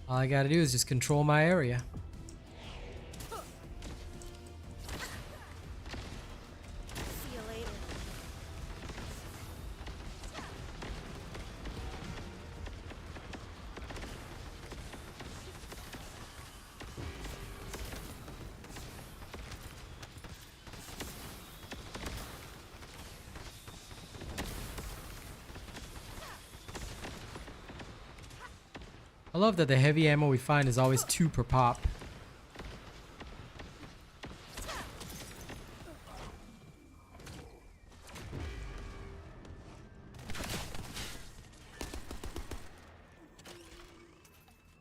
All I gotta do is just control my area. See you later. I love that the heavy ammo we find is always 2 per pop.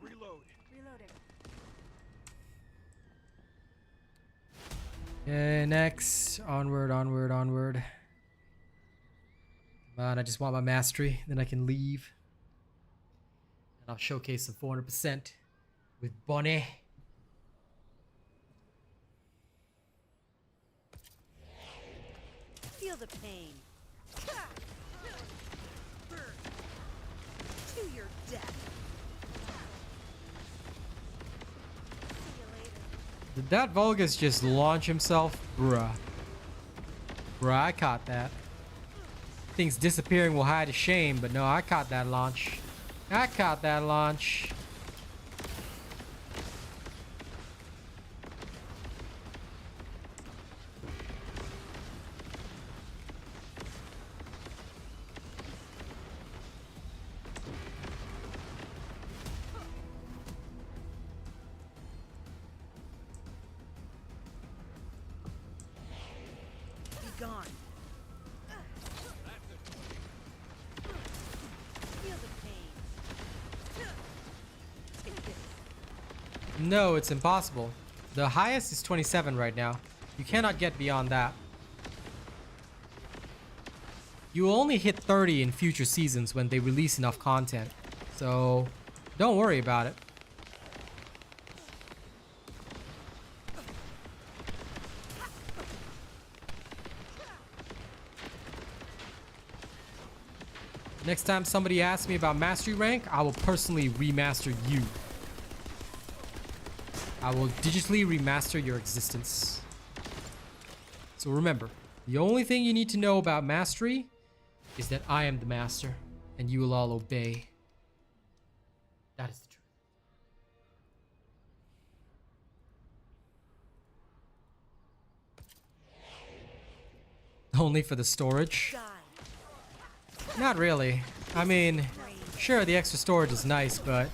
Reloading. Okay, next. Onward, onward, onward. Come on, I just want my mastery, then I can leave. And I'll showcase the 400% with Bonnie. Feel the pain. Burn. To your death. See you later. Did that Vulgus just launch himself? Bruh. Bruh, I caught that. Things disappearing will hide a shame, but no, I caught that launch. I caught that launch. Be gone. Feel the pain. Take this. No, it's impossible. The highest is 27 right now. You cannot get beyond that. You will only hit 30 in future seasons when they release enough content. So, don't worry about it. Next time somebody asks me about mastery rank, I will personally remaster you. I will digitally remaster your existence. So remember, the only thing you need to know about mastery is that I am the master, and you will all obey. That is the truth. Only for the storage? Die. Not really. I mean, sure, the extra storage is nice, but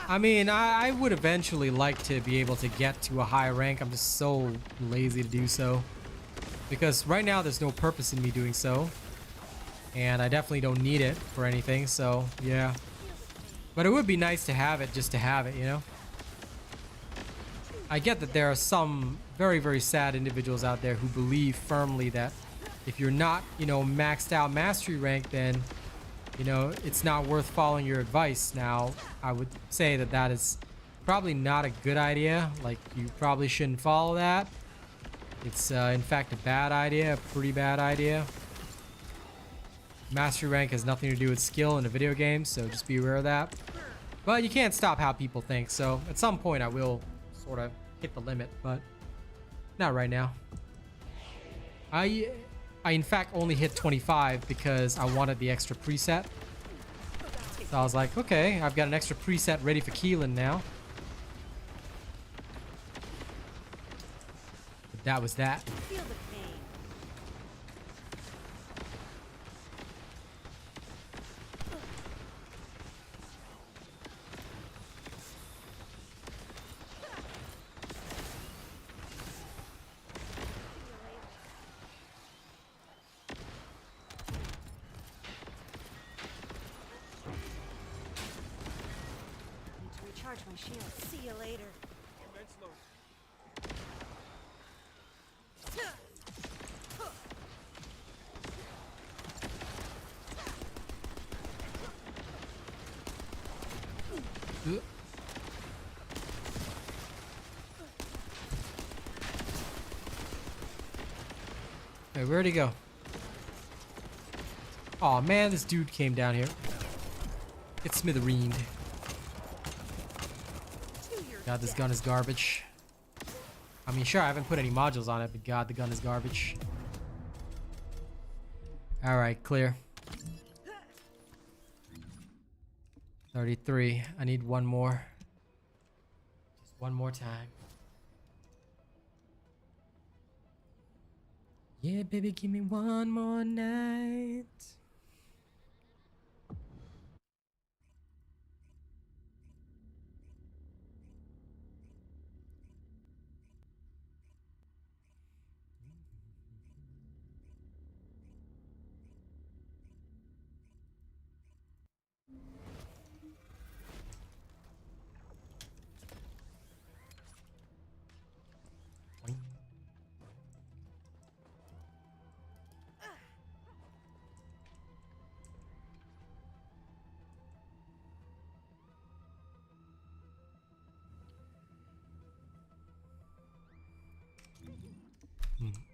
I mean, I would eventually like to be able to get to a high rank. I'm just so lazy to do so. Because right now there's no purpose in me doing so. And I definitely don't need it for anything, so yeah. But it would be nice to have it just to have it, you know? I get that there are some very, very sad individuals out there who believe firmly that if you're not, you know, maxed out mastery rank, then, you know, it's not worth following your advice. Now, I would say that that is probably not a good idea. Like, you probably shouldn't follow that. It's, in fact, a bad idea, a pretty bad idea. Mastery rank has nothing to do with skill in a video game, so just be aware of that. But you can't stop how people think, so at some point I will sort of hit the limit, but not right now. I in fact only hit 25 because I wanted the extra preset. So I was like, okay, I've got an extra preset ready for Keelan now. But that was that. Feel the pain. Need to recharge my shield. See you later. Wait, where'd he go? Oh man, this dude came down here. Get smithereened. God, this gun is garbage. I mean, sure, I haven't put any modules on it, but God, the gun is garbage. Alright, clear. 33. I need one more. Just one more time. Yeah, baby, give me one more night.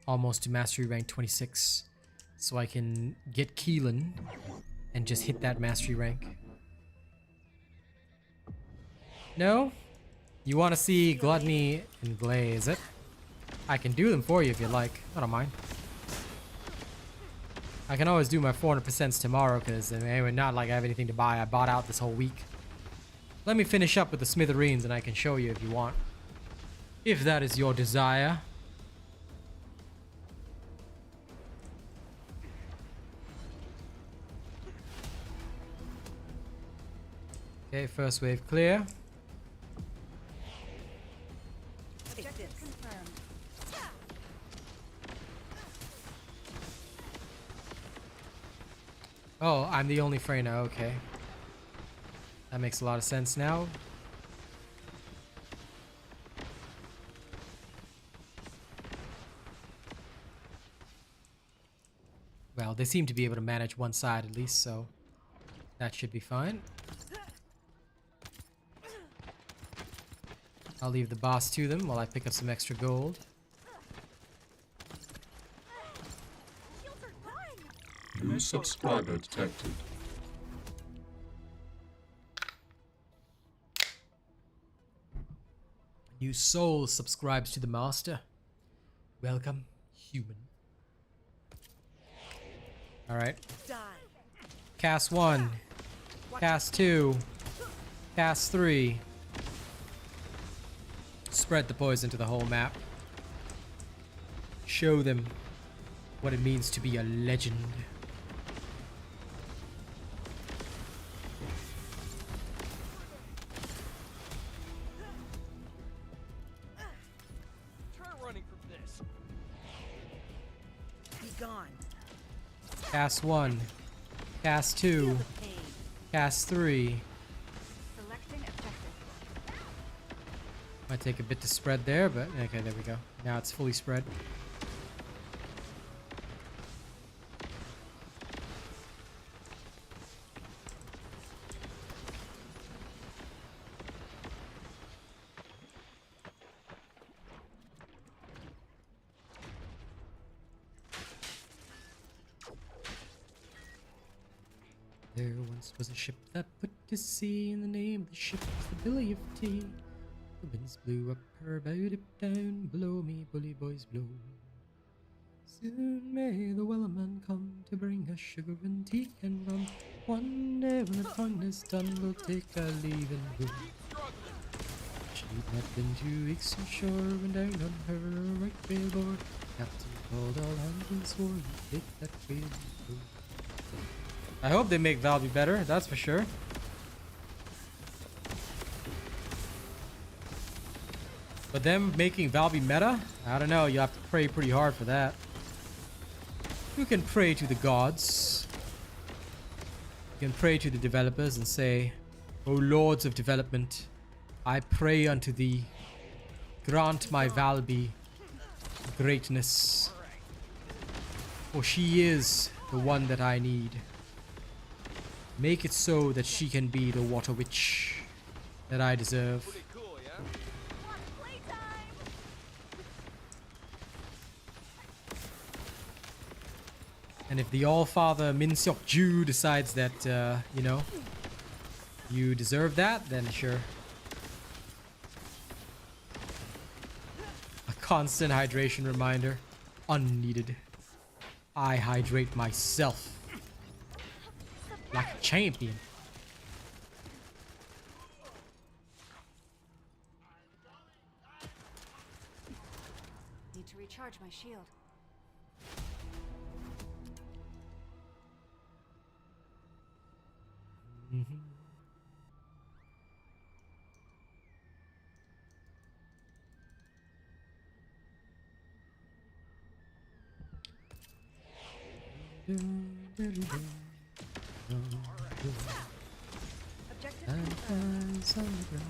Almost to mastery rank 26, so I can get Keelan and just hit that mastery rank. No? You want to see Gluttony and Glaze it? I can do them for you if you like. I don't mind. I can always do my 400% tomorrow because anyway, not like I have anything to buy. I bought out this whole week. Let me finish up with the smithereens and I can show you if you want. If that is your desire. Okay, first wave clear. Objective confirmed. Oh, I'm the only Freyna, okay. That makes a lot of sense now. Well, they seem to be able to manage one side at least, so that should be fine. I'll leave the boss to them while I pick up some extra gold. New subscriber detected. New soul subscribes to the master. Welcome, human. Alright. Cast 1. Cast 2. Cast 3. Spread the poison to the whole map. Show them what it means to be a legend. Try running from this. Be gone. Cast 1. Cast 2. Pain. Cast 3. Selecting objective. Might take a bit to spread there, but okay, there we go. Now it's fully spread. There once was a ship that put to sea, and the name of the ship was the Billy of Tea. The winds blew up her bow, dip down below me, bully boys blow. Soon may the wellerman come to bring us sugar and tea and rum. One day when the fun is done, we'll take our leave and go. She'd not been 2 weeks from shore when down on her right whale board. Captain called all hands and swore he'd take that whale and go. I hope they make Valby better, that's for sure. But them making Valby meta? I don't know, you have to pray pretty hard for that. You can pray to the gods. You can pray to the developers and say, O lords of development, I pray unto thee. Grant my Valby greatness. For she is the one that I need. Make it so that she can be the water witch that I deserve. And if the All-Father Min Seok Ju decides that, you know, you deserve that, then sure. A constant hydration reminder. Unneeded. I hydrate myself. Like a champion. Need to recharge my shield. Objective confirmed. Setting objective.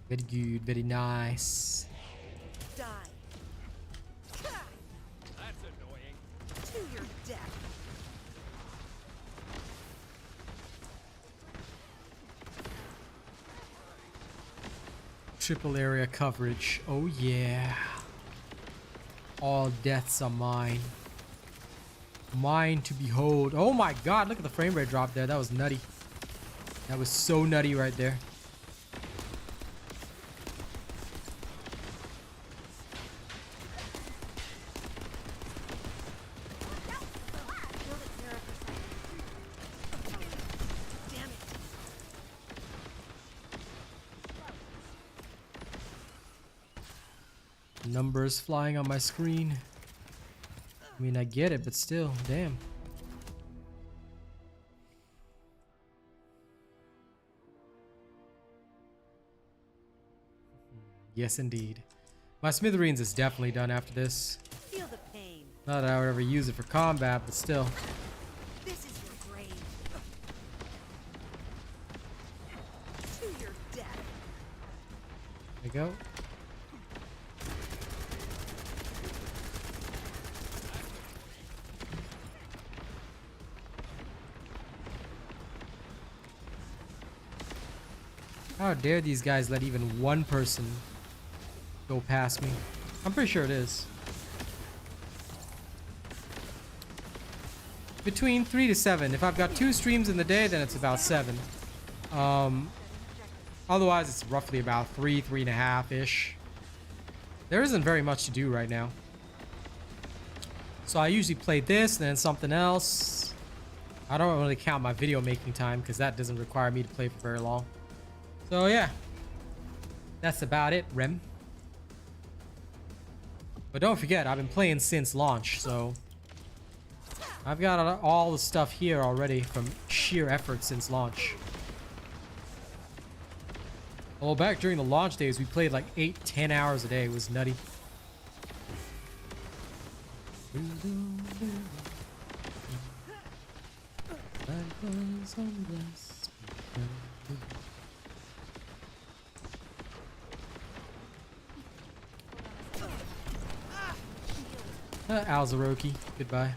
Very good, very nice. Die. That's annoying. To your death. Triple area coverage. Oh yeah. All deaths are mine. Mine to behold. Oh my god, look at the frame rate drop there. That was nutty. That was so nutty right there. Shield at 0%. Damn it. Numbers flying on my screen. I mean, I get it, but still, damn. Yes, indeed. My smithereens is definitely done after this. Feel the pain. Not that I would ever use it for combat, but still. This is your grave. To your death. There you go. How dare these guys let even one person go past me? I'm pretty sure it is. Between 3 to 7. If I've got 2 streams in the day, then it's about 7. Otherwise, it's roughly about 3.5-ish. There isn't very much to do right now. So I usually play this, then something else. I don't really count my video making time because that doesn't require me to play for very long. So yeah, that's about it, Rem. But don't forget, I've been playing since launch, so I've got all the stuff here already from sheer effort since launch. Well, back during the launch days, we played like 8-10 hours a day. It was nutty. Alzaroki, goodbye.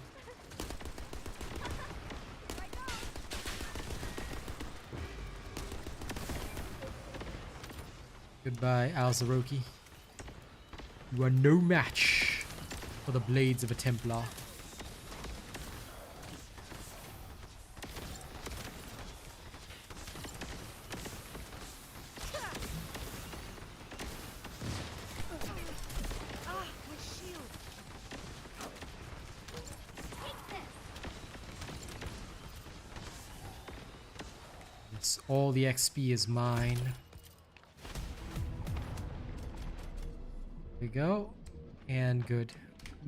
Goodbye, Alzaroki. You are no match for the blades of a Templar. My shield. It's all the XP is mine. There we go. And good.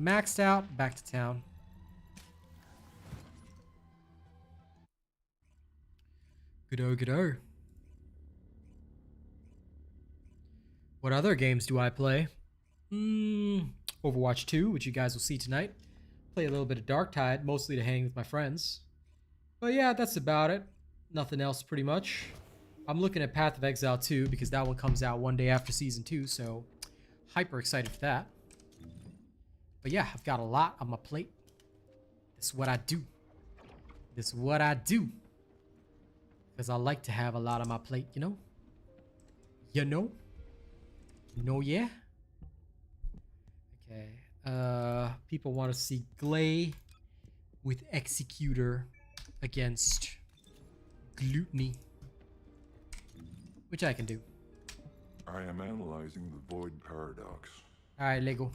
Maxed out, back to town. Good-o, good-o. What other games do I play? Overwatch 2, which you guys will see tonight. Play a little bit of Darktide, mostly to hang with my friends. But yeah, that's about it. Nothing else pretty much. I'm looking at Path of Exile 2 because that one comes out one day after Season 2, so hyper excited for that. But yeah, I've got a lot on my plate. This is what I do. This is what I do. Because I like to have a lot on my plate, you know? You know? You know, yeah? Okay. People want to see Glay with Executor against Gluttony. Which I can do. I am analyzing the Void Paradox. Alright, Lego.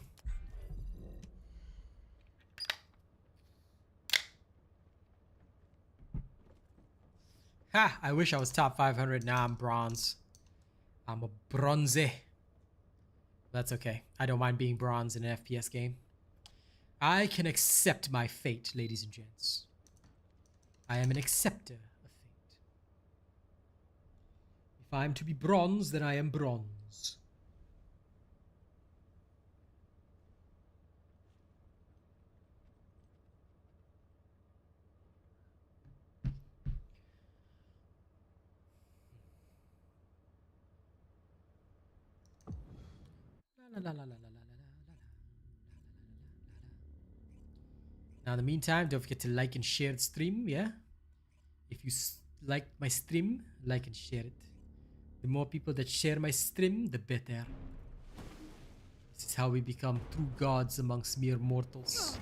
Ha! I wish I was top 500. Now I'm bronze. I'm a bronze. That's okay. I don't mind being bronze in an FPS game. I can accept my fate, ladies and gents. I am an acceptor of fate. If I'm to be bronze, then I am bronze. Now, in the meantime, don't forget to like and share the stream, yeah? If you like my stream, like and share it. The more people that share my stream, the better. This is how we become true gods amongst mere mortals.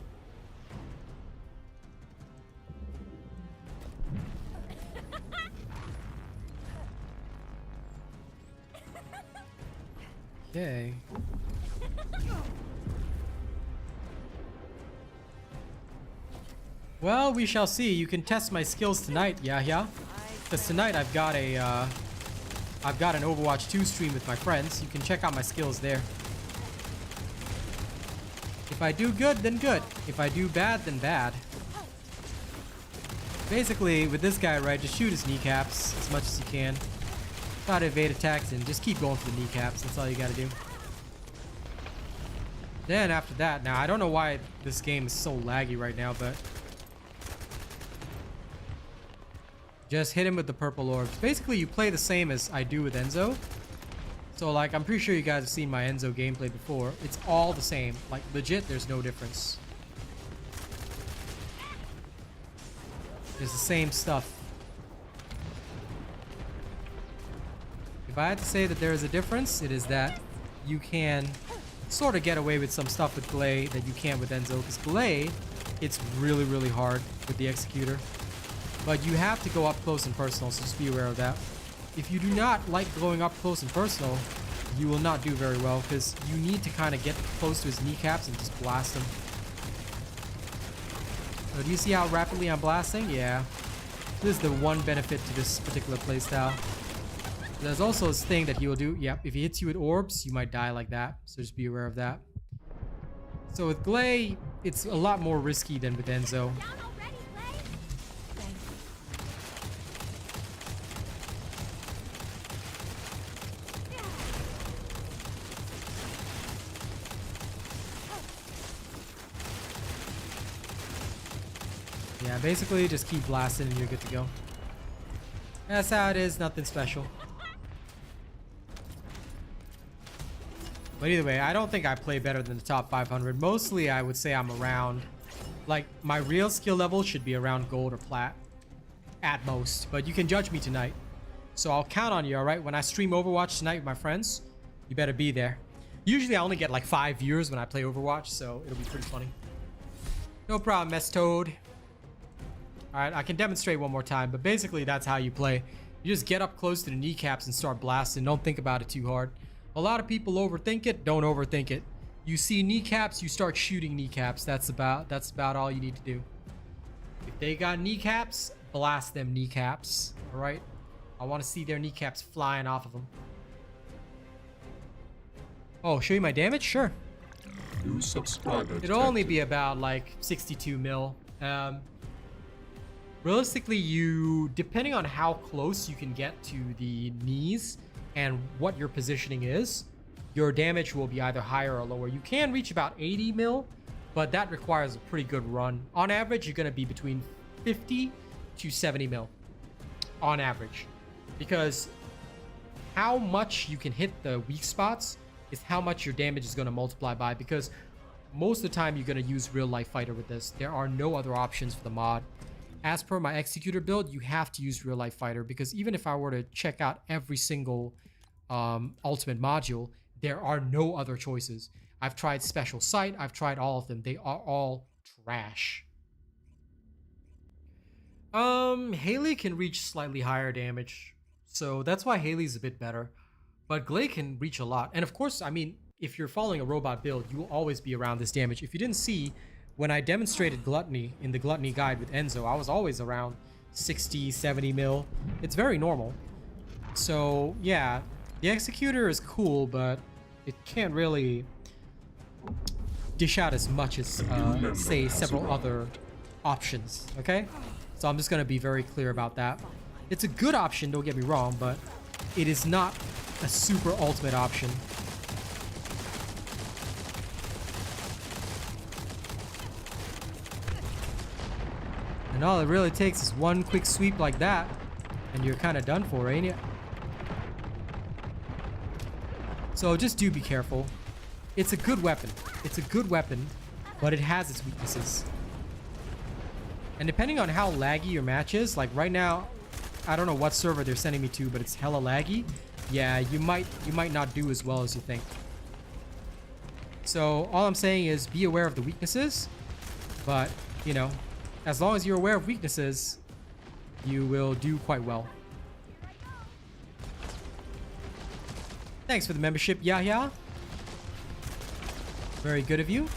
Okay. Well, we shall see. You can test my skills tonight, yeah. Because tonight I've got an Overwatch 2 stream with my friends. You can check out my skills there. If I do good, then good. If I do bad, then bad. Basically, with this guy, right, just shoot his kneecaps as much as you can. Try to evade attacks and just keep going for the kneecaps. That's all you gotta do. Then after that, now I don't know why this game is so laggy right now, but just hit him with the purple orbs. Basically, you play the same as I do with Enzo. So, like, I'm pretty sure you guys have seen my Enzo gameplay before. It's all the same. Like, legit, there's no difference. It's the same stuff. If I had to say that there is a difference, it is that you can sort of get away with some stuff with Glay that you can't with Enzo. Because Glay, it's really, really hard with the Executor. But you have to go up close and personal, so just be aware of that. If you do not like going up close and personal, you will not do very well, because you need to kind of get close to his kneecaps and just blast him. So do you see how rapidly I'm blasting? Yeah. This is the one benefit to this particular playstyle. There's also this thing that he will do. Yep, if he hits you with orbs, you might die like that. So just be aware of that. So with Glay, it's a lot more risky than with Enzo. Yeah, basically just keep blasting and you're good to go. That's how it is, nothing special. But either way, I don't think I play better than the top 500. Mostly, I would say I'm around, like, my real skill level should be around gold or plat at most. But you can judge me tonight. So I'll count on you, alright? When I stream Overwatch tonight with my friends, you better be there. Usually I only get like 5 viewers when I play Overwatch, so it'll be pretty funny. No problem, Mess Toad. Alright, I can demonstrate one more time, but basically that's how you play. You just get up close to the kneecaps and start blasting. Don't think about it too hard. A lot of people overthink it. Don't overthink it. You see kneecaps, you start shooting kneecaps. That's about all you need to do. If they got kneecaps, blast them kneecaps. Alright? I want to see their kneecaps flying off of them. Oh, show you my damage? Sure. New subscriber It'll only be about like 62 mil. Realistically, depending on how close you can get to the knees and what your positioning is, your damage will be either higher or lower. You can reach about 80 mil, but that requires a pretty good run. On average, you're going to be between 50 to 70 mil on average, because how much you can hit the weak spots is how much your damage is going to multiply by, because most of the time you're going to use real life fighter with this. There are no other options for the mod. As per my executor build, you have to use real life fighter, because even if I were to check out every single ultimate module, there are no other choices. I've tried special sight, I've tried all of them. They are all trash. Haley can reach slightly higher damage, so that's why Haley's a bit better. But Glay can reach a lot. And of course, I mean, if you're following a robot build, you will always be around this damage. If you didn't see, when I demonstrated Gluttony in the Gluttony guide with Enzo, I was always around 60, 70 mil. It's very normal. So, yeah, the Executor is cool, but it can't really dish out as much as, say, several other options, okay? So I'm just going to be very clear about that. It's a good option, don't get me wrong, but it is not a super ultimate option. And all it really takes is one quick sweep like that, and you're kind of done for, ain't it? So just do be careful. It's a good weapon. It's a good weapon, but it has its weaknesses. And depending on how laggy your match is, like right now, I don't know what server they're sending me to, but it's hella laggy. Yeah, you might not do as well as you think. So all I'm saying is be aware of the weaknesses, but you know, as long as you're aware of weaknesses, you will do quite well. Thanks for the membership, Yahya. Very good of you.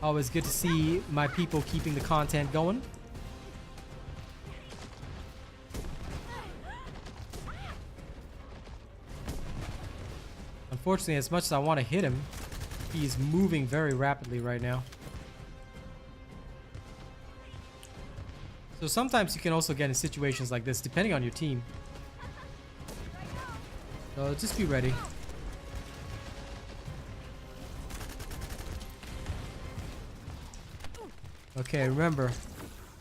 Always good to see my people keeping the content going. Unfortunately, as much as I want to hit him, he's moving very rapidly right now. So sometimes you can also get in situations like this, depending on your team. So just be ready. Okay, remember,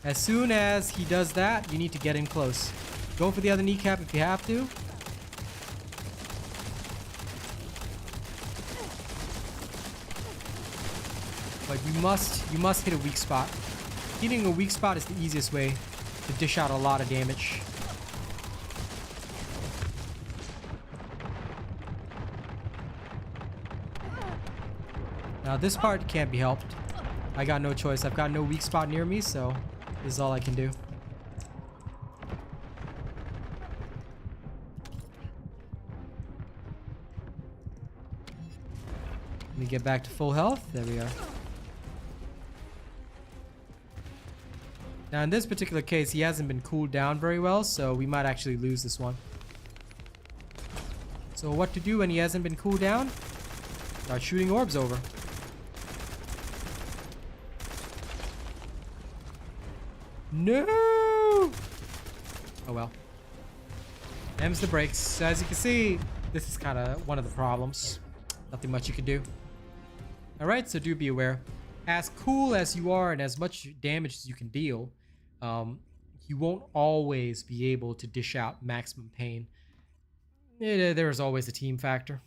as soon as he does that, you need to get in close. Go for the other kneecap if you have to. But you must hit a weak spot. Hitting a weak spot is the easiest way to dish out a lot of damage. Now this part can't be helped. I got no choice. I've got no weak spot near me, so this is all I can do. Let me get back to full health. There we are. Now in this particular case, he hasn't been cooled down very well, so we might actually lose this one. So what to do when he hasn't been cooled down? Start shooting orbs over. No! Oh well. Them's the brakes. So as you can see, this is kind of one of the problems. Nothing much you can do. Alright, so do be aware. As cool as you are and as much damage as you can deal, you won't always be able to dish out maximum pain. There is always a team factor.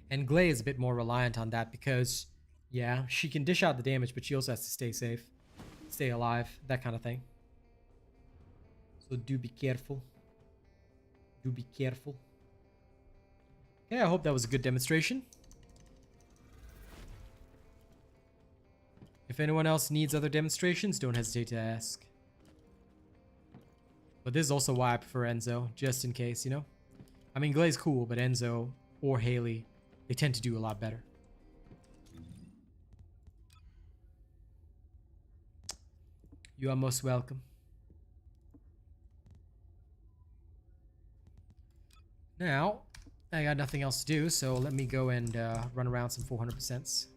And Glay is a bit more reliant on that because, yeah, she can dish out the damage, but she also has to stay safe. Stay alive, that kind of thing. So do be careful. Do be careful. Okay, I hope that was a good demonstration. If anyone else needs other demonstrations, don't hesitate to ask. But this is also why I prefer Enzo, just in case, you know? I mean, Glay's cool, but Enzo or Haley, they tend to do a lot better. You are most welcome. Now, I got nothing else to do, so let me go and run around some 400%s.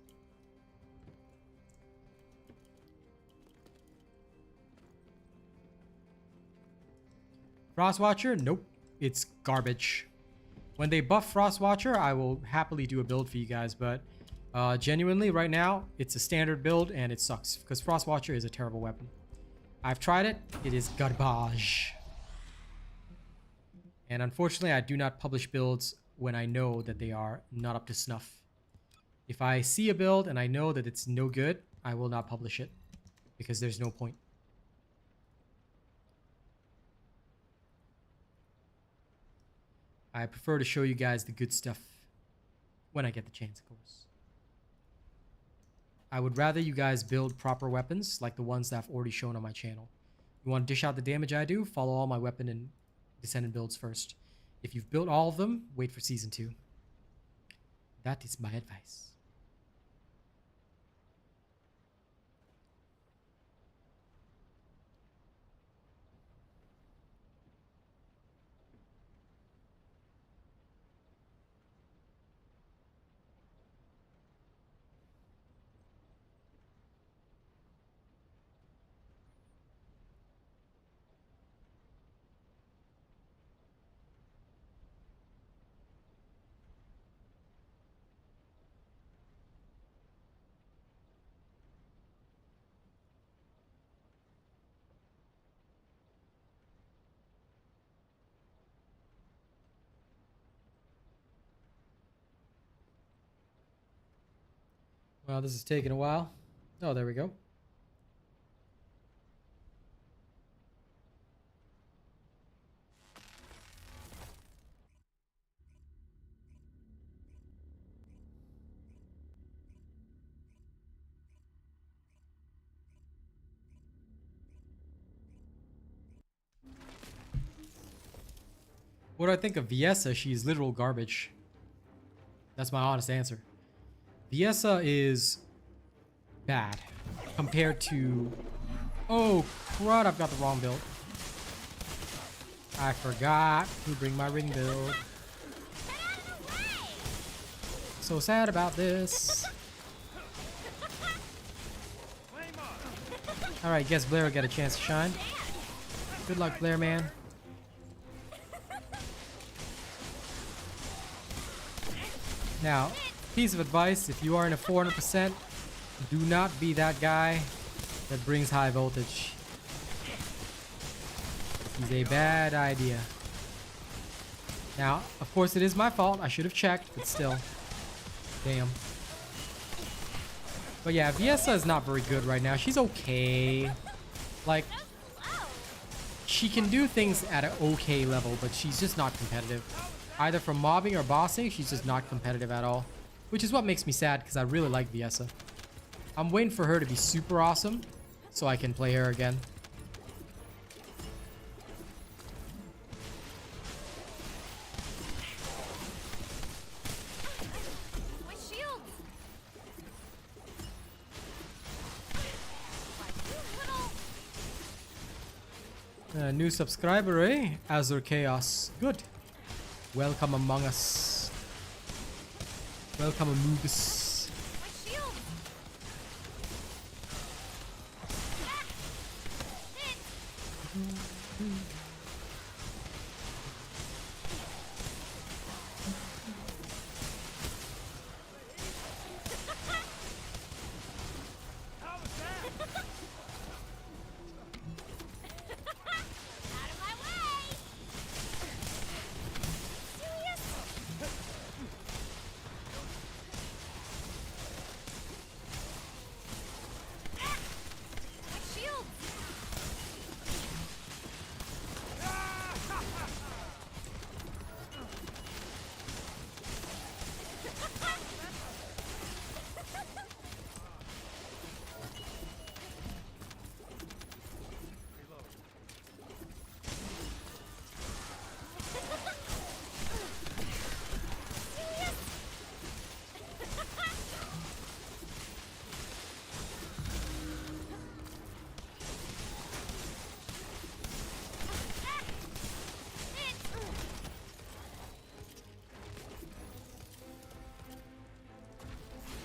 Frostwatcher, nope. It's garbage. When they buff Frostwatcher, I will happily do a build for you guys, but genuinely right now, it's a standard build and it sucks because Frostwatcher is a terrible weapon. I've tried it. It is garbage. And unfortunately, I do not publish builds when I know that they are not up to snuff. If I see a build and I know that it's no good, I will not publish it because there's no point. I prefer to show you guys the good stuff when I get the chance, of course. I would rather you guys build proper weapons like the ones that I've already shown on my channel. You want to dish out the damage I do? Follow all my weapon and Descendant builds first. If you've built all of them, wait for Season 2. That is my advice. Well, this is taking a while. Oh, there we go. What do I think of Viessa? She's literal garbage. That's my honest answer. Viessa is bad compared to... Oh, crud, I've got the wrong build. I forgot to bring my ring build. So sad about this. Alright, guess Blair will get a chance to shine. Good luck, Blair, man. Now, piece of advice, if you are in a 400%, do not be that guy that brings high voltage. It's a bad idea. Now, of course it is my fault. I should have checked, but still. Damn. But yeah, Viessa is not very good right now. She's okay. Like, she can do things at an okay level, but she's just not competitive. Either from mobbing or bossing, she's just not competitive at all. Which is what makes me sad, because I really like Viessa. I'm waiting for her to be super awesome, so I can play her again. My shield! New subscriber, eh? Azure Chaos. Good. Welcome among us. Welcome among us. My shield! Out of my way! Serious? My shield!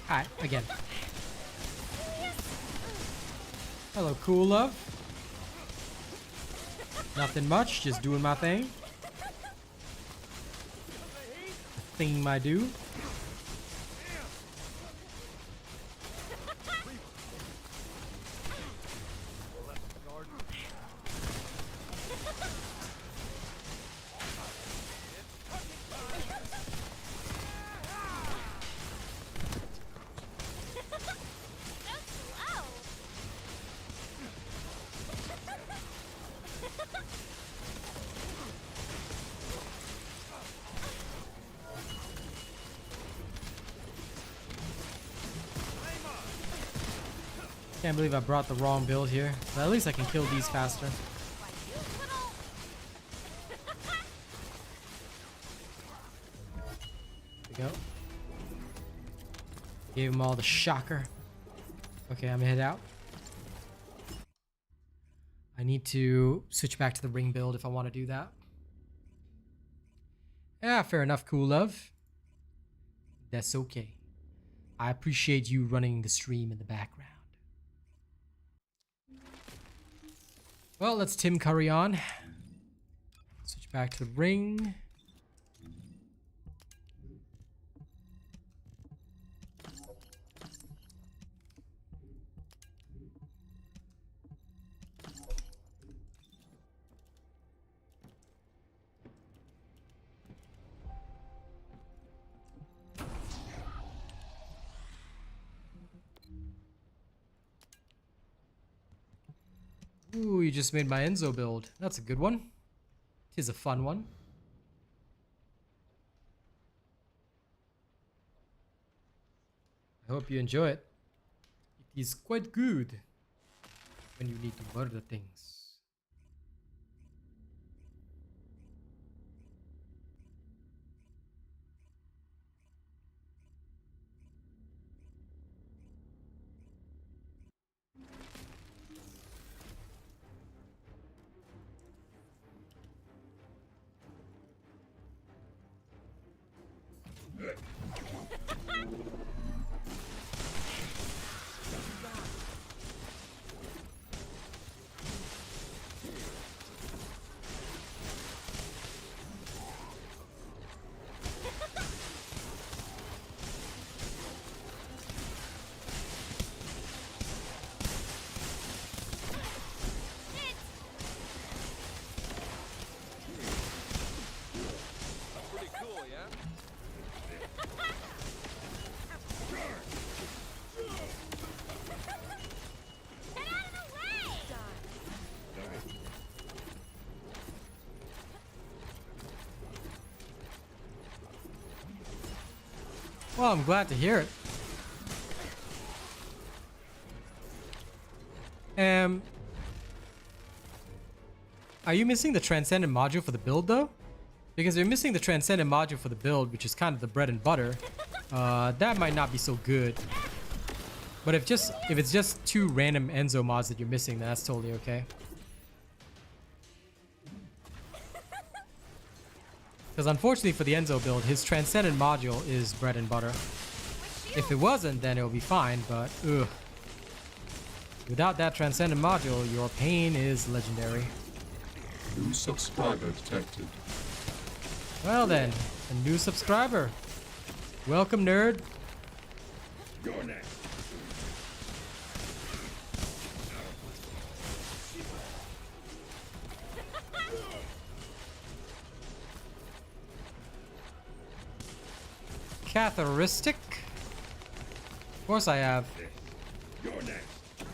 Alright, again. Hello, cool love. Nothing much, just doing my thing. The thing I do. Can't believe I brought the wrong build here. But at least I can kill these faster. There we go. Gave him all the shocker. Okay, I'm gonna head out. I need to switch back to the ring build if I want to do that. Yeah, fair enough, cool love. That's okay. I appreciate you running the stream in the background. Well, let's Tim Curry on. Switch back to the ring. Ooh, you just made my Enzo build. That's a good one. Tis a fun one. I hope you enjoy it. It is quite good when you need to murder things. Pretty cool, yeah? Get out of the way! Well, I'm glad to hear it. Are you missing the Transcendent module for the build though? Because you're missing the Transcendent module for the build, which is kind of the bread and butter. That might not be so good. But if it's just 2 random Enzo mods that you're missing, then that's totally okay. Because unfortunately for the Enzo build, his Transcendent module is bread and butter. If it wasn't, then it'll be fine, but ugh. Without that Transcendent module, your pain is legendary. New subscriber detected. Well then, a new subscriber. Welcome, nerd. You're next. Catharistic. Of course I have. You're next.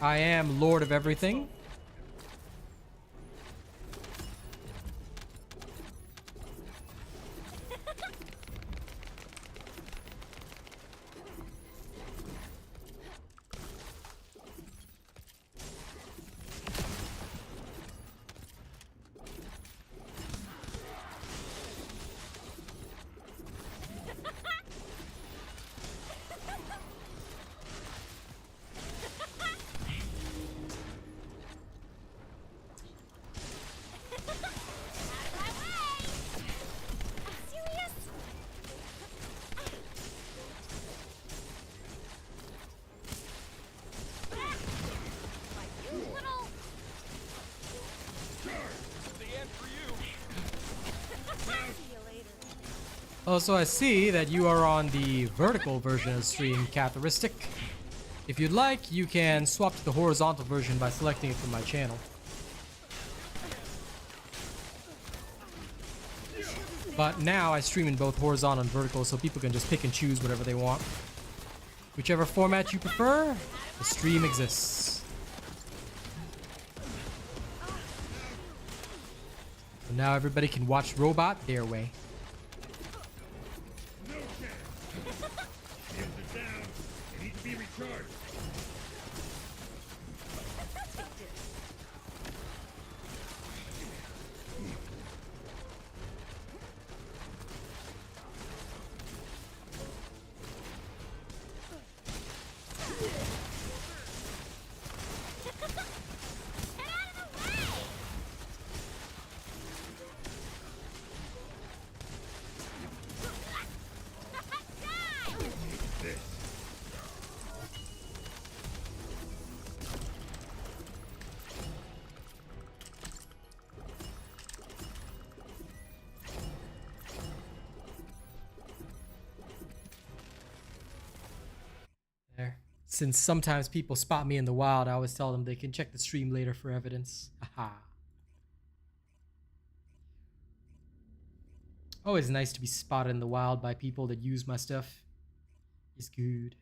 I am Lord of everything. Also, I see that you are on the vertical version of the stream characteristic. If you'd like, you can swap to the horizontal version by selecting it from my channel. But now I stream in both horizontal and vertical, so people can just pick and choose whatever they want. Whichever format you prefer, the stream exists. So now everybody can watch Robot their way. Since sometimes people spot me in the wild, I always tell them they can check the stream later for evidence. Haha. Always nice to be spotted in the wild by people that use my stuff. It's good.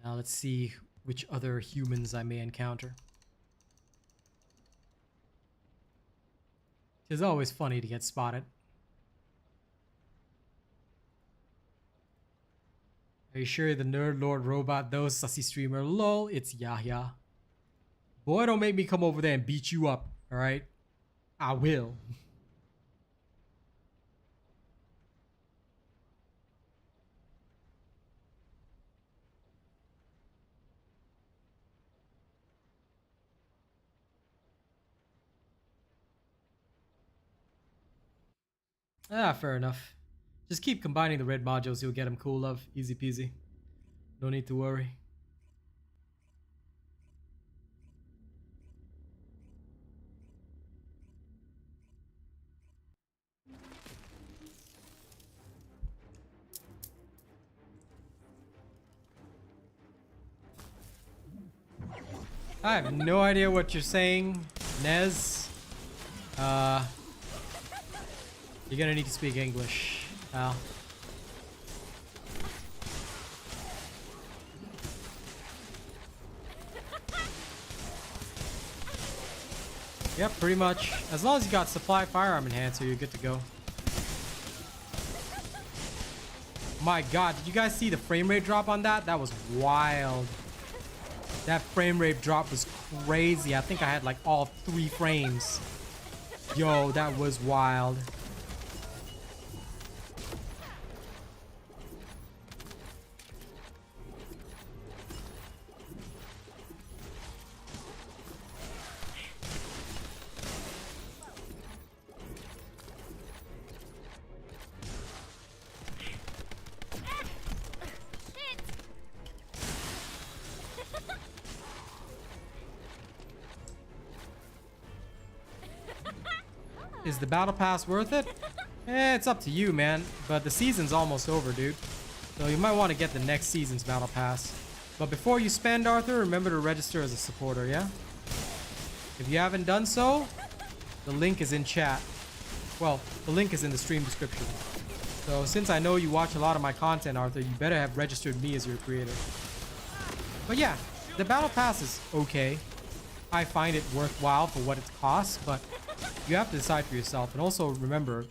Now let's see which other humans I may encounter. It's always funny to get spotted. Are you sure the Nerd Lord Robot though, sussy streamer? Lol, it's Yahya. Boy, don't make me come over there and beat you up, alright? I will. Ah, fair enough. Just keep combining the red modules, you'll get them cool, love. Easy peasy. No need to worry. I have no idea what you're saying, Nez. You're gonna need to speak English, pal. Yep, pretty much. As long as you got supply firearm enhancer, you're good to go. My god, did you guys see the frame rate drop on that? That was wild. That frame rate drop was crazy. I think I had like all 3 frames. Yo, that was wild. Is the battle pass worth it? It's up to you, man. But the season's almost over, dude. So you might want to get the next season's battle pass. But before you spend, Arthur, remember to register as a supporter, yeah? If you haven't done so, the link is in chat. Well, the link is in the stream description. So since I know you watch a lot of my content, Arthur, you better have registered me as your creator. But yeah, the battle pass is okay. I find it worthwhile for what it costs, but you have to decide for yourself. And also remember,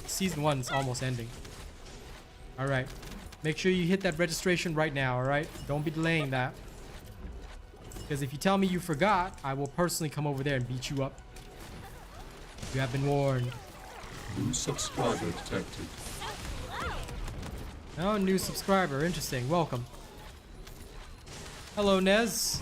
season 1 is almost ending. Alright. Make sure you hit that registration right now, alright? Don't be delaying that. Because if you tell me you forgot, I will personally come over there and beat you up. You have been warned. New subscriber detected. Oh, new subscriber. Interesting. Welcome. Hello, Nez.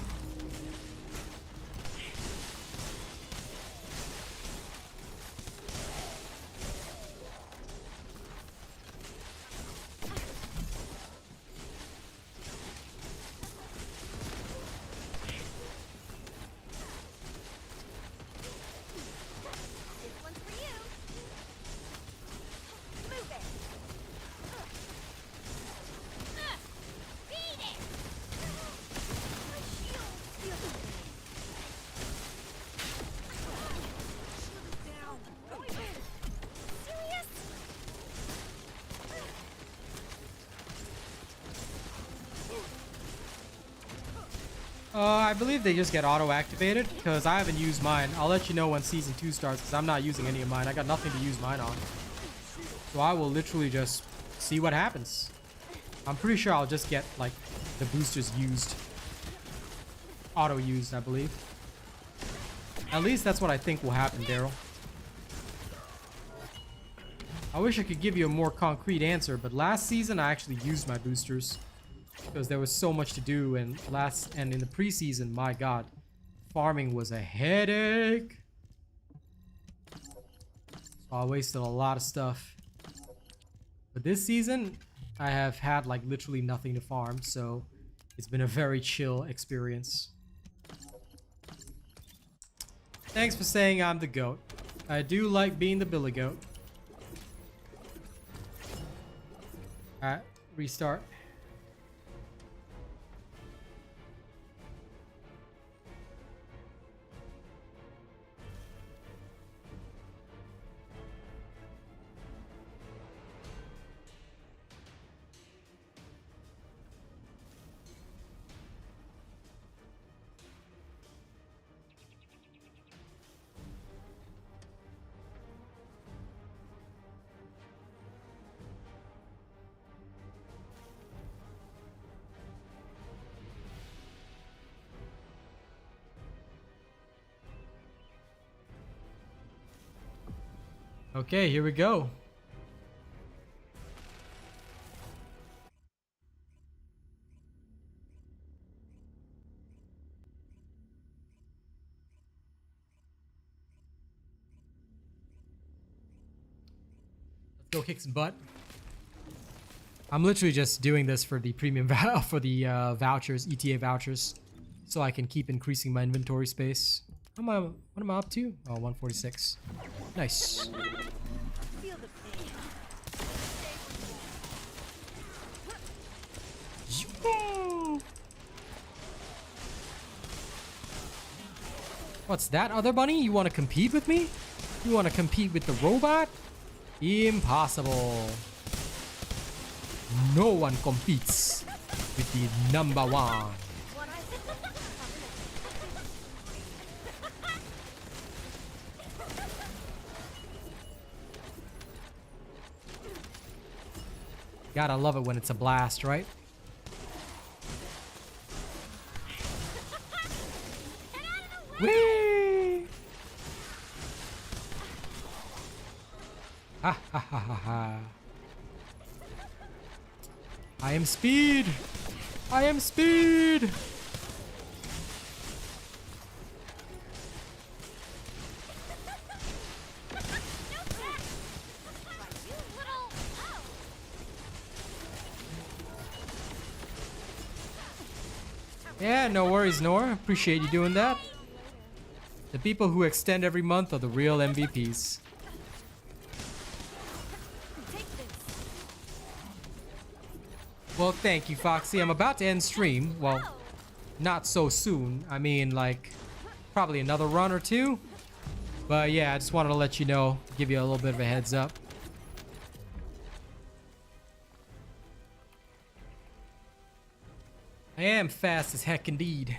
I believe they just get auto-activated because I haven't used mine. I'll let you know when Season 2 starts because I'm not using any of mine. I got nothing to use mine on. So I will literally just see what happens. I'm pretty sure I'll just get, like, the boosters used. Auto-used, I believe. At least that's what I think will happen, Daryl. I wish I could give you a more concrete answer, but last season I actually used my boosters. Because there was so much to do, and in the preseason, my god, farming was a headache. So I wasted a lot of stuff. But this season, I have had like literally nothing to farm, so it's been a very chill experience. Thanks for saying I'm the GOAT. I do like being the Billy Goat. Alright, restart. Okay, here we go. Let's go kick some butt. I'm literally just doing this for the premium vouchers, ETA vouchers, so I can keep increasing my inventory space. What am I up to? Oh, 146. Nice. Feel the pain. What's that, other bunny? You want to compete with me? You want to compete with the robot? Impossible. No one competes with the number one. Gotta love it when it's a blast, right? Whee! Ha ha ha ha ha. I am speed! I am speed! Yeah, no worries, Nora. Appreciate you doing that. The people who extend every month are the real MVPs. Well, thank you, Foxy. I'm about to end stream. Well, not so soon. I mean, like, probably another run or two. But yeah, I just wanted to let you know, give you a little bit of a heads up. I am fast as heck indeed.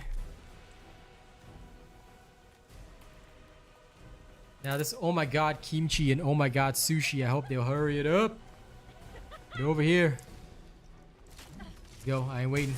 Now this oh my god kimchi and oh my god sushi, I hope they'll hurry it up. Get over here. Let's go, I ain't waiting.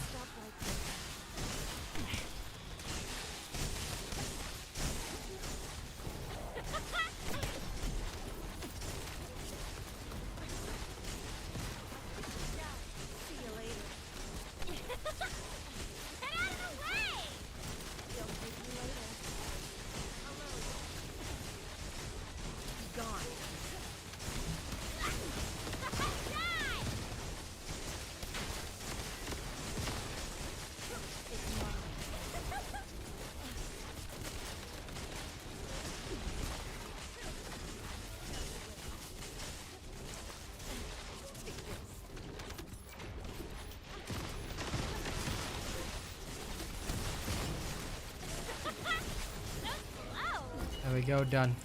There we go, done.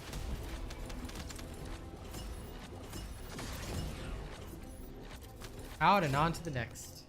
Out and on to the next.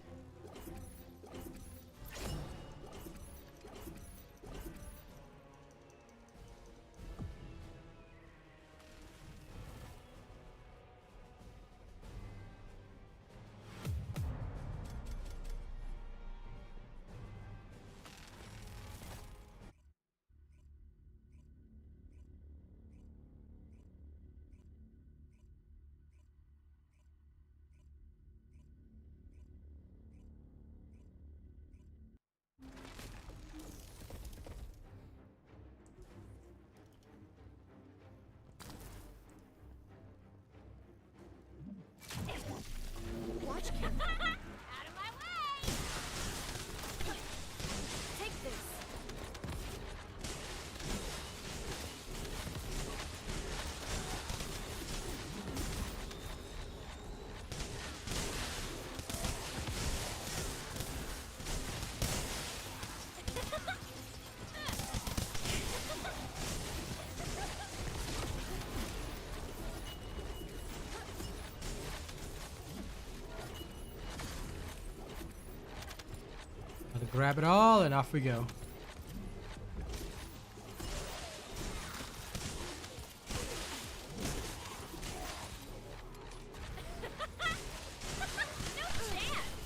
Grab it all and off we go.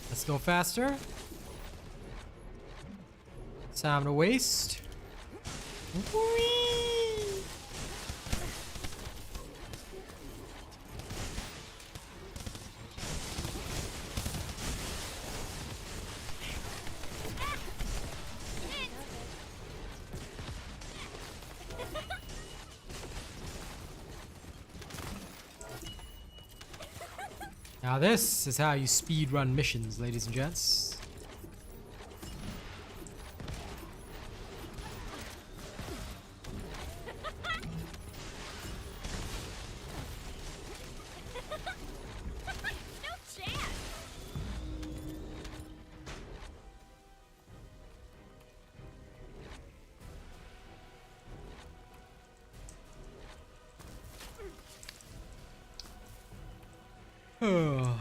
Let's go faster. Time to waste. Whee! Now this is how you speed run missions, ladies and gents. No chance. Oh.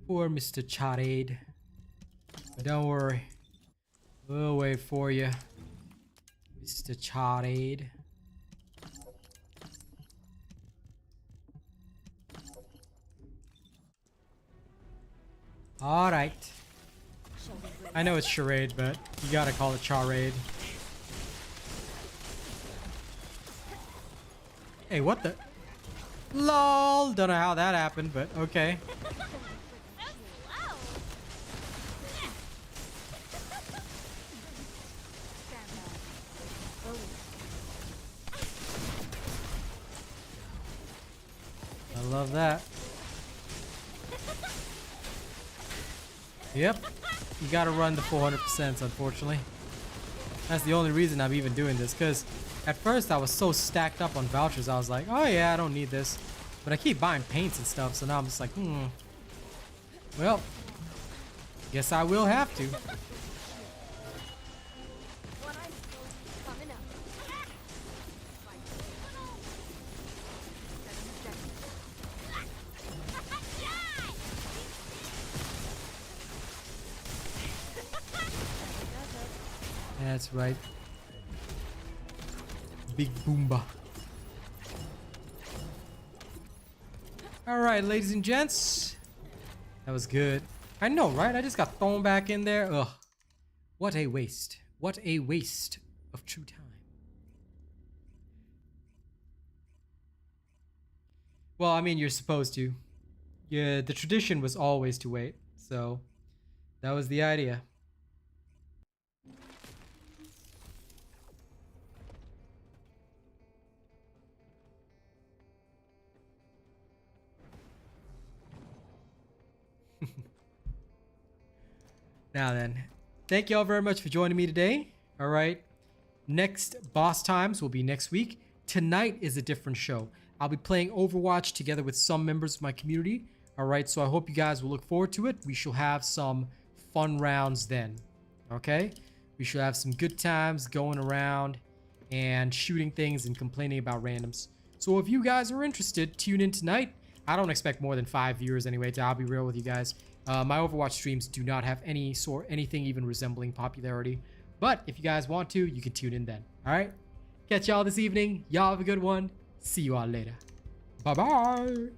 Poor Mr. Charade. But don't worry. We'll wait for you, Mr. Charade. Alright. I know it's charade, but you gotta call it charade. Hey, what the? LOL! Don't know how that happened, but okay. I love that. Yep. You gotta run the 400%, unfortunately. That's the only reason I'm even doing this, because at first I was so stacked up on vouchers, I was like, oh yeah, I don't need this. But I keep buying paints and stuff, so now I'm just like, well, guess I will have to. That's right. Big Boomba. Alright, ladies and gents. That was good. I know, right? I just got thrown back in there. Ugh. What a waste. What a waste of true time. Well, I mean, you're supposed to. Yeah, the tradition was always to wait. So, that was the idea. Now then, thank you all very much for joining me today. All right, next boss times will be next week. Tonight is a different show. I'll be playing Overwatch together with some members of my community. All right, so I hope you guys will look forward to it. We shall have some fun rounds then. Okay, we shall have some good times going around and shooting things and complaining about randoms. So if you guys are interested, tune in tonight. I don't expect more than 5 viewers anyway, I'll be real with you guys. My Overwatch streams do not have anything even resembling popularity. But if you guys want to, you can tune in then. All right? Catch y'all this evening. Y'all have a good one. See you all later. Bye-bye.